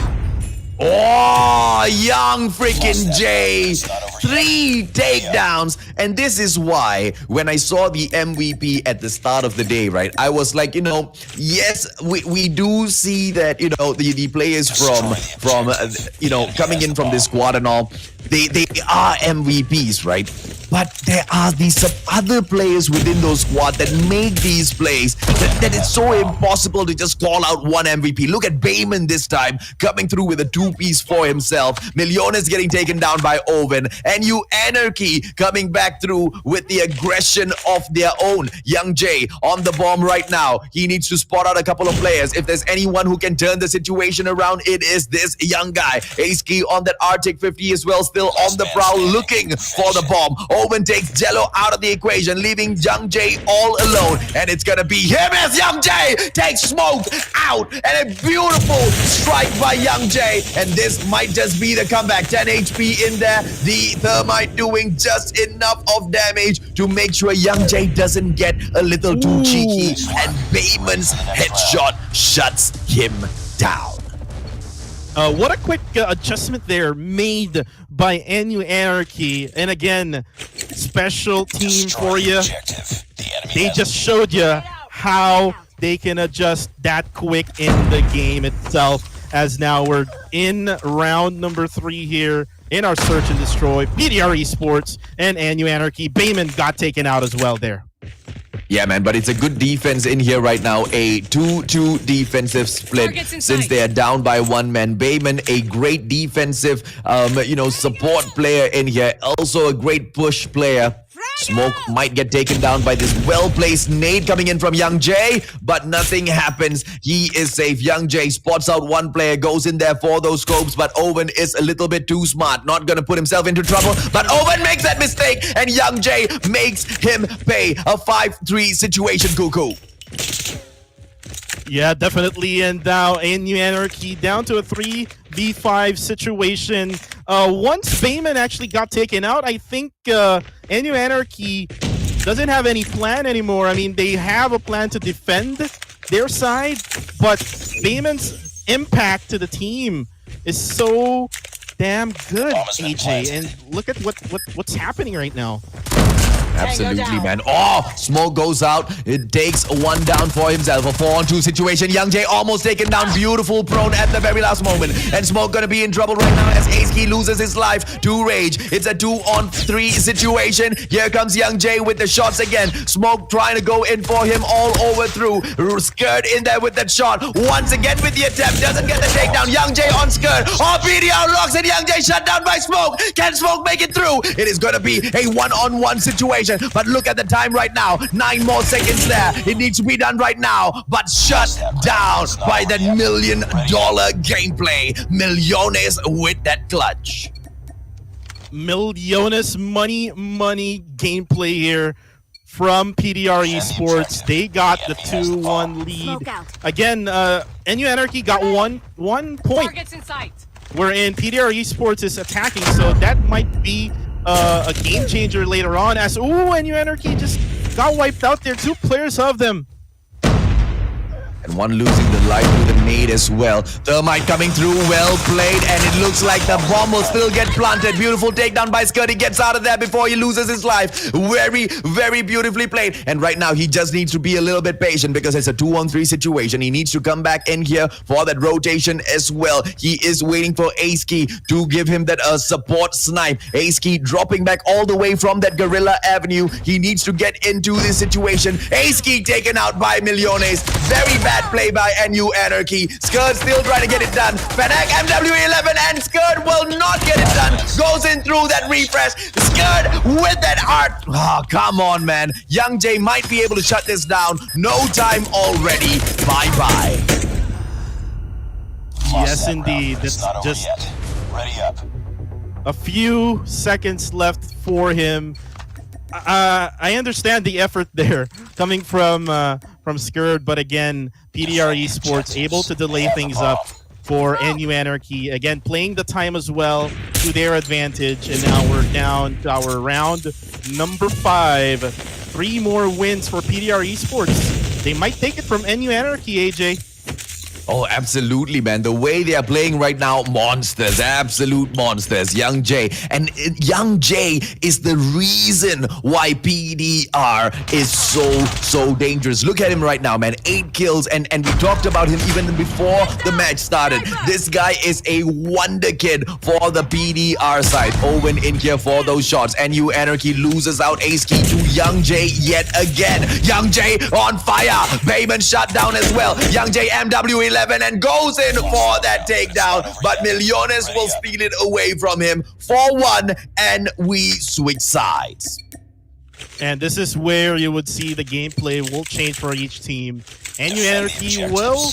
Oh, young freaking Jay. 3 takedowns. And this is why when I saw the MVP at the start of the day, right, I was like, you know, yes, we do see that, you know, the players from you know, coming in from this squad and all, they are MVPs, right? But there are these other players within those squad that make these plays that it's so impossible to just call out one MVP. Look at Bayman this time, coming through with a 2-piece for himself. Milliones getting taken down by Owen. NU Anarchy coming back through with the aggression of their own. Young Jay on the bomb right now. He needs to spot out a couple of players. If there's anyone who can turn the situation around, it is this young guy. Ace Key on that Arctic 50 as well, still on the prowl, looking for the bomb. Owen takes Jello out of the equation, leaving Young Jay all alone. And it's gonna be him as Young Jay takes Smoke out. And a beautiful strike by Young Jay. And this might just be the comeback. 10 HP in there. The Thermite doing just enough of damage to make sure Young Jay doesn't get a little too cheeky. And Bayman's headshot shuts him down. What a quick adjustment there made by Anarchy. And again, special team for you. They just showed you how they can adjust that quick in the game itself. As now we're in round number 3 here in our search and destroy. PDR Esports and Anarchy. Bayman got taken out as well there. Yeah, man, but it's a good defense in here right now. A 2-2 defensive split since they are down by 1 man. Bayman, a great defensive, support player in here. Also a great push player. Smoke might get taken down by this well-placed nade coming in from Young Jay, but nothing happens. He is safe. Young Jay spots out 1 player, goes in there for those scopes, but Owen is a little bit too smart. Not going to put himself into trouble, but Owen makes that mistake, and Young Jay makes him pay. A 5-3 situation, Cuckoo. Yeah, definitely. And now Anarchy down to a 3v5 situation. Once Bayman actually got taken out, I think Anarchy doesn't have any plan anymore. I mean, they have a plan to defend their side, but Bayman's impact to the team is so damn good, AJ. And look at what's happening right now. Absolutely, man. Oh, Smoke goes out. It takes 1 down for himself. A 4-on-2 situation. Young Jay almost taken down. Beautiful prone at the very last moment. And Smoke gonna be in trouble right now as Ace loses his life to Rage. It's a 2-on-3 situation. Here comes Young Jay with the shots again. Smoke trying to go in for him all over through. Skirt in there with that shot. Once again with the attempt. Doesn't get the takedown. Young Jay on Skirt. Oh, PDR locks and Young Jay shut down by Smoke. Can Smoke make it through? It is gonna be a 1-on-1 situation. But look at the time right now. 9 more seconds there. It needs to be done right now. But shut down by that $1 million gameplay. Millones with that clutch. Millones money gameplay here from PDR Esports. They got the 2-1 lead. Again, Anarchy got one point. Wherein PDR Esports is attacking, so that might be a game changer later on as Anarchy just got wiped out there. 2 players of them. And one losing the life with a nade as well. Thermite coming through, well played, and it looks like the bomb will still get planted. Beautiful takedown by Scud. He gets out of there before he loses his life. Very, very beautifully played. And right now, he just needs to be a little bit patient because it's a 2-on-3 situation. He needs to come back in here for that rotation as well. He is waiting for Ace-Key to give him that support snipe. Ace-Key dropping back all the way from that Gorilla Avenue. He needs to get into this situation. Ace-Key taken out by Millones. Very bad play by Anarchy. Skirt still trying to get it done. Fennec MW11 and Skirt will not get it done. Goes in through that refresh. Skirt with that art. Oh, come on, man. Young Jay might be able to shut this down. No time already. Bye-bye. Yes, indeed. That's just Ready up. a few seconds left for him. I understand the effort there coming from Skirt, but again, PDR Esports able to delay things up for Anarchy. Again, playing the time as well to their advantage, and now we're down to our round number 5. 3 more wins for PDR Esports. They might take it from Anarchy, AJ. Oh, absolutely, man. The way they are playing right now, monsters, absolute monsters. Young Jay. And Young Jay is the reason why PDR is so dangerous. Look at him right now, man. 8 kills, and we talked about him even before the match started. This guy is a wonder kid for the PDR side. Owen in here for those shots. And Anarchy loses out Ace-Key to Young Jay yet again. Young Jay on fire. Bayman shut down as well. Young Jay MW11 and goes in for that takedown, but Millones will steal it away from him for 1, and we switch sides. And this is where you would see the gameplay will change for each team. Anarchy will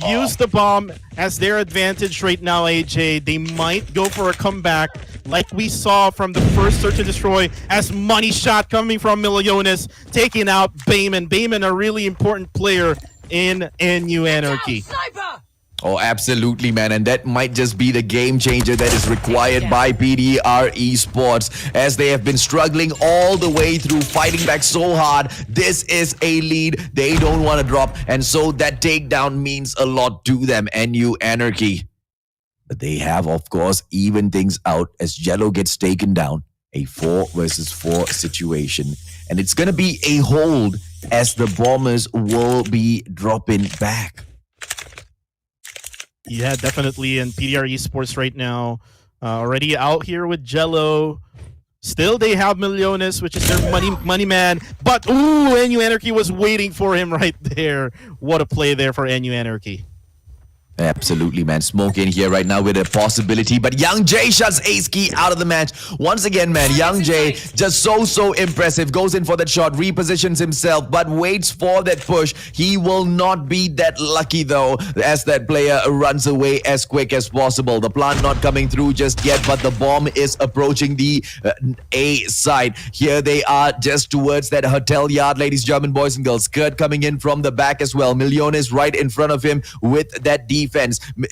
use the bomb as their advantage right now, AJ. They might go for a comeback like we saw from the first Search and Destroy, as money shot coming from Miliones, taking out Bayman. Bayman, a really important player in NU Anarchy. Oh, absolutely, man. And that might just be the game changer that is required by PDR Esports, as they have been struggling all the way through, fighting back so hard. This is a lead they don't want to drop, and so that takedown means a lot to them, NU Anarchy. But they have, of course, evened things out as Jello gets taken down. A 4 versus 4 situation. And it's going to be a hold as the Bombers will be dropping back. Yeah, definitely. And PDR Esports right now, already out here with Jello. Still, they have Miliones, which is their money man. But, ooh, NU Anarchy was waiting for him right there. What a play there for NU Anarchy. Absolutely, man. Smoke in here right now with a possibility. But Young Jay shuts Ace Key out of the match. Once again, man, Young Jay just so impressive. Goes in for that shot, repositions himself, but waits for that push. He will not be that lucky, though, as that player runs away as quick as possible. The plant not coming through just yet, but the bomb is approaching the A side. Here they are just towards that hotel yard, ladies, German boys and girls. Kurt coming in from the back as well. Miliones right in front of him with that defense.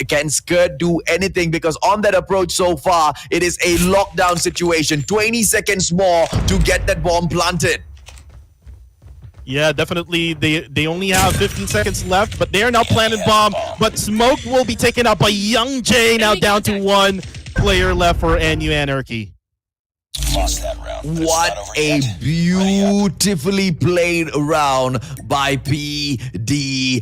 Can Skirt do anything? Because on that approach so far, it is a lockdown situation. 20 seconds more to get that bomb planted. Yeah, definitely. They only have 15 seconds left, but they are now planted bomb. But Smoke will be taken out by Young Jay, now down to 1 player left for NU Anarchy. Lost that round, but it's What not over a yet. beautifully played round by PDR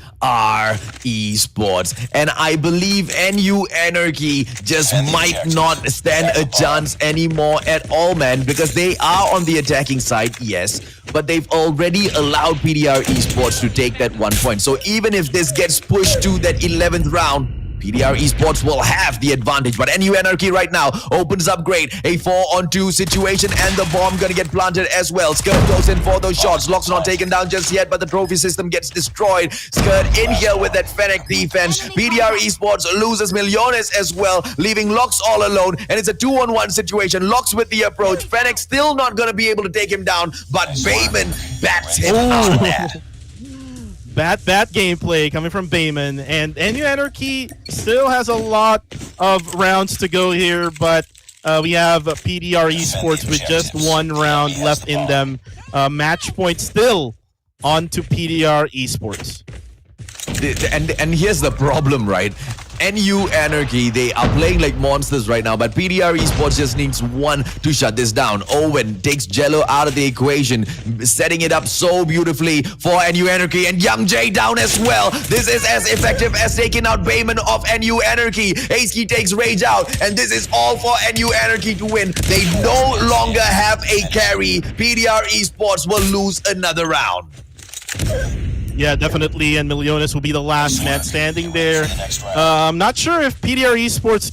Esports. And I believe NU Anarchy just might not stand a chance anymore at all, man, because they are on the attacking side, yes, but they've already allowed PDR Esports to take that 1 point. So even if this gets pushed to that 11th round, PDR Esports will have the advantage, but NU Anarchy right now opens up great. A 4-on-2 situation, and the bomb gonna get planted as well. Skirt goes in for those shots. Lock's not taken down just yet, but the trophy system gets destroyed. Skirt in here with that Fennec defense. PDR Esports loses Miliones as well, leaving Locks all alone, and it's a 2-on-1 situation. Locks with the approach. Fennec still not gonna be able to take him down, but Bayman bats him out of there. Bad gameplay coming from Bayman, and NU Anarchy still has a lot of rounds to go here, but we have PDR Esports with just 1 round left in them. Match point still on to PDR Esports. And here's the problem, right? NU Anarchy, they are playing like monsters right now, but PDR Esports just needs 1 to shut this down. Owen takes Jello out of the equation, setting it up so beautifully for NU Anarchy, and Young Jay down as well. This is as effective as taking out Bayman of NU Anarchy. Ace takes Rage out, and this is all for NU Anarchy to win. They no longer have a carry. PDR Esports will lose another round. Yeah, definitely, and Miliones will be the last man standing there. I'm not sure if PDR Esports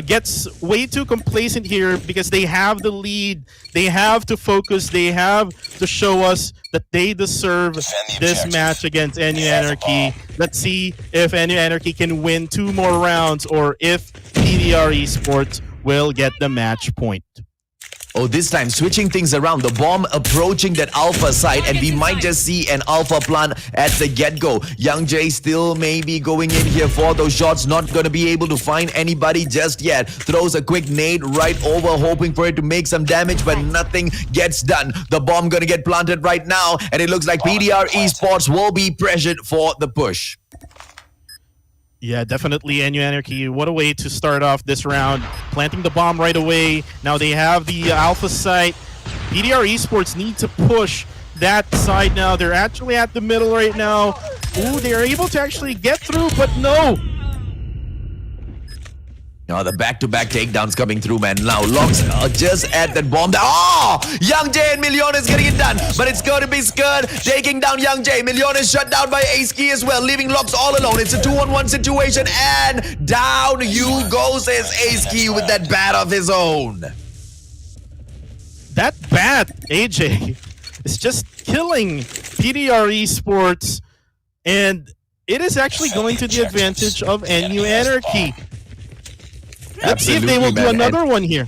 gets way too complacent here, because they have the lead. They have to focus. They have to show us that they deserve this match against NU Anarchy. Let's see if NU Anarchy can win 2 more rounds, or if PDR Esports will get the match point. Oh, this time switching things around. The bomb approaching that alpha side, and we might just see an alpha plan at the get-go. Young Jay still maybe going in here for those shots. Not going to be able to find anybody just yet. Throws a quick nade right over, hoping for it to make some damage, but nothing gets done. The bomb going to get planted right now, and it looks like PDR Esports will be pressured for the push. Yeah, definitely NU Anarchy. What a way to start off this round. Planting the bomb right away. Now they have the alpha site. PDR Esports need to push that side now. They're actually at the middle right now. Ooh, they're able to actually get through, but no. Now the back-to-back takedowns coming through, man. Now Locks just at that bomb. Oh! Young Jay and Miliones getting it done. But it's going to be Skirt taking down Young Jay. Miliones shut down by Ace Key as well, leaving Locks all alone. It's a 2-on-1 situation, and down you goes as Ace Key with that bat of his own. That bat, AJ, is just killing PDR Esports, and it is actually going to the advantage of NU Anarchy. Let's see if they will do another one here.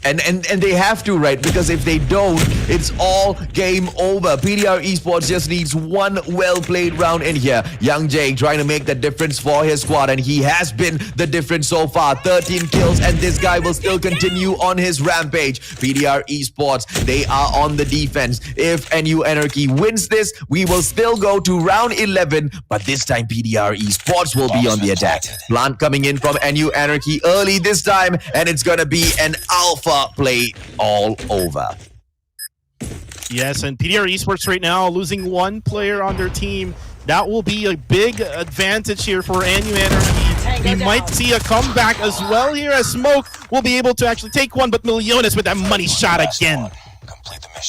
And they have to, right? Because if they don't, it's all game over. PDR Esports just needs one well-played round in here. Young Jay trying to make the difference for his squad, and he has been the difference so far. 13 kills, and this guy will still continue on his rampage. PDR Esports, they are on the defense. If NU Anarchy wins this, we will still go to round 11, but this time PDR Esports will be on the attack. Plant coming in from NU Anarchy early this time, and it's gonna be an alpha play all over. Yes, and PDR Esports right now losing one player on their team. That will be a big advantage here for NU Anarchy. We might see a comeback as well here, as Smoke will be able to actually take one, but Millones with that money shot again.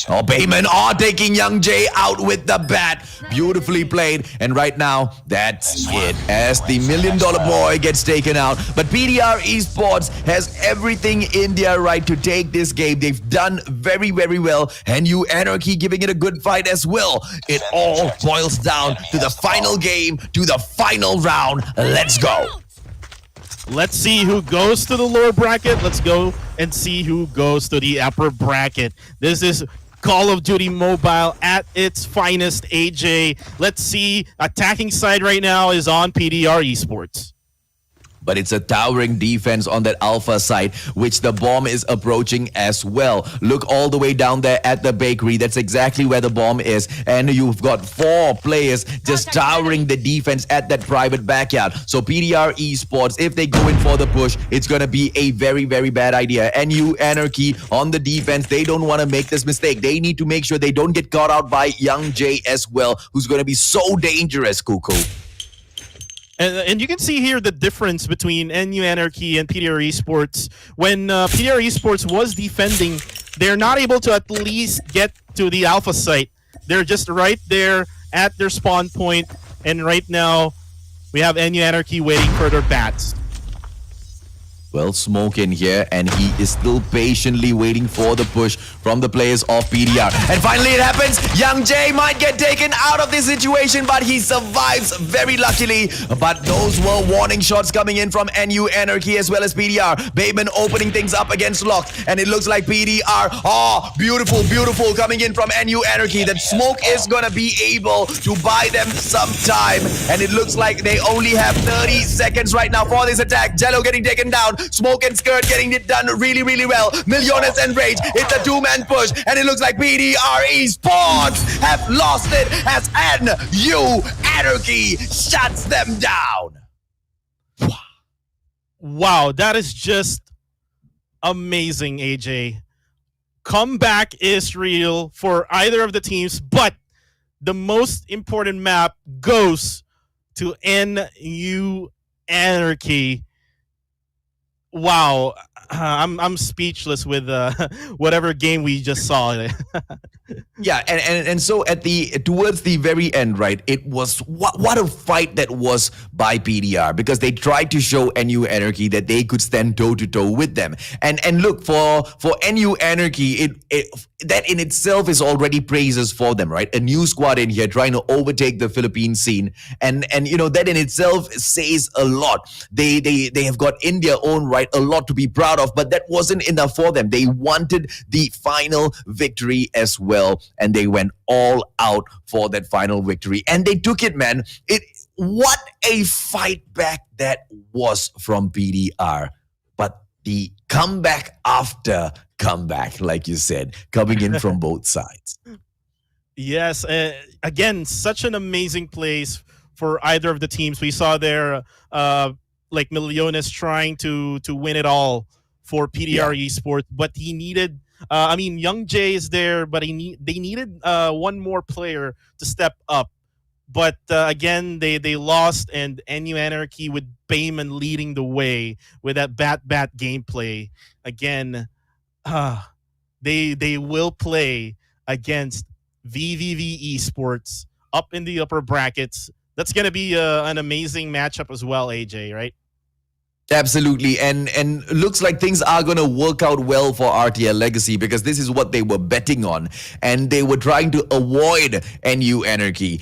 Oh, Bayman are taking Young Jay out with the bat. Beautifully played. And right now, that's it. As the $1 million boy gets taken out. But PDR Esports has everything in their right to take this game. They've done very, very well. And NU Anarchy giving it a good fight as well. It all boils down to the final game, to the final round. Let's go. Let's see who goes to the lower bracket. Let's go and see who goes to the upper bracket. This is Call of Duty Mobile at its finest, AJ. Let's see. Attacking side right now is on PDR Esports. But it's a towering defense on that alpha side, which the bomb is approaching as well. Look all the way down there at the bakery. That's exactly where the bomb is. And you've got 4 players just towering the defense at that private backyard. So PDR Esports, if they go in for the push, it's going to be a very, very bad idea. NU Anarchy on the defense, they don't want to make this mistake. They need to make sure they don't get caught out by Young Jay as well, who's going to be so dangerous, Cuckoo. And you can see here the difference between NU Anarchy and PDR Esports. When PDR Esports was defending, they're not able to at least get to the alpha site. They're just right there at their spawn point. And right now, we have NU Anarchy waiting for their bats. Well, Smoke in here, and he is still patiently waiting for the push from the players of PDR. And finally it happens. Young Jay might get taken out of this situation, but he survives very luckily. But those were warning shots coming in from NU Anarchy as well as PDR. Bayman opening things up against Lock, and it looks like PDR, beautiful, beautiful coming in from NU Anarchy. That Smoke is gonna be able to buy them some time, and it looks like they only have 30 seconds right now for this attack. Jello getting taken down. Smoke and Skirt getting it done really, really well. Millones and Rage, it's a 2-man push, and it looks like PDR Esports have lost it as NU Anarchy shuts them down. Wow, that is just amazing, AJ. Comeback is real for either of the teams, but the most important map goes to NU Anarchy. Wow, I'm speechless with whatever game we just saw. Yeah, and so towards the very end, right, it was what a fight that was by PDR, because they tried to show NU Anarchy that they could stand toe to toe with them. And look, for NU Anarchy, that in itself is already praises for them, right? A new squad in here trying to overtake the Philippine scene, and you know that in itself says a lot. They have got in their own right a lot to be proud of, but that wasn't enough for them. They wanted the final victory as well, and they went all out for that final victory, and they took it, man. What a fight back that was from PDR, but the comeback after comeback, like you said, coming in from both sides. Yes, again, such an amazing place for either of the teams. We saw there, like Millones trying to win it all for PDR Esports, but he needed. Young Jay is there, but they needed one more player to step up. But again, they lost, and NU Anarchy with Bayman leading the way with that bat gameplay. Again, they will play against VVV Esports up in the upper brackets. That's going to be an amazing matchup as well, AJ, right? Absolutely, and looks like things are going to work out well for RTL Legacy because this is what they were betting on, and they were trying to avoid NU Anarchy.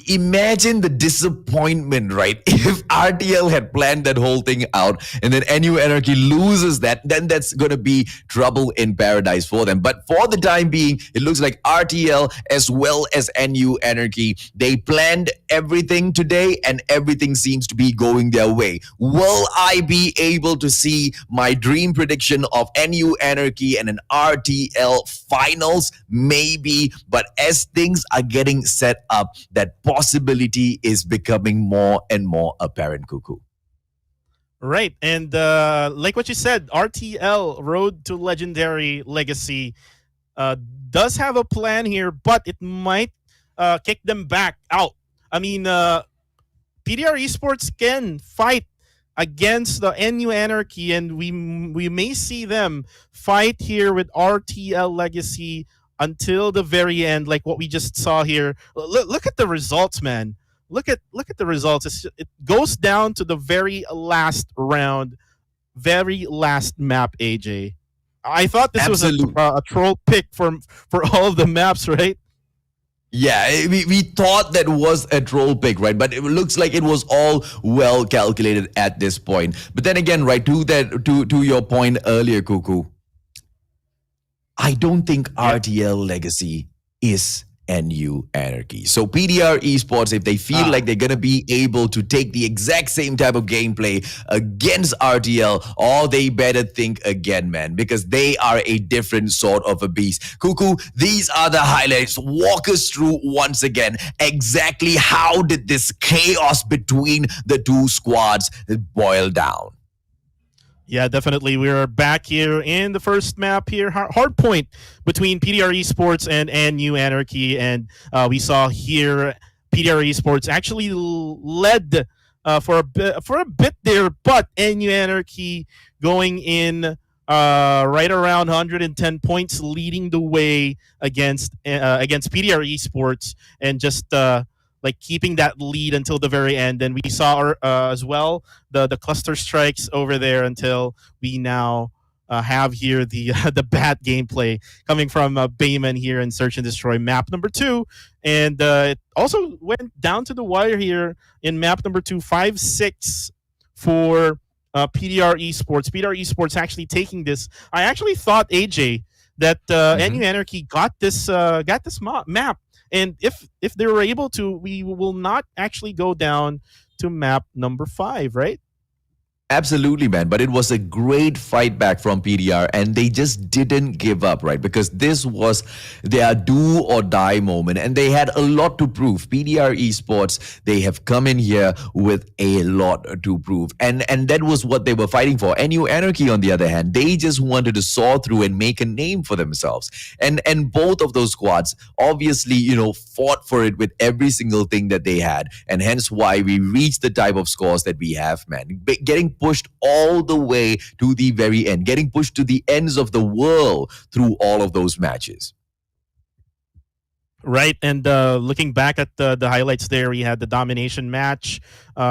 Imagine the disappointment, right? If RTL had planned that whole thing out, and then NU Anarchy loses that, then that's going to be trouble in paradise for them. But for the time being, it looks like RTL as well as NU Anarchy, they planned everything today, and everything seems to be going their way. Will I be able to see my dream prediction of NU Anarchy and an RTL finals? Maybe, but as things are getting set up, that possibility is becoming more and more apparent, Cuckoo. Right, and like what you said, RTL Road to Legendary Legacy does have a plan here, but it might kick them back out. I mean, PDR Esports can fight against the NU Anarchy, and we may see them fight here with RTL Legacy until the very end, like what we just saw here. Look at the results, man. Look at the results. It goes down to the very last round, very last map. AJ, I thought this was a troll pick for all of the maps, right? Yeah, we thought that was a troll pick, right? But it looks like it was all well calculated at this point. But then again, right, to your point earlier, Cuckoo, I don't think RTL Legacy is NU Anarchy. So PDR Esports, if they feel like they're going to be able to take the exact same type of gameplay against RTL, or they better think again, man, because they are a different sort of a beast. Cuckoo, these are the highlights. Walk us through once again exactly how did this chaos between the two squads boil down? Yeah, definitely. We're back here in the first map here, hardpoint between PDR Esports and NU Anarchy, and we saw here PDR Esports actually led for a bit there, but NU Anarchy going in right around 110 points, leading the way against PDR Esports, and just like keeping that lead until the very end. And we saw as well the cluster strikes over there until we now have here the the bad gameplay coming from Bayman here in Search and Destroy map number 2. And it also went down to the wire here in map number 2, 5-6 for PDR Esports. PDR Esports actually taking this. I actually thought, AJ, that NU Anarchy got this map. And if they were able to, we will not actually go down to map number 5, right? Absolutely, man. But it was a great fight back from PDR, and they just didn't give up, right? Because this was their do or die moment, and they had a lot to prove. PDR Esports, they have come in here with a lot to prove, and that was what they were fighting for. NU Anarchy, on the other hand, they just wanted to saw through and make a name for themselves. And both of those squads, obviously, fought for it with every single thing that they had, and hence why we reached the type of scores that we have, man. Getting pushed all the way to the very end, getting pushed to the ends of the world through all of those matches. Right, and looking back at the highlights there, we had the domination match.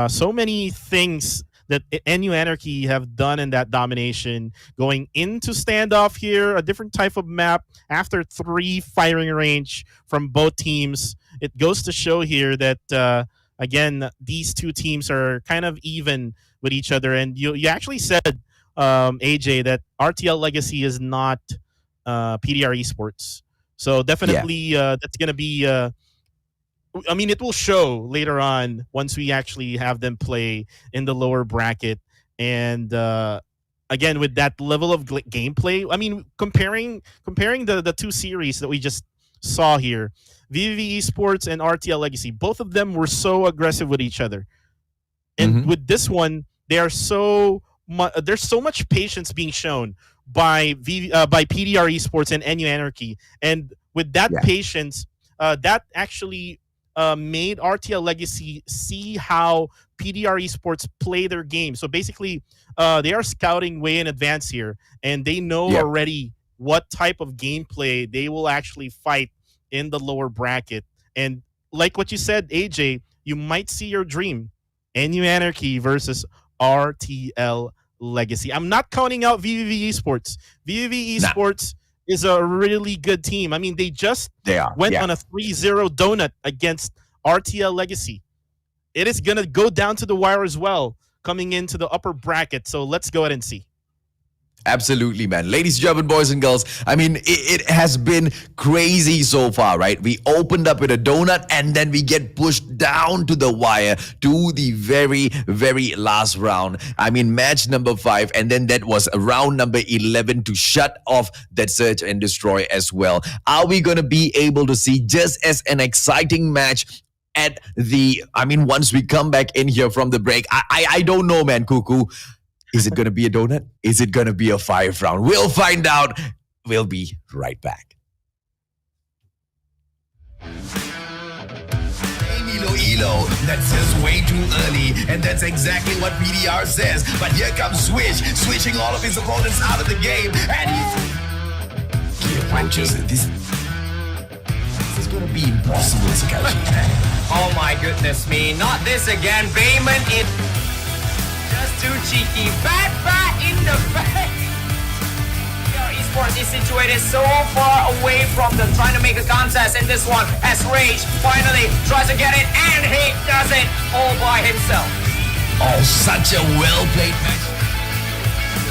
So many things that NU Anarchy have done in that domination, going into standoff here, a different type of map after 3 firing range from both teams. It goes to show here that, again, these two teams are kind of even with each other. And you actually said, AJ, that RTL Legacy is not PDR Esports. So definitely that's going to be, I mean, it will show later on once we actually have them play in the lower bracket. And again, with that level of gameplay, I mean, comparing the two series that we just saw here, VVV Esports and RTL Legacy, both of them were so aggressive with each other. And with this one, there's so much patience being shown by PDR Esports and NU Anarchy, and with that patience, that actually made RTL Legacy see how PDR Esports play their game. So basically, they are scouting way in advance here, and they know already what type of gameplay they will actually fight in the lower bracket. And like what you said, AJ, you might see your dream: NU Anarchy versus RTL Legacy. I'm not counting out VVV Esports. VVV Esports is a really good team. I mean, they went on a 3-0 donut against RTL Legacy. It is going to go down to the wire as well, coming into the upper bracket. So let's go ahead and see. Absolutely, man. Ladies and gentlemen, boys and girls, I mean, it has been crazy so far, right? We opened up with a donut and then we get pushed down to the wire to the very, very last round. I mean, match number 5, and then that was round number 11 to shut off that search and destroy as well. Are we going to be able to see just as an exciting match at once we come back in here from the break? I don't know, man, Cuckoo. Is it going to be a donut? Is it going to be a 5 round? We'll find out. We'll be right back. Elo, that's just way too early, and that's exactly what PDR says. But here comes Switch, switching all of his opponents out of the game, and he approaches. This is going to be impossible, Sakachi. Oh my goodness me, not this again. Bayman is just too cheeky. Bat in the back. PDR Esports is situated so far away from them, trying to make a contest in this one as Rage finally tries to get it, and he does it all by himself. Oh, such a well-played match.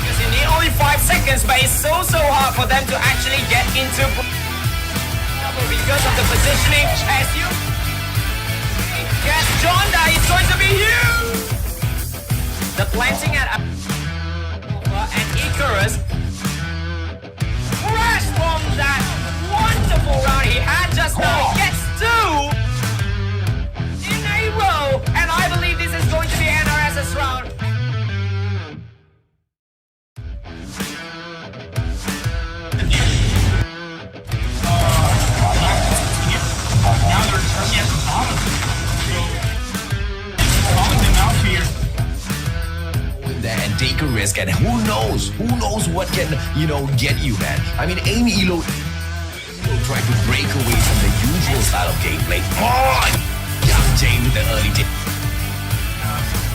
Because you need only 5 seconds, but it's so hard for them to actually get into because of the positioning. As you guess, Jonda is going to be huge. The planting at and Icarus crash from that wonderful round he had just now. He gets 2 in a row, and I believe this is going to be NRS's round. Now they're turning at the bottom. So, calling them out here. And take a risk, and who knows what can get you, man. I mean, Elo trying to break away from the usual style of gameplay. Oh, Young Jay with the early take.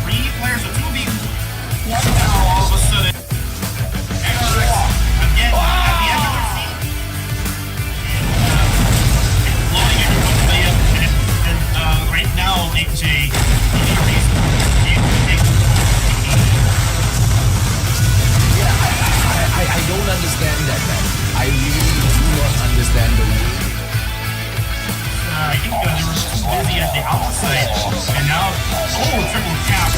3 players are 2v1 now all of a sudden. Again, at the end of the scene. Blowing everyone's way up, and right now, AJ I don't understand that, man. I really do not understand the way. I think they were busy at the outside, and now, triple tap.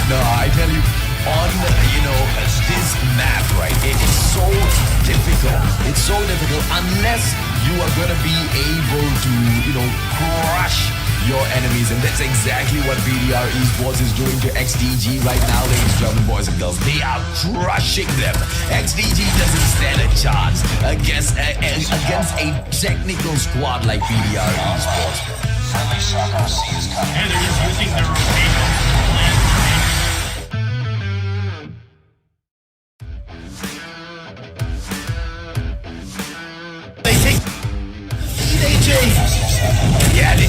No, I tell you, on this map, right, it is so difficult. It's so difficult unless you are gonna be able to, crush your enemies, and that's exactly what PDR Esports is doing to XDG right now, ladies and gentlemen, boys and girls. They are crushing them. XDG doesn't stand a chance against a technical squad like PDR Esports. Friendly Shock RC is coming. And they're just using their rotation plan. They take AJ. Yeah, the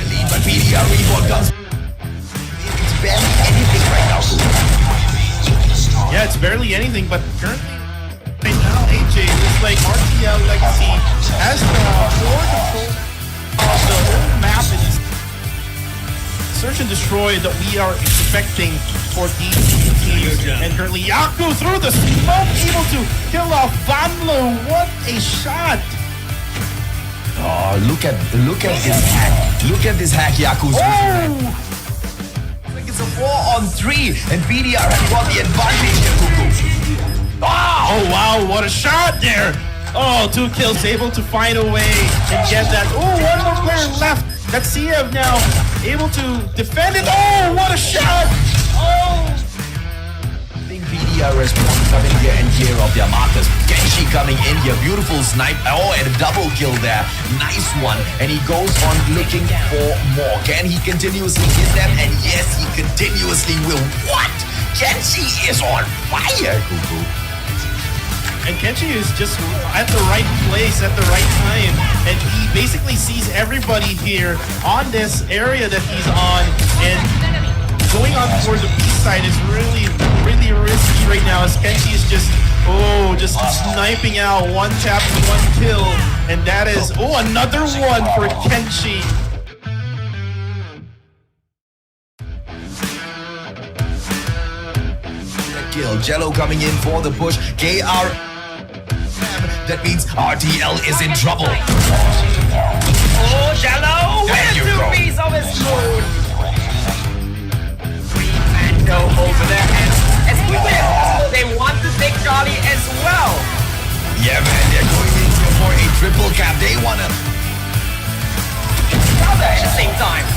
lead, but PDR Esports comes. It's barely anything right now. Yeah, it's barely anything, but currently, right now, AJ looks like RTL Legacy has more control of the whole map and search and destroy that we are expecting for these teams. And currently, Yaku through the smoke, able to kill off Vanlo. What a shot! Oh, look at this hack. Look at this hack, Yaku's. Like it's a 4-on-3, and PDR has got the advantage here, Cuckoo. Oh, wow, what a shot there! Oh, 2 kills, able to find a way and get that. Oh, 1 more player left. That's Siev now, able to defend it. Oh, what a shot! Oh! PDR Esports coming here and gear up their markers. Genshi coming in here, beautiful snipe. Oh, and a double kill there. Nice one. And he goes on looking for more. Can he continuously hit them? And yes, he continuously will. What? Genshi is on fire, Cuckoo. And Kenshi is just at the right place at the right time. And he basically sees everybody here on this area that he's on. And going on for the B side is really, really risky right now as Kenshi is just sniping out. One tap, one kill. And that is, another one for Kenshi. Kill. Jello coming in for the push. KR. That means RTL is in trouble. Jello with two piece of his food. Go over there as quickly as possible. They want to take Charlie as well. Yeah, man, they're going in for a triple cap. They wanna. At the same time.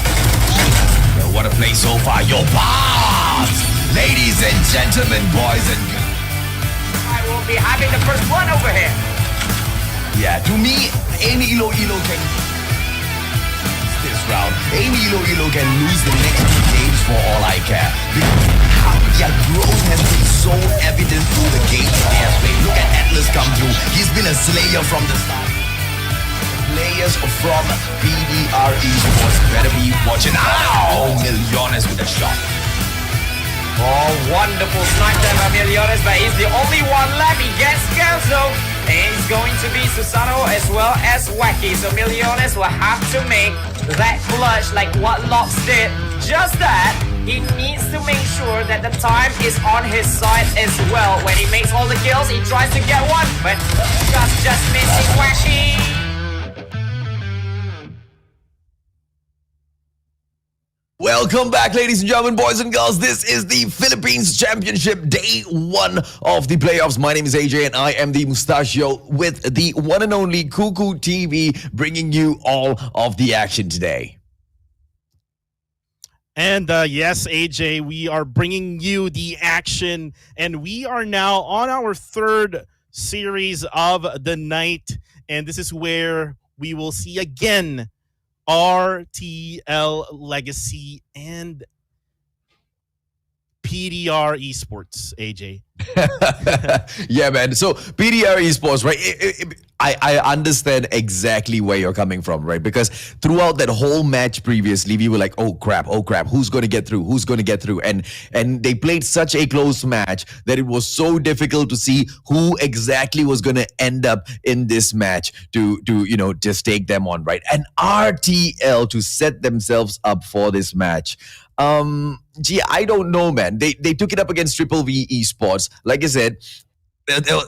Yo, what a play so far. Yo, bombs! Ladies and gentlemen, boys and girls. I will be having the first one over here. Yeah, to me, any Elo can this round. Any Elo can lose the next 2 games for all I care. How their growth has been so evident through the games they have played. Look at Atlas come through. He's been a slayer from the start. Players from PDR Esports better be watching. Ow! Millones with a shot. Wonderful snipe there by Millones, but he's the only one left. He gets Gelso, and it's going to be Susano as well as Wacky. So Millones will have to make that clutch like what Locks did. Just that, he needs to make sure that the time is on his side as well. When he makes all the kills, he tries to get one, but just missing Wacky. Welcome back, ladies and gentlemen, boys and girls. This is the Philippines Championship, day 1 of the playoffs. My name is AJ and I am the Mustachio with the one and only Cuckoo TV, bringing you all of the action today. And yes, AJ, we are bringing you the action, and we are now on our 3rd series of the night, and this is where we will see again RTL Legacy and PDR Esports, AJ. Yeah, man. So PDR Esports, right? I understand exactly where you're coming from, right? Because throughout that whole match previously, we were like, oh crap, who's going to get through? Who's going to get through? And they played such a close match that it was so difficult to see who exactly was going to end up in this match to just take them on, right? And RTL to set themselves up for this match. I don't know, man. They took it up against VVV Esports. Like I said,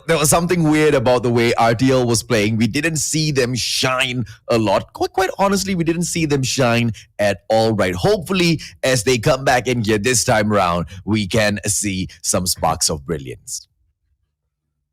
there was something weird about the way RTL was playing. We didn't see them shine a lot. Quite honestly, we didn't see them shine at all, right? Hopefully, as they come back in here this time around, we can see some sparks of brilliance.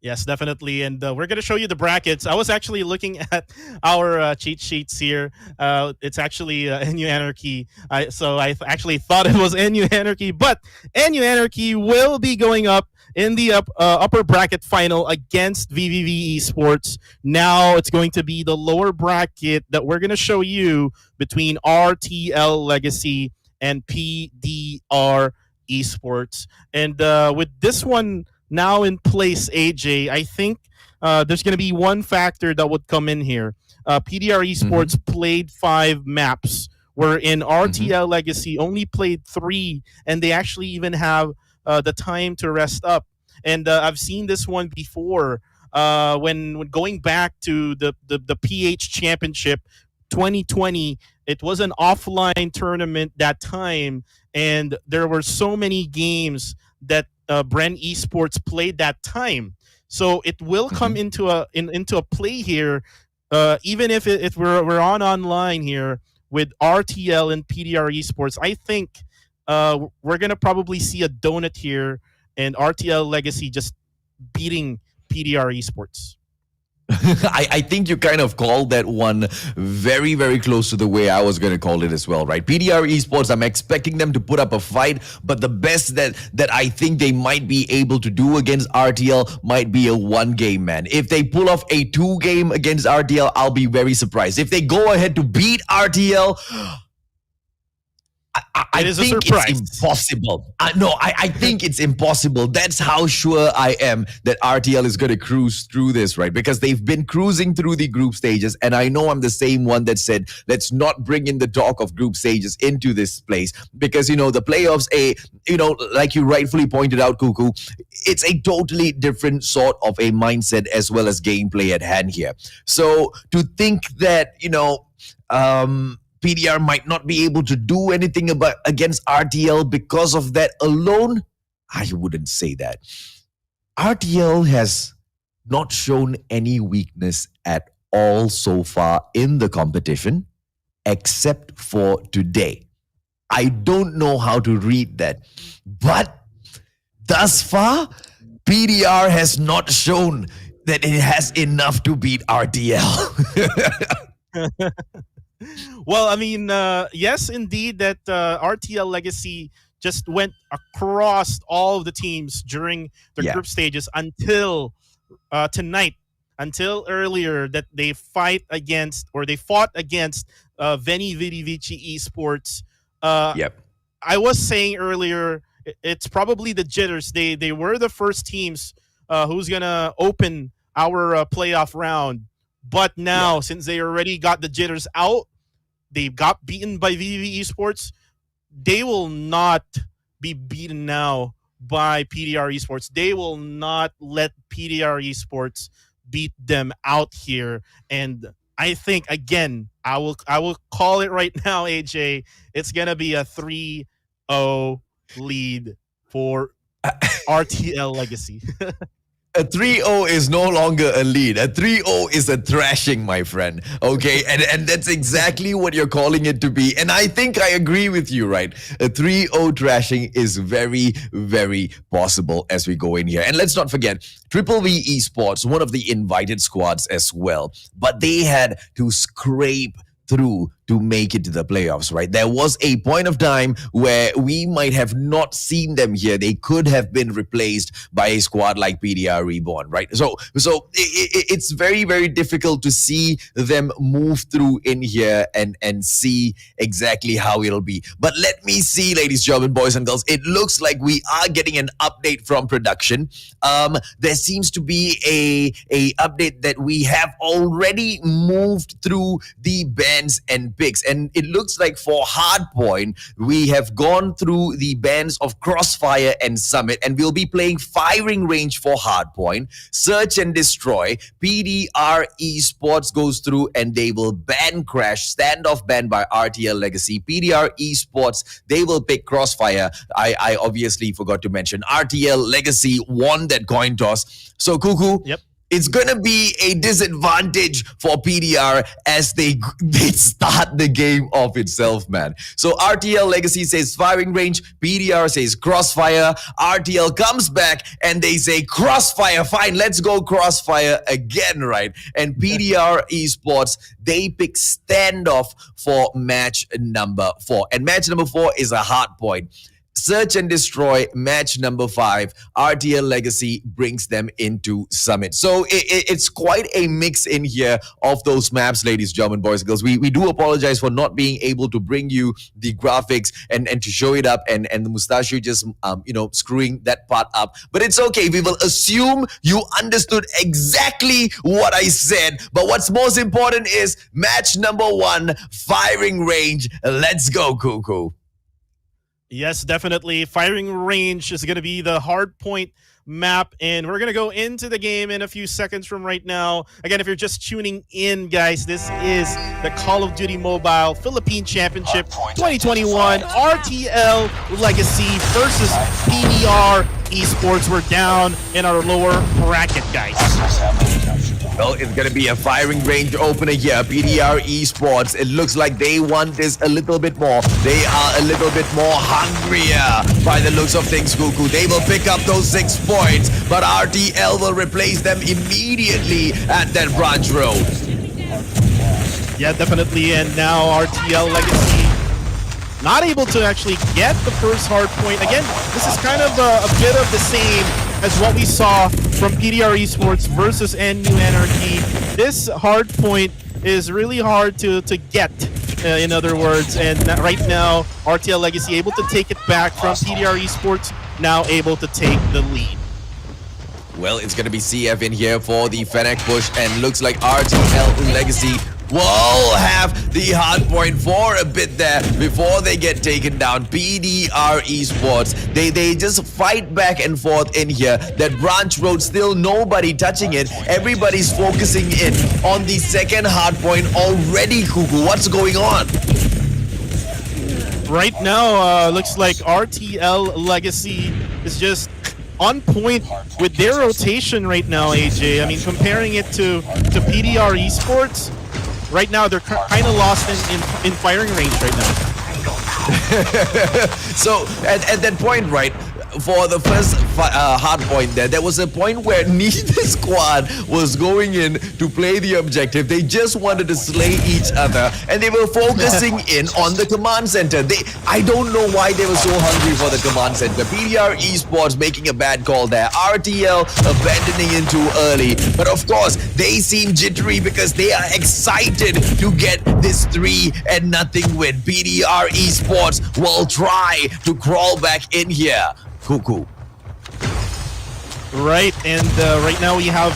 Yes, definitely. And we're going to show you the brackets. I was actually looking at our cheat sheets here. It's actually NU Anarchy. So I actually thought it was NU Anarchy. But NU Anarchy will be going up in the upper bracket final against VVV Esports. Now it's going to be the lower bracket that we're going to show you between RTL Legacy and PDR Esports. And with this one now in place, AJ, I think there's going to be one factor that would come in here. PDR Esports played 5 maps, wherein RTL Legacy only played 3, and they actually even have the time to rest up. And I've seen this one before when going back to the PH Championship 2020. It was an offline tournament that time, and there were so many games that Bren Esports played that time. So it will come into a play here, even if we're on online here with RTL and PDR Esports. I think we're gonna probably see a donut here, and RTL Legacy just beating PDR Esports. I think you kind of called that one very, very close to the way I was going to call it as well, right? PDR Esports, I'm expecting them to put up a fight, but the best that I think they might be able to do against RTL might be a 1-game, man. If they pull off a 2-game against RTL, I'll be very surprised. If they go ahead to beat RTL, I It is a think surprise. it's impossible. I think it's impossible. That's how sure I am that RTL is going to cruise through this, right? Because they've been cruising through the group stages, and I know I'm the same one that said, let's not bring in the talk of group stages into this place because, the playoffs, like you rightfully pointed out, Cuckoo, it's a totally different sort of a mindset as well as gameplay at hand here. So to think that, PDR might not be able to do anything against RTL because of that alone, I wouldn't say that. RTL has not shown any weakness at all so far in the competition, except for today. I don't know how to read that, but thus far, PDR has not shown that it has enough to beat RTL. Well, I mean, yes, indeed, that RTL Legacy just went across all of the teams during the group stages until tonight, until earlier that they fought against VVV Esports. I was saying earlier, it's probably the jitters. They were the first teams who's gonna open our playoff round. But now, since they already got the jitters out, they got beaten by VVV Esports. They will not be beaten now by PDR Esports. They will not let PDR Esports beat them out here. And I think, again, I will call it right now, AJ. It's gonna be a 3-0 lead for RTL Legacy. A 3-0 is no longer a lead. A 3-0 is a thrashing, my friend. Okay, and that's exactly what you're calling it to be. And I think I agree with you, right? A 3-0 thrashing is very, very possible as we go in here. And let's not forget, Triple V Esports, one of the invited squads as well, but they had to scrape through to make it to the playoffs, right? There was a point of time where we might have not seen them here. They could have been replaced by a squad like PDR Reborn, right? So it's very, very difficult to see them move through in here and see exactly how it'll be. But let me see, ladies, gentlemen, boys and girls, it looks like we are getting an update from production. There seems to be a update that we have already moved through the bans and picks, and it looks like for hardpoint we have gone through the bans of Crossfire and Summit, and we'll be playing firing range for hardpoint. Search and Destroy, PDR Esports goes through and they will ban Crash. Standoff banned by RTL Legacy. PDR Esports, they will pick Crossfire. I obviously forgot to mention RTL Legacy won that coin toss. So Cuckoo, it's going to be a disadvantage for PDR as they start the game off itself, man. So RTL Legacy says firing range, PDR says Crossfire, RTL comes back and they say Crossfire, fine, let's go Crossfire again, right? And PDR Esports, they pick Standoff for match number 4. And match number 4 is a hard point. Search and Destroy, match number 5. RTL Legacy brings them into Summit. So it's quite a mix in here of those maps, ladies, gentlemen, boys and girls. We do apologize for not being able to bring you the graphics and to show it up, and the Mustachio just screwing that part up. But it's okay. We will assume you understood exactly what I said. But what's most important is match number 1, firing range. Let's go, Cuckoo. Yes, definitely. Firing range is going to be the hard point map, and we're going to go into the game in a few seconds from right now. Again, if you're just tuning in, guys, this is the Call of Duty Mobile Philippine Championship 2021 RTL Legacy versus PDR Esports. We're down in our lower bracket, guys. Well, it's going to be a firing range opener here. PDR Esports, it looks like they want this a little bit more. They are a little bit more hungrier by the looks of things, Cuckoo. They will pick up those 6 points, but RTL will replace them immediately at that branch road. Yeah, definitely. And now RTL Legacy not able to actually get the first hard point. Again, this is kind of a bit of the same as what we saw from PDR Esports versus NU Anarchy. This hard point is really hard to get. in other words. And right now, RTL Legacy able to take it back from PDR Esports, now able to take the lead. Well, it's going to be CF in here for the Fennec push, and looks like RTL Legacy will have the hard point for a bit there before they get taken down. PDR Esports, they just fight back and forth in here. That branch road, still nobody touching it. Everybody's focusing in on the second hard point already. Cuckoo, what's going on? Right now, looks like RTL Legacy is just on point with their rotation right now, AJ. I mean, comparing it to PDR Esports, right now they're kind of lost in firing range right now. So at that point, right, for the first hard point there was a point where neither squad was going in to play the objective. They just wanted to slay each other, and they were focusing in on the command center. I don't know why they were so hungry for the command center. PDR Esports making a bad call there. RTL abandoning in too early. But of course, they seem jittery because they are excited to get this 3-0 win. PDR Esports will try to crawl back in here. Cuckoo. Right, and right now we have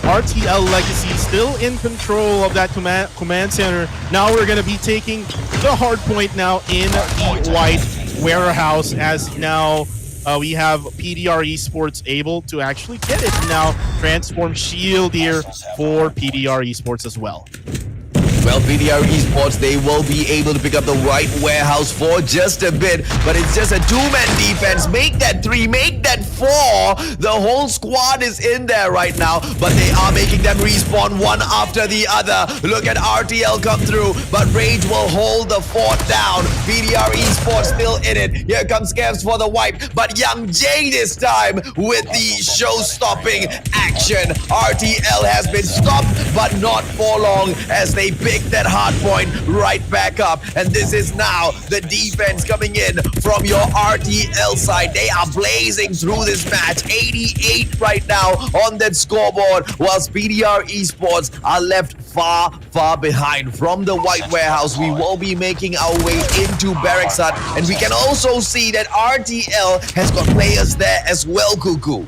RTL Legacy still in control of that command center. Now we're going to be taking the hard point now in the white warehouse, as now we have PDR Esports able to actually get it. Now transform shield here for PDR Esports as well. Well, PDR Esports, they will be able to pick up the white warehouse for just a bit, but it's just a two-man defense. Make that 3, make that 4. The whole squad is in there right now, but they are making them respawn one after the other. Look at RTL come through, but Rage will hold the fort down. PDR Esports still in it. Here comes Kevs for the wipe, but Young J this time with the show-stopping action. RTL has been stopped, but not for long, as they pick that hard point right back up. And this is now the defense coming in from your RTL side. They are blazing through this match. 88 right now on that scoreboard, whilst PDR Esports are left far behind. From the white warehouse, we will be making our way into Barracks Hut, and we can also see that RTL has got players there as well, Cuckoo.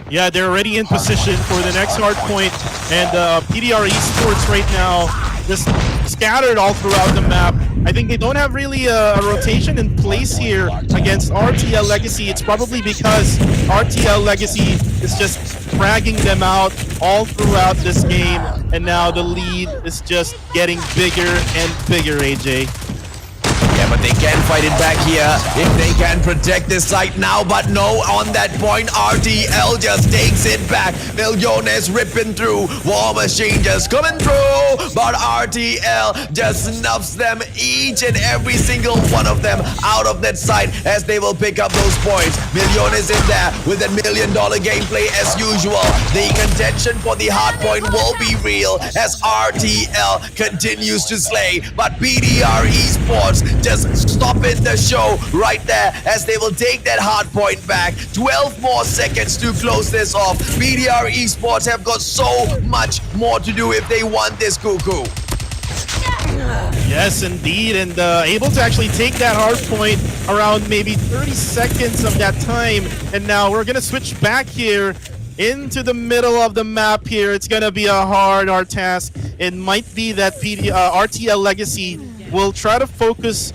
Yeah, they're already in position for the next hard point, and PDR Esports right now just scattered all throughout the map. I think they don't have really a rotation in place here against RTL Legacy. It's probably because RTL Legacy is just fragging them out all throughout this game, and now the lead is just getting bigger and bigger, AJ. Yeah, but they can fight it back here if they can protect this site now. But no, on that point, RTL just takes it back. Millones ripping through. War Machine just coming through. But RTL just snuffs them, each and every single one of them, out of that site, as they will pick up those points. Millones in there with a $1 million gameplay as usual. The contention for the hard point will be real as RTL continues to slay. But PDR Esports just stopping the show right there, as they will take that hard point back. 12 more seconds to close this off. PDR Esports have got so much more to do if they want this, Cuckoo. Yes, indeed, and able to actually take that hard point around maybe 30 seconds of that time. And now we're gonna switch back here into the middle of the map here. It's gonna be a hard task. It might be that RTL Legacy will try to focus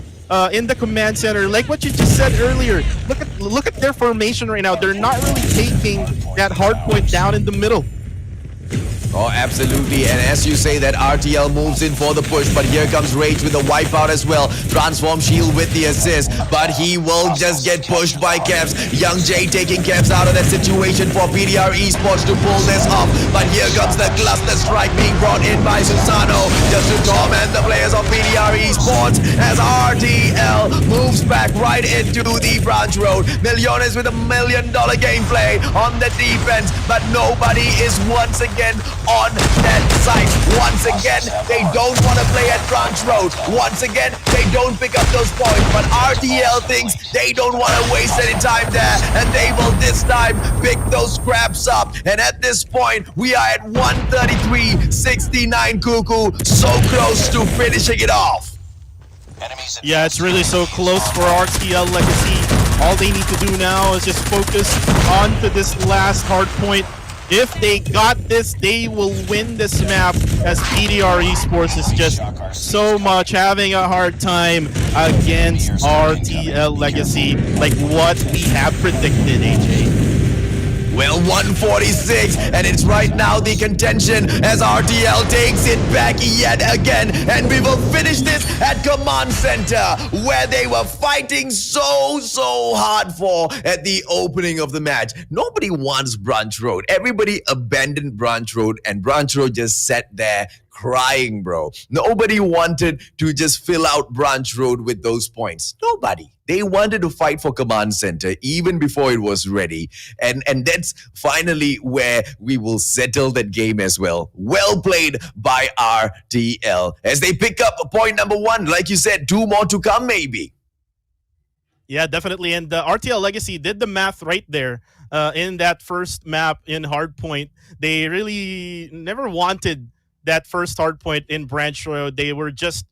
in the command center, like what you just said earlier. Look at their formation right now. They're not really taking that hard point down in the middle. Oh, absolutely. And as you say that, RTL moves in for the push, but here comes Rage with the wipeout as well. Transform shield with the assist, but he will just get pushed by Kevs. Young J taking Kevs out of that situation for PDR Esports to pull this off. But here comes the cluster strike being brought in by Susano, just to torment the players of PDR Esports, as RTL moves back right into the branch road. Millones with a $1 million gameplay on the defense, but nobody is once again on that site. Once Once again, they don't want to play at Branch Road. Once again, they don't pick up those points. But RTL thinks they don't want to waste any time there. And they will this time pick those scraps up. And at this point, we are at 133-69, Cuckoo. So close to finishing it off. Yeah, it's really so close for RTL Legacy. All they need to do now is just focus on to this last hard point. If they got this, they will win this map, as PDR Esports is just so much having a hard time against RTL Legacy, like what we have predicted, AJ. Well, 146, and it's right now the contention as RTL takes it back yet again. And we will finish this at Command Center, where they were fighting so hard for at the opening of the match. Nobody wants Branch Road. Everybody abandoned Branch Road, and Branch Road just sat there crying, bro. Nobody wanted to just fill out Branch Road with those points. Nobody. They wanted to fight for Command Center even before it was ready. And that's finally where we will settle that game as well. Well played by RTL. As they pick up point number 1, like you said, 2 more to come maybe. Yeah, definitely. And RTL Legacy did the math right there in that first map in Hardpoint. They really never wanted that first hardpoint in Branch Road. They were just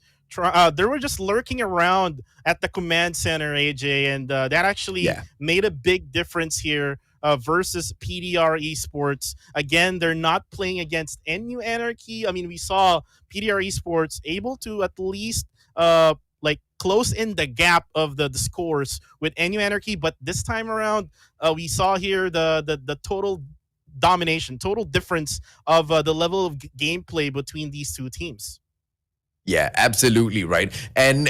lurking around at the command center, AJ, and that actually made a big difference here versus PDR Esports. Again, they're not playing against NU Anarchy. I mean, we saw PDR Esports able to at least like close in the gap of the scores with NU Anarchy, but this time around, we saw here the total domination, total difference of the level of gameplay between these two teams. Yeah, absolutely right. And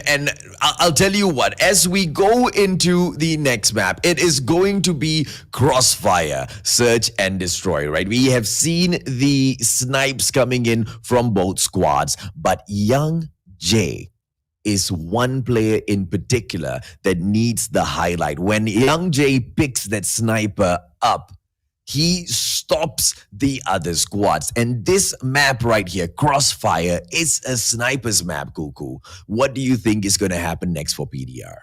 I'll tell you what, as we go into the next map, it is going to be Crossfire, Search and Destroy, right? We have seen the snipes coming in from both squads, but Young J is one player in particular that needs the highlight. When Young J picks that sniper up, he stops the other squads. And this map right here, Crossfire, is a sniper's map, Cuckoo. What do you think is going to happen next for PDR?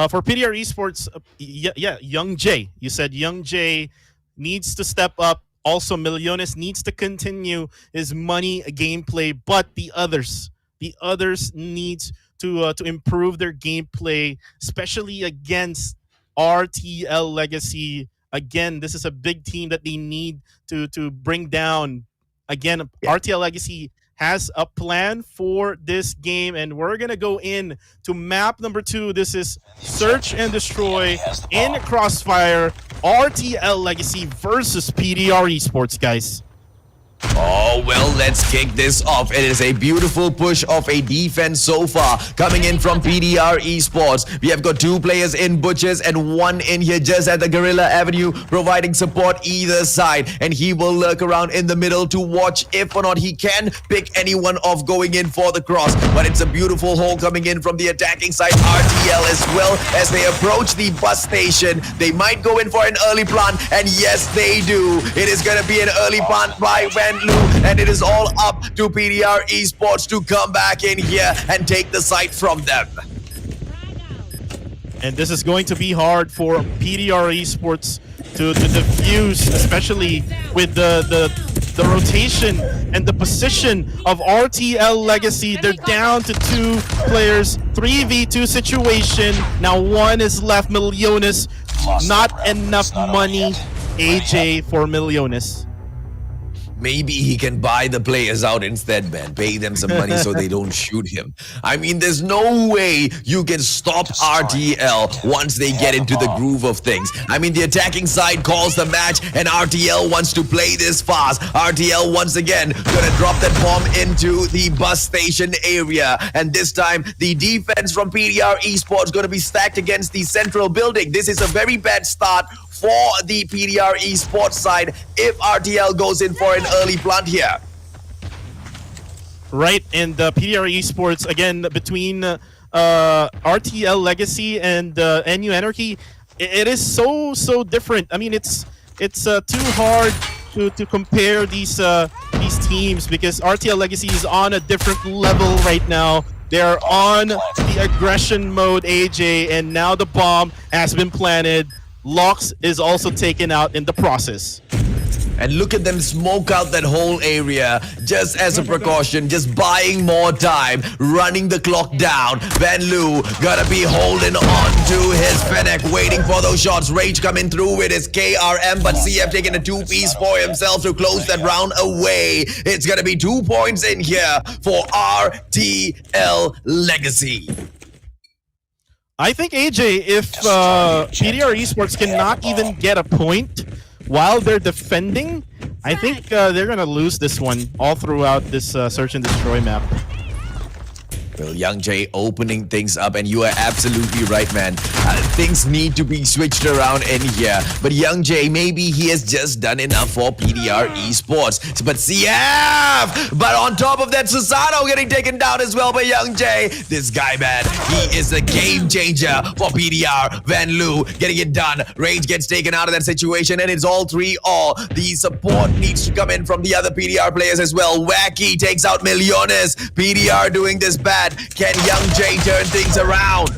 For PDR Esports, Young J. You said Young J needs to step up. Also, Millones needs to continue his money gameplay. But the others need to improve their gameplay, especially against RTL Legacy. Again, this is a big team that they need to bring down. Again, RTL Legacy has a plan for this game, and we're going to go in to map number 2. This is Search and Destroy in Crossfire, RTL Legacy versus PDR Esports, guys. Oh, well, let's kick this off. It is a beautiful push of a defense so far coming in from PDR Esports. We have got 2 players in Butchers and 1 in here just at the Gorilla Avenue providing support either side. And he will lurk around in the middle to watch if or not he can pick anyone off going in for the cross. But it's a beautiful hole coming in from the attacking side, RTL, as well as they approach the bus station. They might go in for an early plant, and yes, they do. It is going to be an early plant by Van Loo, and it is all up to PDR Esports to come back in here and take the site from them. And this is going to be hard for PDR Esports to defuse, especially with the rotation and the position of RTL Legacy. They're down to 2 players, 3v2 situation. Now 1 is left. Millones, not enough money, AJ, for Millones. Maybe he can buy the players out instead, man. Pay them some money so they don't shoot him. I mean, there's no way you can stop RTL once they get into the groove of things. I mean, the attacking side calls the match, and RTL wants to play this fast. RTL, once again, gonna drop that bomb into the bus station area. And this time, the defense from PDR Esports gonna be stacked against the central building. This is a very bad start for the PDR Esports side if RTL goes in for an early plant here. Right, and PDR Esports, again, between RTL Legacy and NU Anarchy, it is so different. I mean, it's too hard to compare these teams because RTL Legacy is on a different level right now. They're on the aggression mode, AJ, and now the bomb has been planted. Lox is also taken out in the process. And look at them smoke out that whole area just as a precaution, just buying more time, running the clock down. Van Loo gotta be holding on to his Fennec, waiting for those shots. Rage coming through with his KRM, but CF taking a 2-piece for himself to close that round away. It's gonna be 2 points in here for RTL Legacy. I think, AJ, if PDR Esports cannot even get a point while they're defending, I think they're going to lose this one all throughout this search and destroy map. Well, Young Jay opening things up, and you are absolutely right, man. Things need to be switched around in here. But Young Jay, maybe he has just done enough for PDR Esports. But CF! But on top of that, Susano getting taken down as well by Young Jay. This guy, man, he is a game changer for PDR. Van Loo getting it done. Rage gets taken out of that situation, and it's all 3-all. The support needs to come in from the other PDR players as well. Wacky takes out Millones. PDR doing this bad. Can Young Jay turn things around?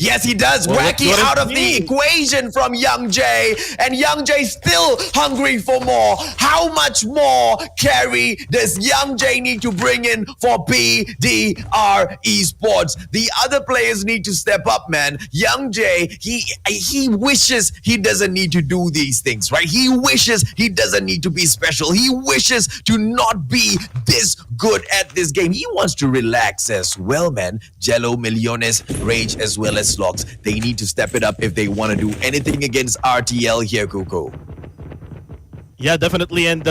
Yes, he does. Wacky out of the equation from Young Jay. And Young Jay still hungry for more. How much more carry does Young Jay need to bring in for PDR Esports? The other players need to step up, man. Young Jay, he wishes he doesn't need to do these things, right? He wishes he doesn't need to be special. He wishes to not be this good at this game. He wants to relax as well, man. Jello, Millones, Rage, as well as Slogs. They need to step it up if they want to do anything against RTL here, Kuko. Yeah, definitely. And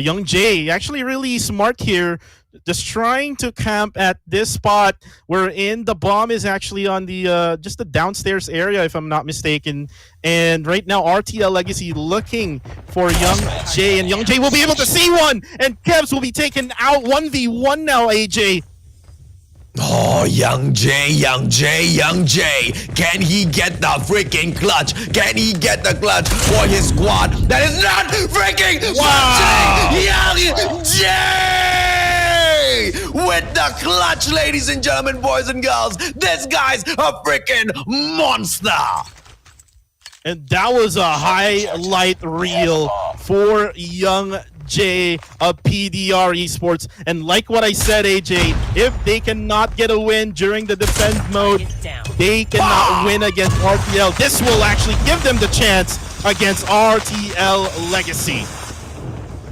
Young Jay actually really smart here, just trying to camp at this spot wherein the bomb is actually on the just the downstairs area, if I'm not mistaken. And right now, RTL Legacy looking for Young Jay, and Young Jay will be able to see one, and Kevs will be taken out 1v1 now, AJ. Oh, Young Jay, Young Jay, Young Jay. Can he get the freaking clutch? Can he get the clutch for his squad? That is not freaking Young Jay! With the clutch, ladies and gentlemen, boys and girls. This guy's a freaking monster. And that was a highlight reel for Young Jay of PDR Esports. And like what I said, AJ, if they cannot get a win during the defense mode, they cannot win against RTL. This will actually give them the chance against RTL Legacy.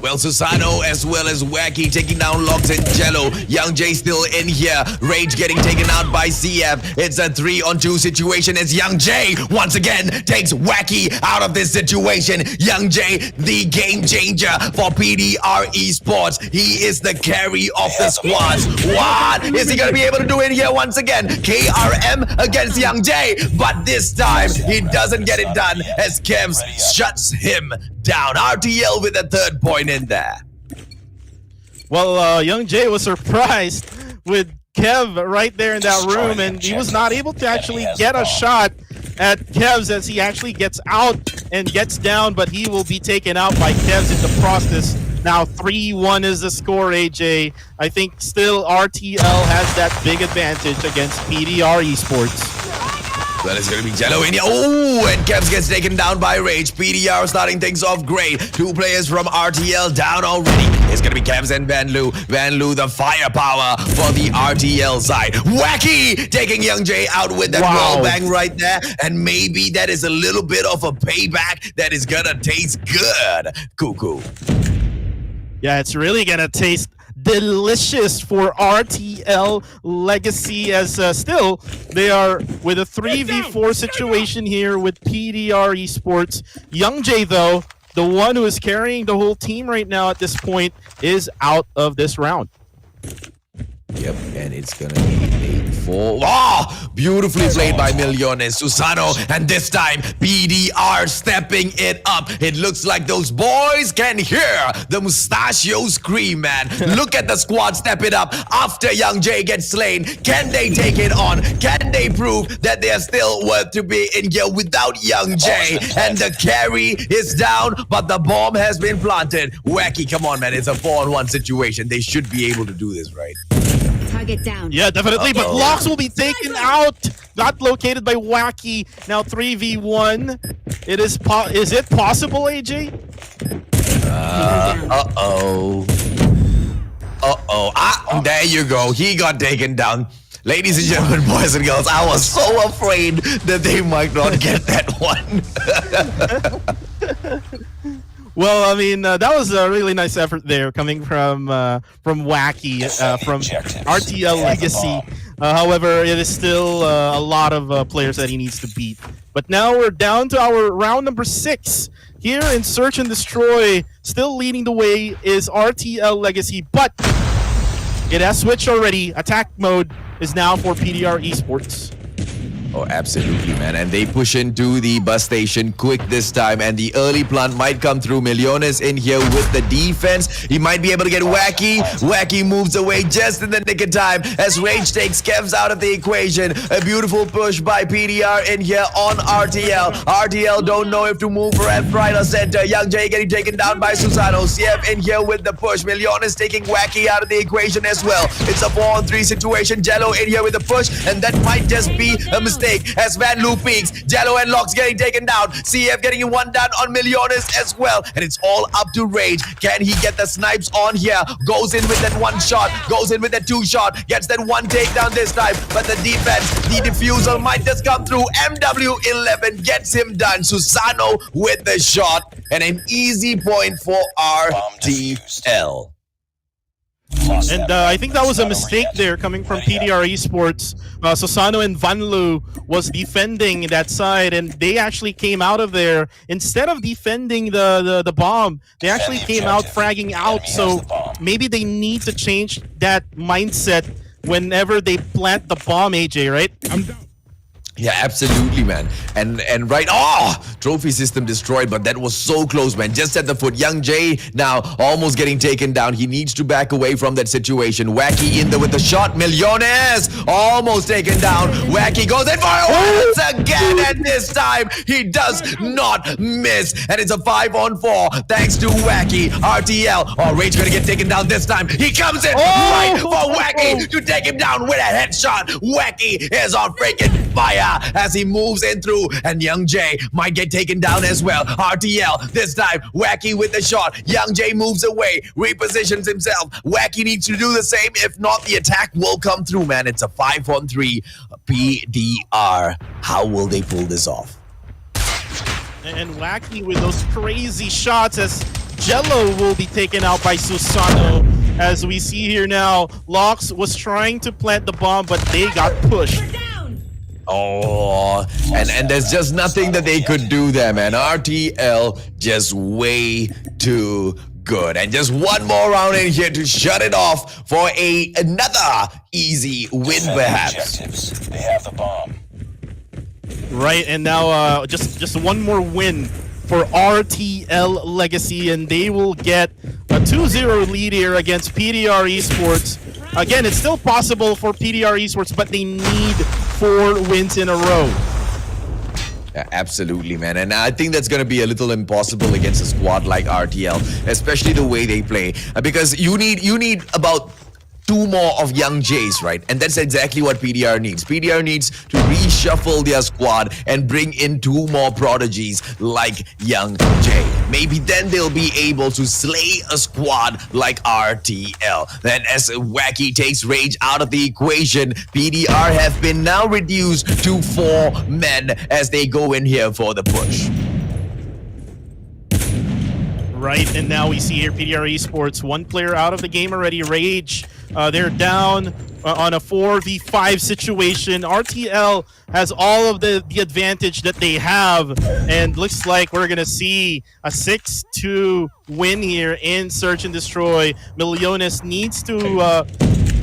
Well, Susano as well as Wacky taking down Lox and Jello. Young Jay still in here. Rage getting taken out by CF. It's a 3-on-2 situation as Young Jay once again takes Wacky out of this situation. Young Jay, the game changer for PDR Esports. He is the carry of the squad. What is he going to be able to do in here once again? KRM against Young Jay. But this time, he doesn't get it done as Kevs shuts him down. RTL with a 3rd point in there. Well, Young Jay was surprised with Kev right there in that room, and he was not able to actually get a shot at Kevs as he actually gets out and gets down, but he will be taken out by Kevs in the process. Now 3-1 is the score, AJ. I think still RTL has that big advantage against PDR Esports. Well, it's going to be Jello in here. Oh, and Kevs gets taken down by Rage. PDR starting things off great. 2 players from RTL down already. It's going to be Kevs and Van Loo. Van Loo, the firepower for the RTL side. Wacky taking Young Jay out with that wall bang right there. And maybe that is a little bit of a payback that is going to taste good. Cuckoo. Yeah, it's really going to taste delicious for RTL Legacy as still they are with a 3v4 situation here with PDR Esports. Young Jay, though, the one who is carrying the whole team right now at this point, is out of this round. Yep, and and it's gonna be late for... Oh! Beautifully played by Millones, Susano, and this time PDR stepping it up. It looks like those boys can hear the mustachio scream, man. Look at the squad step it up after Young J gets slain. Can they take it on? Can they prove that they are still worth to be in here without Young J? And the carry is down, but the bomb has been planted. Wacky, come on, man. It's a 4-on-1 situation. They should be able to do this, right? Target down. Yeah, definitely. But Locks will be taken out. Got located by Wacky. Now 3v1. Is it possible, AJ? There you go. He got taken down. Ladies and gentlemen, boys and girls, I was so afraid that they might not get that one. Well, I mean, that was a really nice effort there coming from Wacky, from RTL Legacy. However, it is still a lot of players that he needs to beat. But now we're down to our round number 6. Here in Search and Destroy, still leading the way is RTL Legacy, but it has switched already. Attack mode is now for PDR Esports. Oh, absolutely, man. And they push into the bus station quick this time. And the early plant might come through. Millones in here with the defense. He might be able to get Wacky. Wacky moves away just in the nick of time as Rage takes Kevs out of the equation. A beautiful push by PDR in here on RTL. RTL don't know if to move left, right, or center. Young J getting taken down by Susano. CF in here with the push. Millones taking Wacky out of the equation as well. It's a 4-on-3 situation. Jello in here with the push. And that might just be a mistake. As Van Loo peaks, Jello and Locks getting taken down. CF getting one down on Millones as well. And it's all up to Rage. Can he get the snipes on here? Goes in with that one shot. Goes in with that 2 shot. Gets that one takedown this time. But the defense, the diffuser might just come through. MW11 gets him done. Susano with the shot. And an easy point for RTL. And I think that was a mistake there coming from PDR Esports. Susano and Van Loo was defending that side, and they actually came out of there. Instead of defending the bomb, they actually came out fragging out. So maybe they need to change that mindset whenever they plant the bomb, AJ, right? Yeah, absolutely, man. And right, trophy system destroyed, but that was so close, man. Just at the foot. Young J now almost getting taken down. He needs to back away from that situation. Wacky in there with the shot. Millones almost taken down. Wacky goes in for it once again, and this time he does not miss. And it's a 5-on-4 thanks to Wacky. RTL. Oh, Rage gonna get taken down this time. He comes in right for Wacky to take him down with a headshot. Wacky is on freaking fire as he moves in through, and Young J might get taken down as well. RTL this time, Wacky with the shot. Young J moves away, repositions himself. Wacky needs to do the same. If not, the attack will come through, man. It's a 5-on-3 PDR. How will they pull this off? And Wacky with those crazy shots as Jello will be taken out by Susano. As we see here now, Locks was trying to plant the bomb, but they got pushed. Oh, and there's just nothing that they could do there, man. RTL just way too good. And just one more round in here to shut it off for another easy win, perhaps. They have the bomb. Right, and now just one more win for RTL Legacy, and they will get a 2-0 lead here against PDR Esports. Again, it's still possible for PDR Esports, but they need 4 wins in a row. Yeah, absolutely, man. And I think that's going to be a little impossible against a squad like RTL, especially the way they play. Because you need about 2 more of Young J's, right? And that's exactly what PDR needs. PDR needs to reshuffle their squad and bring in 2 more prodigies like Young J. Maybe then they'll be able to slay a squad like RTL. Then as Wacky takes Rage out of the equation, PDR have been now reduced to 4 men as they go in here for the push. Right, and now we see here PDR Esports, 1 player out of the game already. Rage, they're down on a 4v5 situation. RTL has all of the advantage that they have, and looks like we're gonna see a 6-2 win here in Search and Destroy. Millones needs to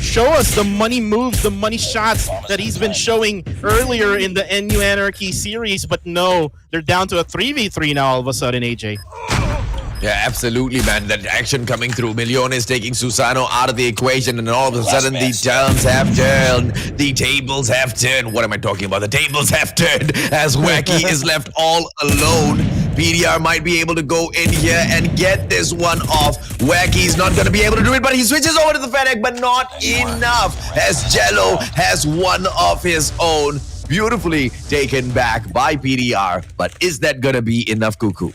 show us the money moves, the money shots that he's been showing earlier in the NU Anarchy series. But no, they're down to a 3v3 now all of a sudden, AJ. Yeah, absolutely, man. That action coming through. Millones taking Susano out of the equation, and all of a sudden the terms have turned. The tables have turned. What am I talking about? The tables have turned as Wacky is left all alone. PDR might be able to go in here and get this one off. Wacky's not going to be able to do it, but he switches over to the Fennec, but not enough as Jello has one of his own. Beautifully taken back by PDR, but is that going to be enough, Cuckoo?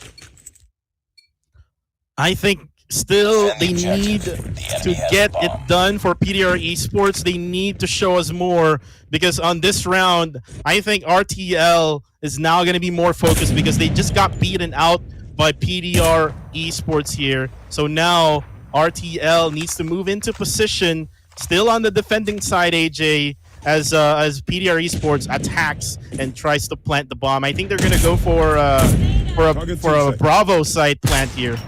I think still they need to get it done for PDR Esports. They need to show us more because on this round, I think RTL is now going to be more focused because they just got beaten out by PDR Esports here. So now RTL needs to move into position, still on the defending side, AJ, as PDR Esports attacks and tries to plant the bomb. I think they're going to go for a Bravo side plant here.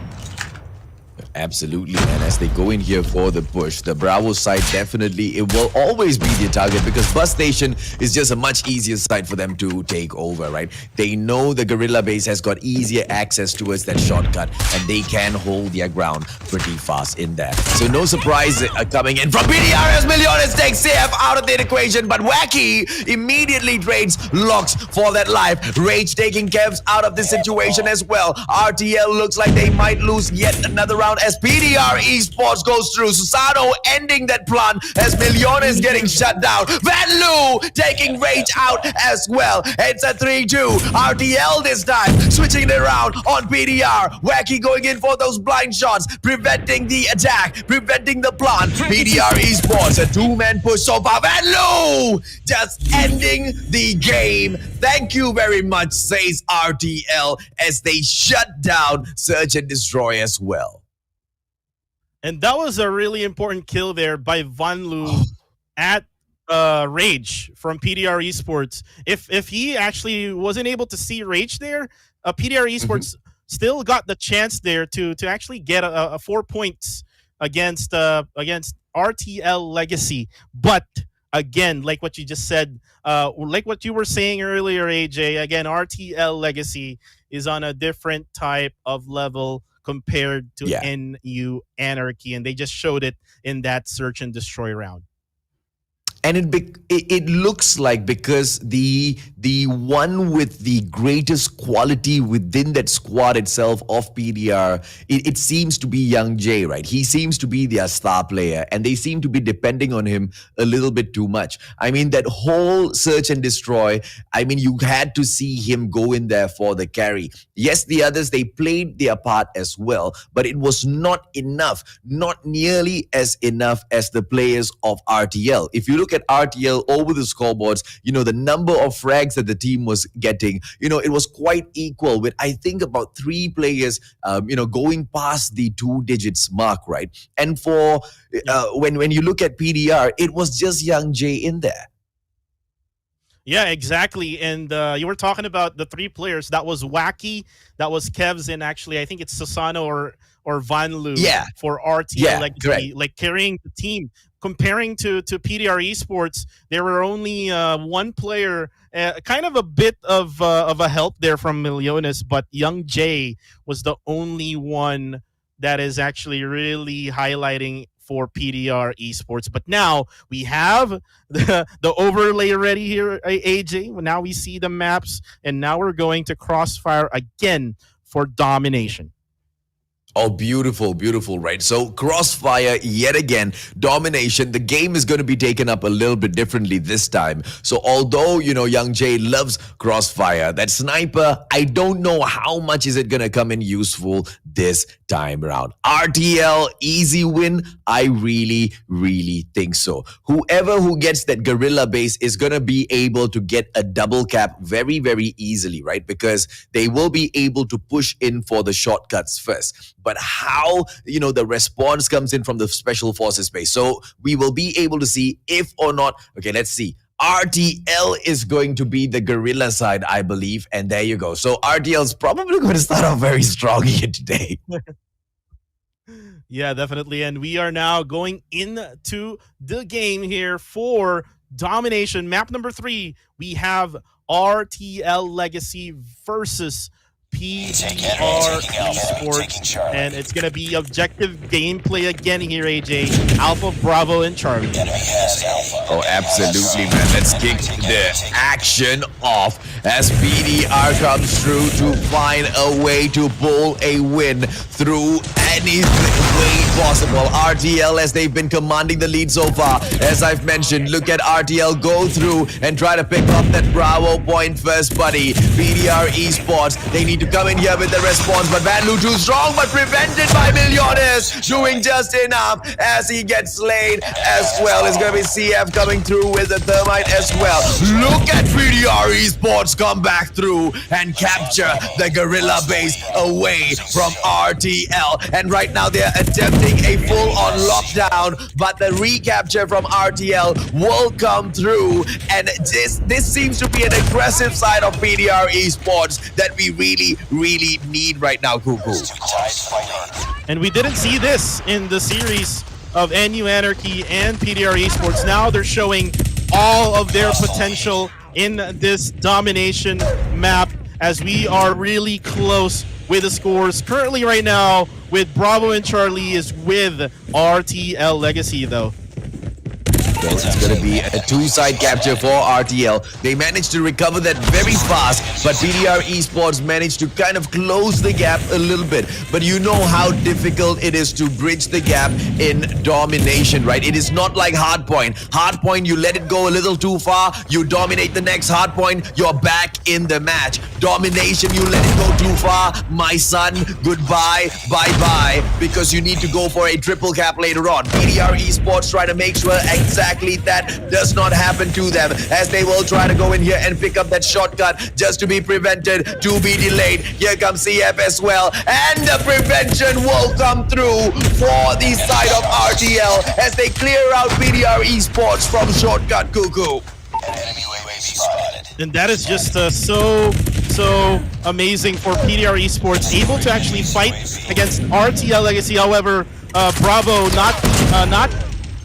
Absolutely, man. As they go in here for the push, the Bravo side definitely, it will always be the target because Bus Station is just a much easier site for them to take over, right? They know the Guerrilla base has got easier access towards that shortcut and they can hold their ground pretty fast in there. So no surprise coming in from PDR as Millones takes CF out of the equation, but Wacky immediately trades Locks for that life. Rage taking Kevs out of this situation as well. RTL looks like they might lose yet another round as PDR Esports goes through. Susano ending that plan as Millones getting shut down. Van Loo taking Rage out as well. It's a 3-2. RTL this time switching it around on PDR. Wacky going in for those blind shots, preventing the attack, preventing the plan. PDR Esports, a two-man push so far. Van Loo just ending the game. Thank you very much, says RTL, as they shut down Search and Destroy as well. And that was a really important kill there by Van Loo at Rage from PDR Esports. If he actually wasn't able to see Rage there, PDR Esports still got the chance there to actually get a 4 points against RTL Legacy. But again, like what you just said, like what you were saying earlier, AJ, again, RTL Legacy is on a different type of level compared to NU Anarchy, and they just showed it in that Search and Destroy round. And it looks like because the one with the greatest quality within that squad itself of PDR, it seems to be Young Jay, right? He seems to be their star player, and they seem to be depending on him a little bit too much. I mean, that whole Search and Destroy, I mean, you had to see him go in there for the carry. Yes, the others, they played their part as well, but it was not enough, not nearly as enough as the players of RTL. If you look at RTL over the scoreboards, you know, the number of frags that the team was getting, you know, it was quite equal with, I think, about 3 players, you know, going past the 2 digits mark, right? And for when you look at PDR, it was just Young Jay in there. Yeah, exactly. And you were talking about the 3 players. That was Wacky, that was Kevs, and actually I think it's Susano or Van Loo for RTL Legacy, like carrying the team. Comparing to PDR Esports, there were only 1 player, kind of a bit of a help there from Millones, but Young Jay was the only one that is actually really highlighting for PDR Esports. But now we have the overlay ready here, AJ. Now we see the maps, and now we're going to Crossfire again for domination. Oh, beautiful, beautiful, right? So Crossfire yet again, domination. The game is going to be taken up a little bit differently this time. So although, you know, Young Jay loves Crossfire, that sniper, I don't know how much is it going to come in useful this time around. RTL, easy win? I really, really think so. Whoever who gets that Guerrilla base is going to be able to get a double cap very, very easily, right? Because they will be able to push in for the shortcuts first. But how, you know, the response comes in from the Special Forces base. So we will be able to see if or not. Okay, let's see. RTL is going to be the Guerrilla side, I believe. And there you go. So RTL is probably going to start off very strong here today. Yeah, definitely. And we are now going into the game here for domination. Map number 3, we have RTL Legacy versus PDR Esports, and it's going to be objective gameplay again here, AJ. Alpha, Bravo, and Charlie. Oh, absolutely, man. Let's kick the action off as PDR comes through to find a way to pull a win through any way possible. RTL, as they've been commanding the lead so far, as I've mentioned, look at RTL go through and try to pick up that Bravo point first, buddy. PDR Esports, they need to come in here with the response, but Vanlu too strong, but prevented by Millones, doing just enough as he gets slain as well. It's going to be CF coming through with the thermite as well. Look at PDR Esports come back through and capture the gorilla base away from RTL, and right now they're attempting a full-on lockdown, but the recapture from RTL will come through, and this seems to be an aggressive side of PDR Esports that we really need right now, Cuckoo. And we didn't see this in the series of NU Anarchy and PDR Esports. Now they're showing all of their potential in this domination map, as we are really close with the scores. Currently right now with Bravo and Charlie is with RTL Legacy though. It's going to be a two-side capture for RTL. They managed to recover that very fast, but PDR Esports managed to kind of close the gap a little bit. But you know how difficult it is to bridge the gap in domination, right? It is not like hardpoint. Hardpoint, you let it go a little too far, you dominate the next hardpoint, you're back in the match. Domination, you let it go too far, my son, goodbye, bye-bye, because you need to go for a triple cap later on. PDR Esports try to make sure exactly that does not happen to them, as they will try to go in here and pick up that shortcut just to be prevented, to be delayed. Here comes CF as well, and the prevention will come through for the side of RTL as they clear out PDR Esports from shortcut, Cuckoo. And that is just so amazing for PDR Esports, able to actually fight against RTL Legacy. However, Bravo not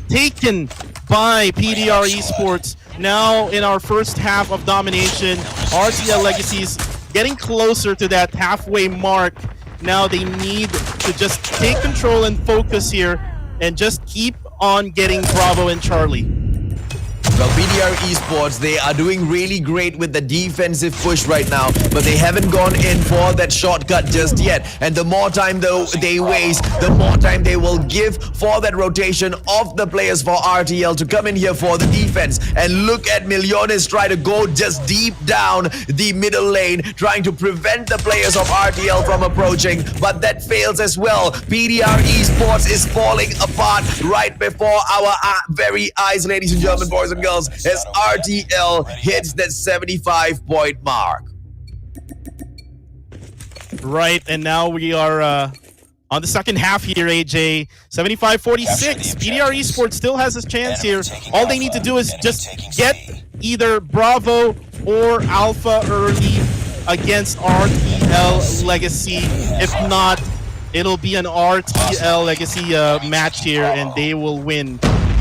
taken by PDR Esports. Now in our first half of domination, RTL Legacy's getting closer to that halfway mark. Now they need to just take control and focus here and just keep on getting Bravo and Charlie. Well, PDR Esports, they are doing really great with the defensive push right now, but they haven't gone in for that shortcut just yet. And the more time though they waste, the more time they will give for that rotation of the players for RTL to come in here for the defense. And look at Millones try to go just deep down the middle lane, trying to prevent the players of RTL from approaching, but that fails as well. PDR Esports is falling apart right before our very eyes, ladies and gentlemen, boys and girls, as RTL hits that 75-point mark. Right, and now we are on the second half here, AJ. 75-46. PDR Esports still has a chance here. All they need to do is just get either Bravo or Alpha early against RTL Legacy. If not, it'll be an RTL Legacy match here, and they will win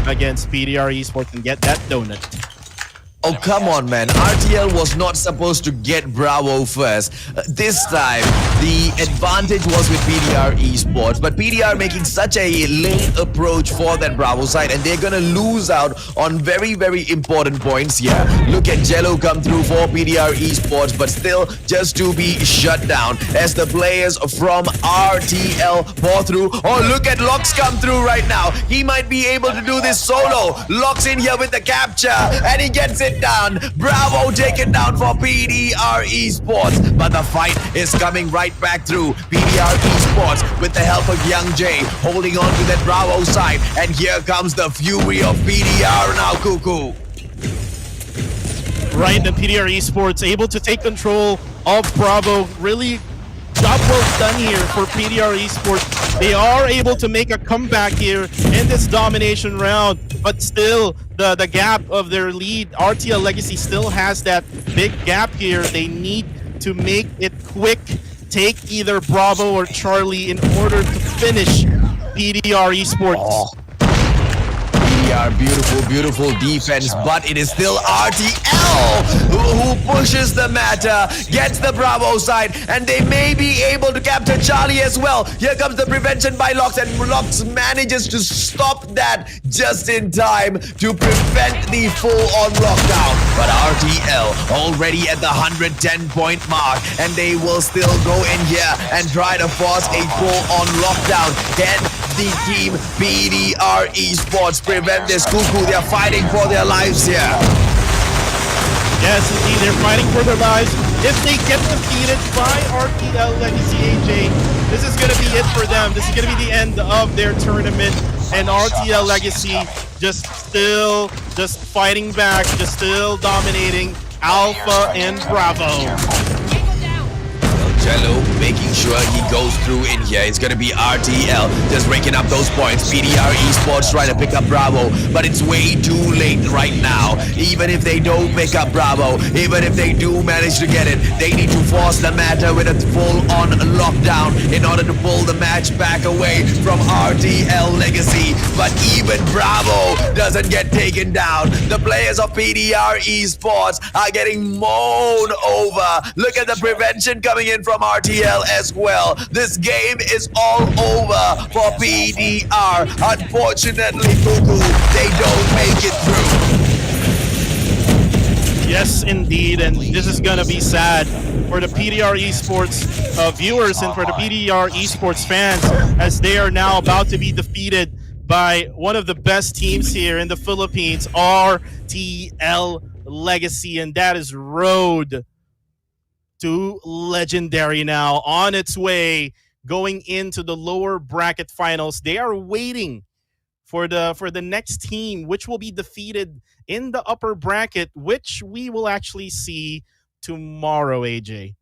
against PDR Esports and get that donut. Oh, come on, man. RTL was not supposed to get Bravo first. This time, the advantage was with PDR Esports, but PDR making such a late approach for that Bravo side, and they're gonna lose out on very important points here. Look at Jello come through for PDR Esports, but still just to be shut down as the players from RTL pour through. Oh, look at Lox come through right now. He might be able to do this solo. Lox in here with the capture, and he gets it down. Bravo taken down for PDR Esports, but the fight is coming right back through. PDR Esports with the help of Young J holding on to that Bravo side, and here comes the fury of PDR now, Cuckoo. Right, and PDR Esports able to take control of Bravo. Really job well done here for PDR Esports. They are able to make a comeback here in this domination round, but still the gap of their lead, RTL Legacy still has that big gap here. They need to make it quick, take either Bravo or Charlie in order to finish PDR Esports. PDR, beautiful defense, but it is still RTL who pushes the matter, gets the Bravo side, and they may be able to capture Charlie as well. Here comes the prevention by Lox, and Lox manages to stop that just in time to prevent the full-on lockdown. But RTL already at the 110-point mark, and they will still go in here and try to force a full-on lockdown. Can the team PDR Esports prevent this? Cuckoo, they're fighting for their lives here. Yes, indeed, they're fighting for their lives. If they get defeated by RTL Legacy AJ, this is going to be it for them. This is going to be the end of their tournament. And RTL Legacy just fighting back, just still dominating Alpha and Bravo. Jello making sure he goes through in here. It's gonna be RTL just raking up those points. PDR Esports trying to pick up Bravo, but it's way too late right now. Even if they don't pick up Bravo, even if they do manage to get it, they need to force the matter with a full-on lockdown in order to pull the match back away from RTL Legacy. But even Bravo doesn't get taken down. The players of PDR Esports are getting mown over. Look at the prevention coming in from RTL as well. This game is all over for PDR. Unfortunately, Cuckoo, they don't make it through. Yes, indeed, and this is gonna be sad for the PDR Esports viewers and for the PDR Esports fans, as they are now about to be defeated by one of the best teams here in the Philippines, RTL Legacy, and that is Road to Legendary now on its way, going into the lower bracket finals. They are waiting for the next team, which will be defeated in the upper bracket, which we will actually see tomorrow, AJ.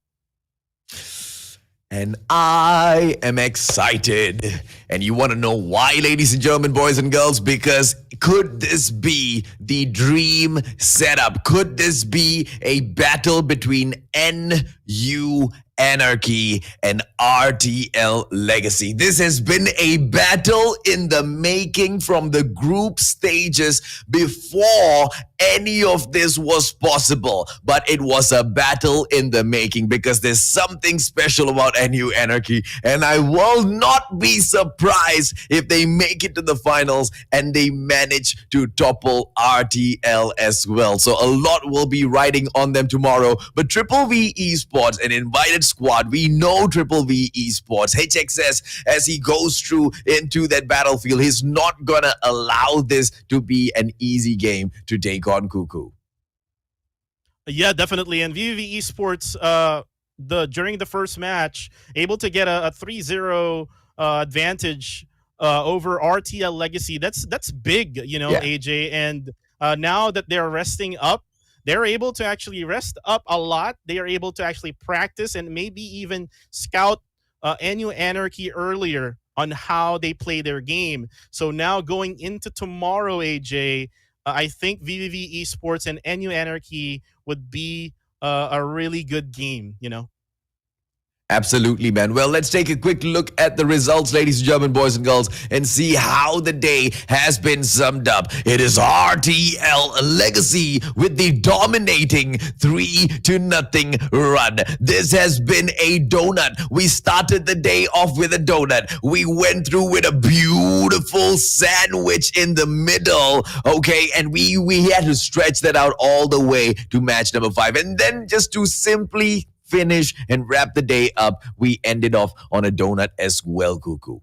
And I am excited. And you want to know why, ladies and gentlemen, boys and girls? Because could this be the dream setup? Could this be a battle between NU Anarchy and RTL Legacy? This has been a battle in the making from the group stages before any of this was possible. But it was a battle in the making because there's something special about NU Anarchy, and I will not be surprised if they make it to the finals and they manage to topple RTL as well. So a lot will be riding on them tomorrow. But Triple V Esports, an invited squad, we know Triple V Esports, HXS, as he goes through into that battlefield, he's not gonna allow this to be an easy game to take on Cuckoo. Yeah, definitely. And VVV Esports, during the first match, able to get a 3-0 advantage over RTL Legacy. That's big, Yeah. AJ. And now that they're resting up, they're able to actually rest up a lot. They are able to actually practice and maybe even scout NU Anarchy earlier on how they play their game. So now going into tomorrow, AJ, I think VVV Esports and NU Anarchy would be a really good game, Absolutely, man. Well, let's take a quick look at the results, ladies and gentlemen, boys and girls, and see how the day has been summed up. It is RTL Legacy with the dominating 3-0 run. This has been a donut. We started the day off with a donut. We went through with a beautiful sandwich in the middle, okay? And we had to stretch that out all the way to match number 5. And then just to simply finish and wrap the day up, we ended off on a donut as well, Cuckoo.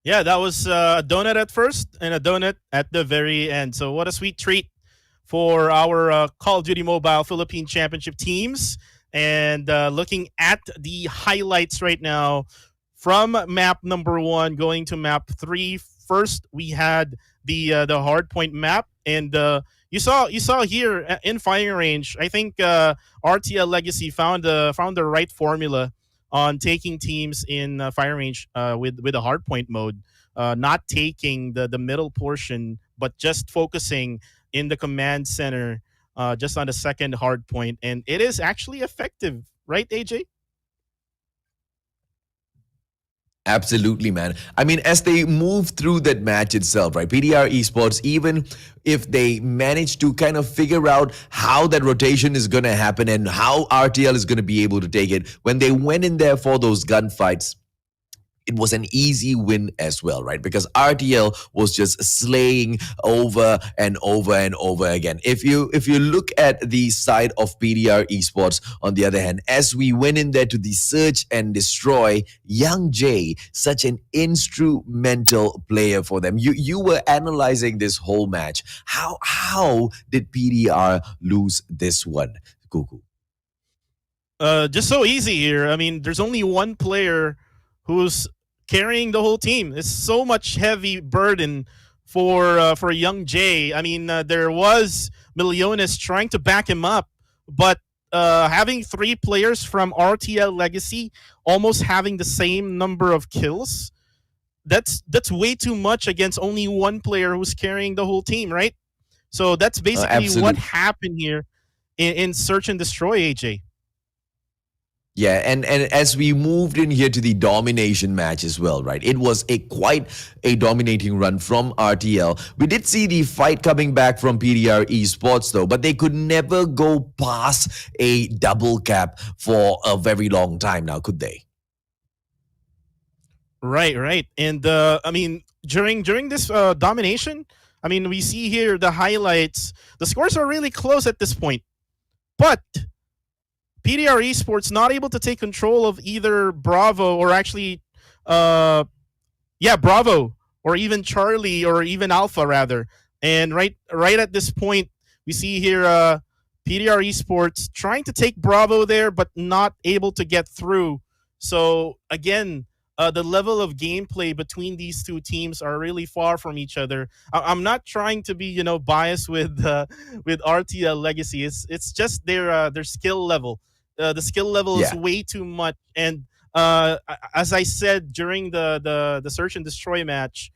Yeah, that was a donut at first and a donut at the very end. So what a sweet treat for our Call of Duty Mobile Philippine Championship teams. And looking at the highlights right now from map number 1 going to map 3. First, we had the hardpoint map, and you saw here in firing range. I think RTL Legacy found the right formula on taking teams in firing range with a hardpoint mode, not taking the middle portion, but just focusing in the command center, just on the second hardpoint, and it is actually effective, right, AJ? Absolutely, man. I mean, as they move through that match itself, right? PDR Esports, even if they manage to kind of figure out how that rotation is going to happen and how RTL is going to be able to take it, when they went in there for those gunfights, it was an easy win as well, right? Because RTL was just slaying over and over and over again. If you look at the side of PDR Esports, on the other hand, as we went in there to the search and destroy, Young Jay, such an instrumental player for them. You were analyzing this whole match. How did PDR lose this one, Kuku? Just so easy here. I mean, there's only one player who's carrying the whole team. It's so much heavy burden for Young Jay. I mean, there was Miliones trying to back him up, but having 3 players from RTL Legacy almost having the same number of kills, that's way too much against only one player who's carrying the whole team, right? So that's basically what happened here in Search and Destroy, AJ. Yeah, and as we moved in here to the domination match as well, right? It was quite a dominating run from RTL. We did see the fight coming back from PDR Esports though, but they could never go past a double cap for a very long time now, could they? Right. And I mean, during this domination, I mean, we see here the highlights. The scores are really close at this point, but PDR Esports not able to take control of either Bravo or actually, Bravo or even Charlie or even Alpha rather. And right at this point, we see here PDR Esports trying to take Bravo there, but not able to get through. So again, the level of gameplay between these two teams are really far from each other. I'm not trying to be biased with RTL Legacy. It's just their skill level. The skill level is way too much. And as I said during the Search and Destroy match,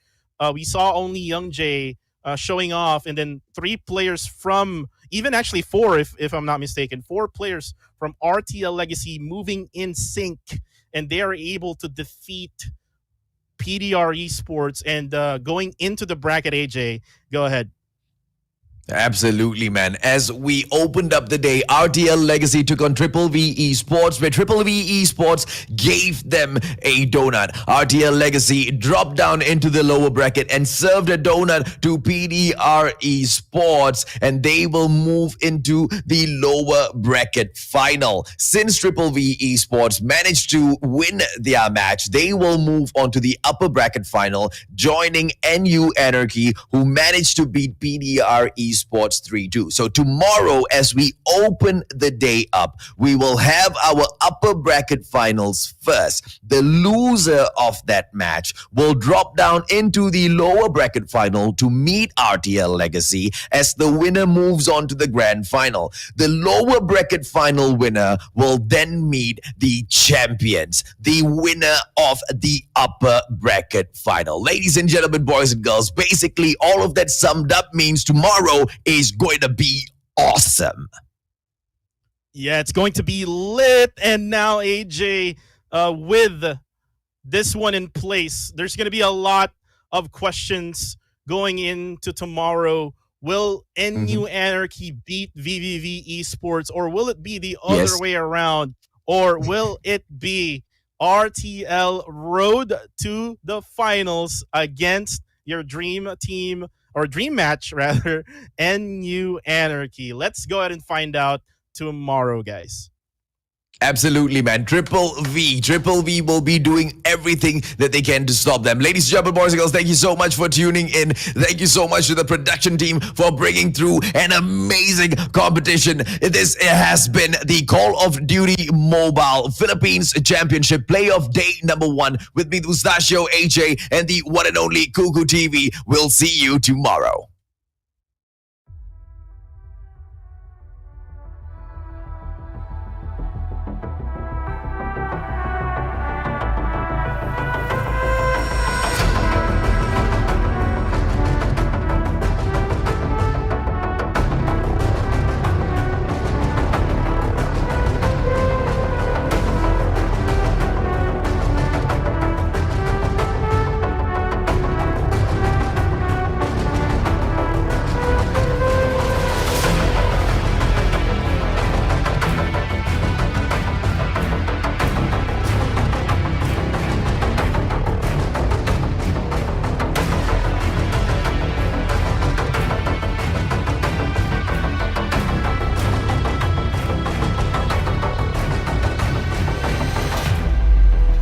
we saw only Young Jay showing off, and then 3 players from, even actually 4 if I'm not mistaken, 4 players from RTL Legacy moving in sync, and they are able to defeat PDR Esports and going into the bracket. AJ, go ahead. Absolutely, man. As we opened up the day, RTL Legacy took on Triple V Esports, where Triple V Esports gave them a donut. RTL Legacy dropped down into the lower bracket and served a donut to PDR Esports, and they will move into the lower bracket final. Since Triple V Esports managed to win their match, they will move on to the upper bracket final, joining NU Anarchy, who managed to beat PDR Esports 3-2. So tomorrow, as we open the day up, we will have our upper bracket finals first. The loser of that match will drop down into the lower bracket final to meet RTL Legacy as the winner moves on to the grand final. The lower bracket final winner will then meet the champions, the winner of the upper bracket final. Ladies and gentlemen, boys and girls, basically all of that summed up means tomorrow is going to be awesome. Yeah, it's going to be lit. And now, AJ, with this one in place, there's going to be a lot of questions going into tomorrow. Will NU Anarchy beat VVV Esports, or will it be the other way around? Or will it be RTL road to the finals against your dream team, or dream match rather, NU Anarchy? Let's go ahead and find out tomorrow, guys. Absolutely, man. Triple V will be doing everything that they can to stop them. Ladies and gentlemen, boys and girls, thank you so much for tuning in. Thank you so much to the production team for bringing through an amazing competition. This has been the Call of Duty Mobile Philippines Championship Playoff Day number 1 with me, Mustachio, AJ, and the one and only Kuku TV. We'll see you tomorrow.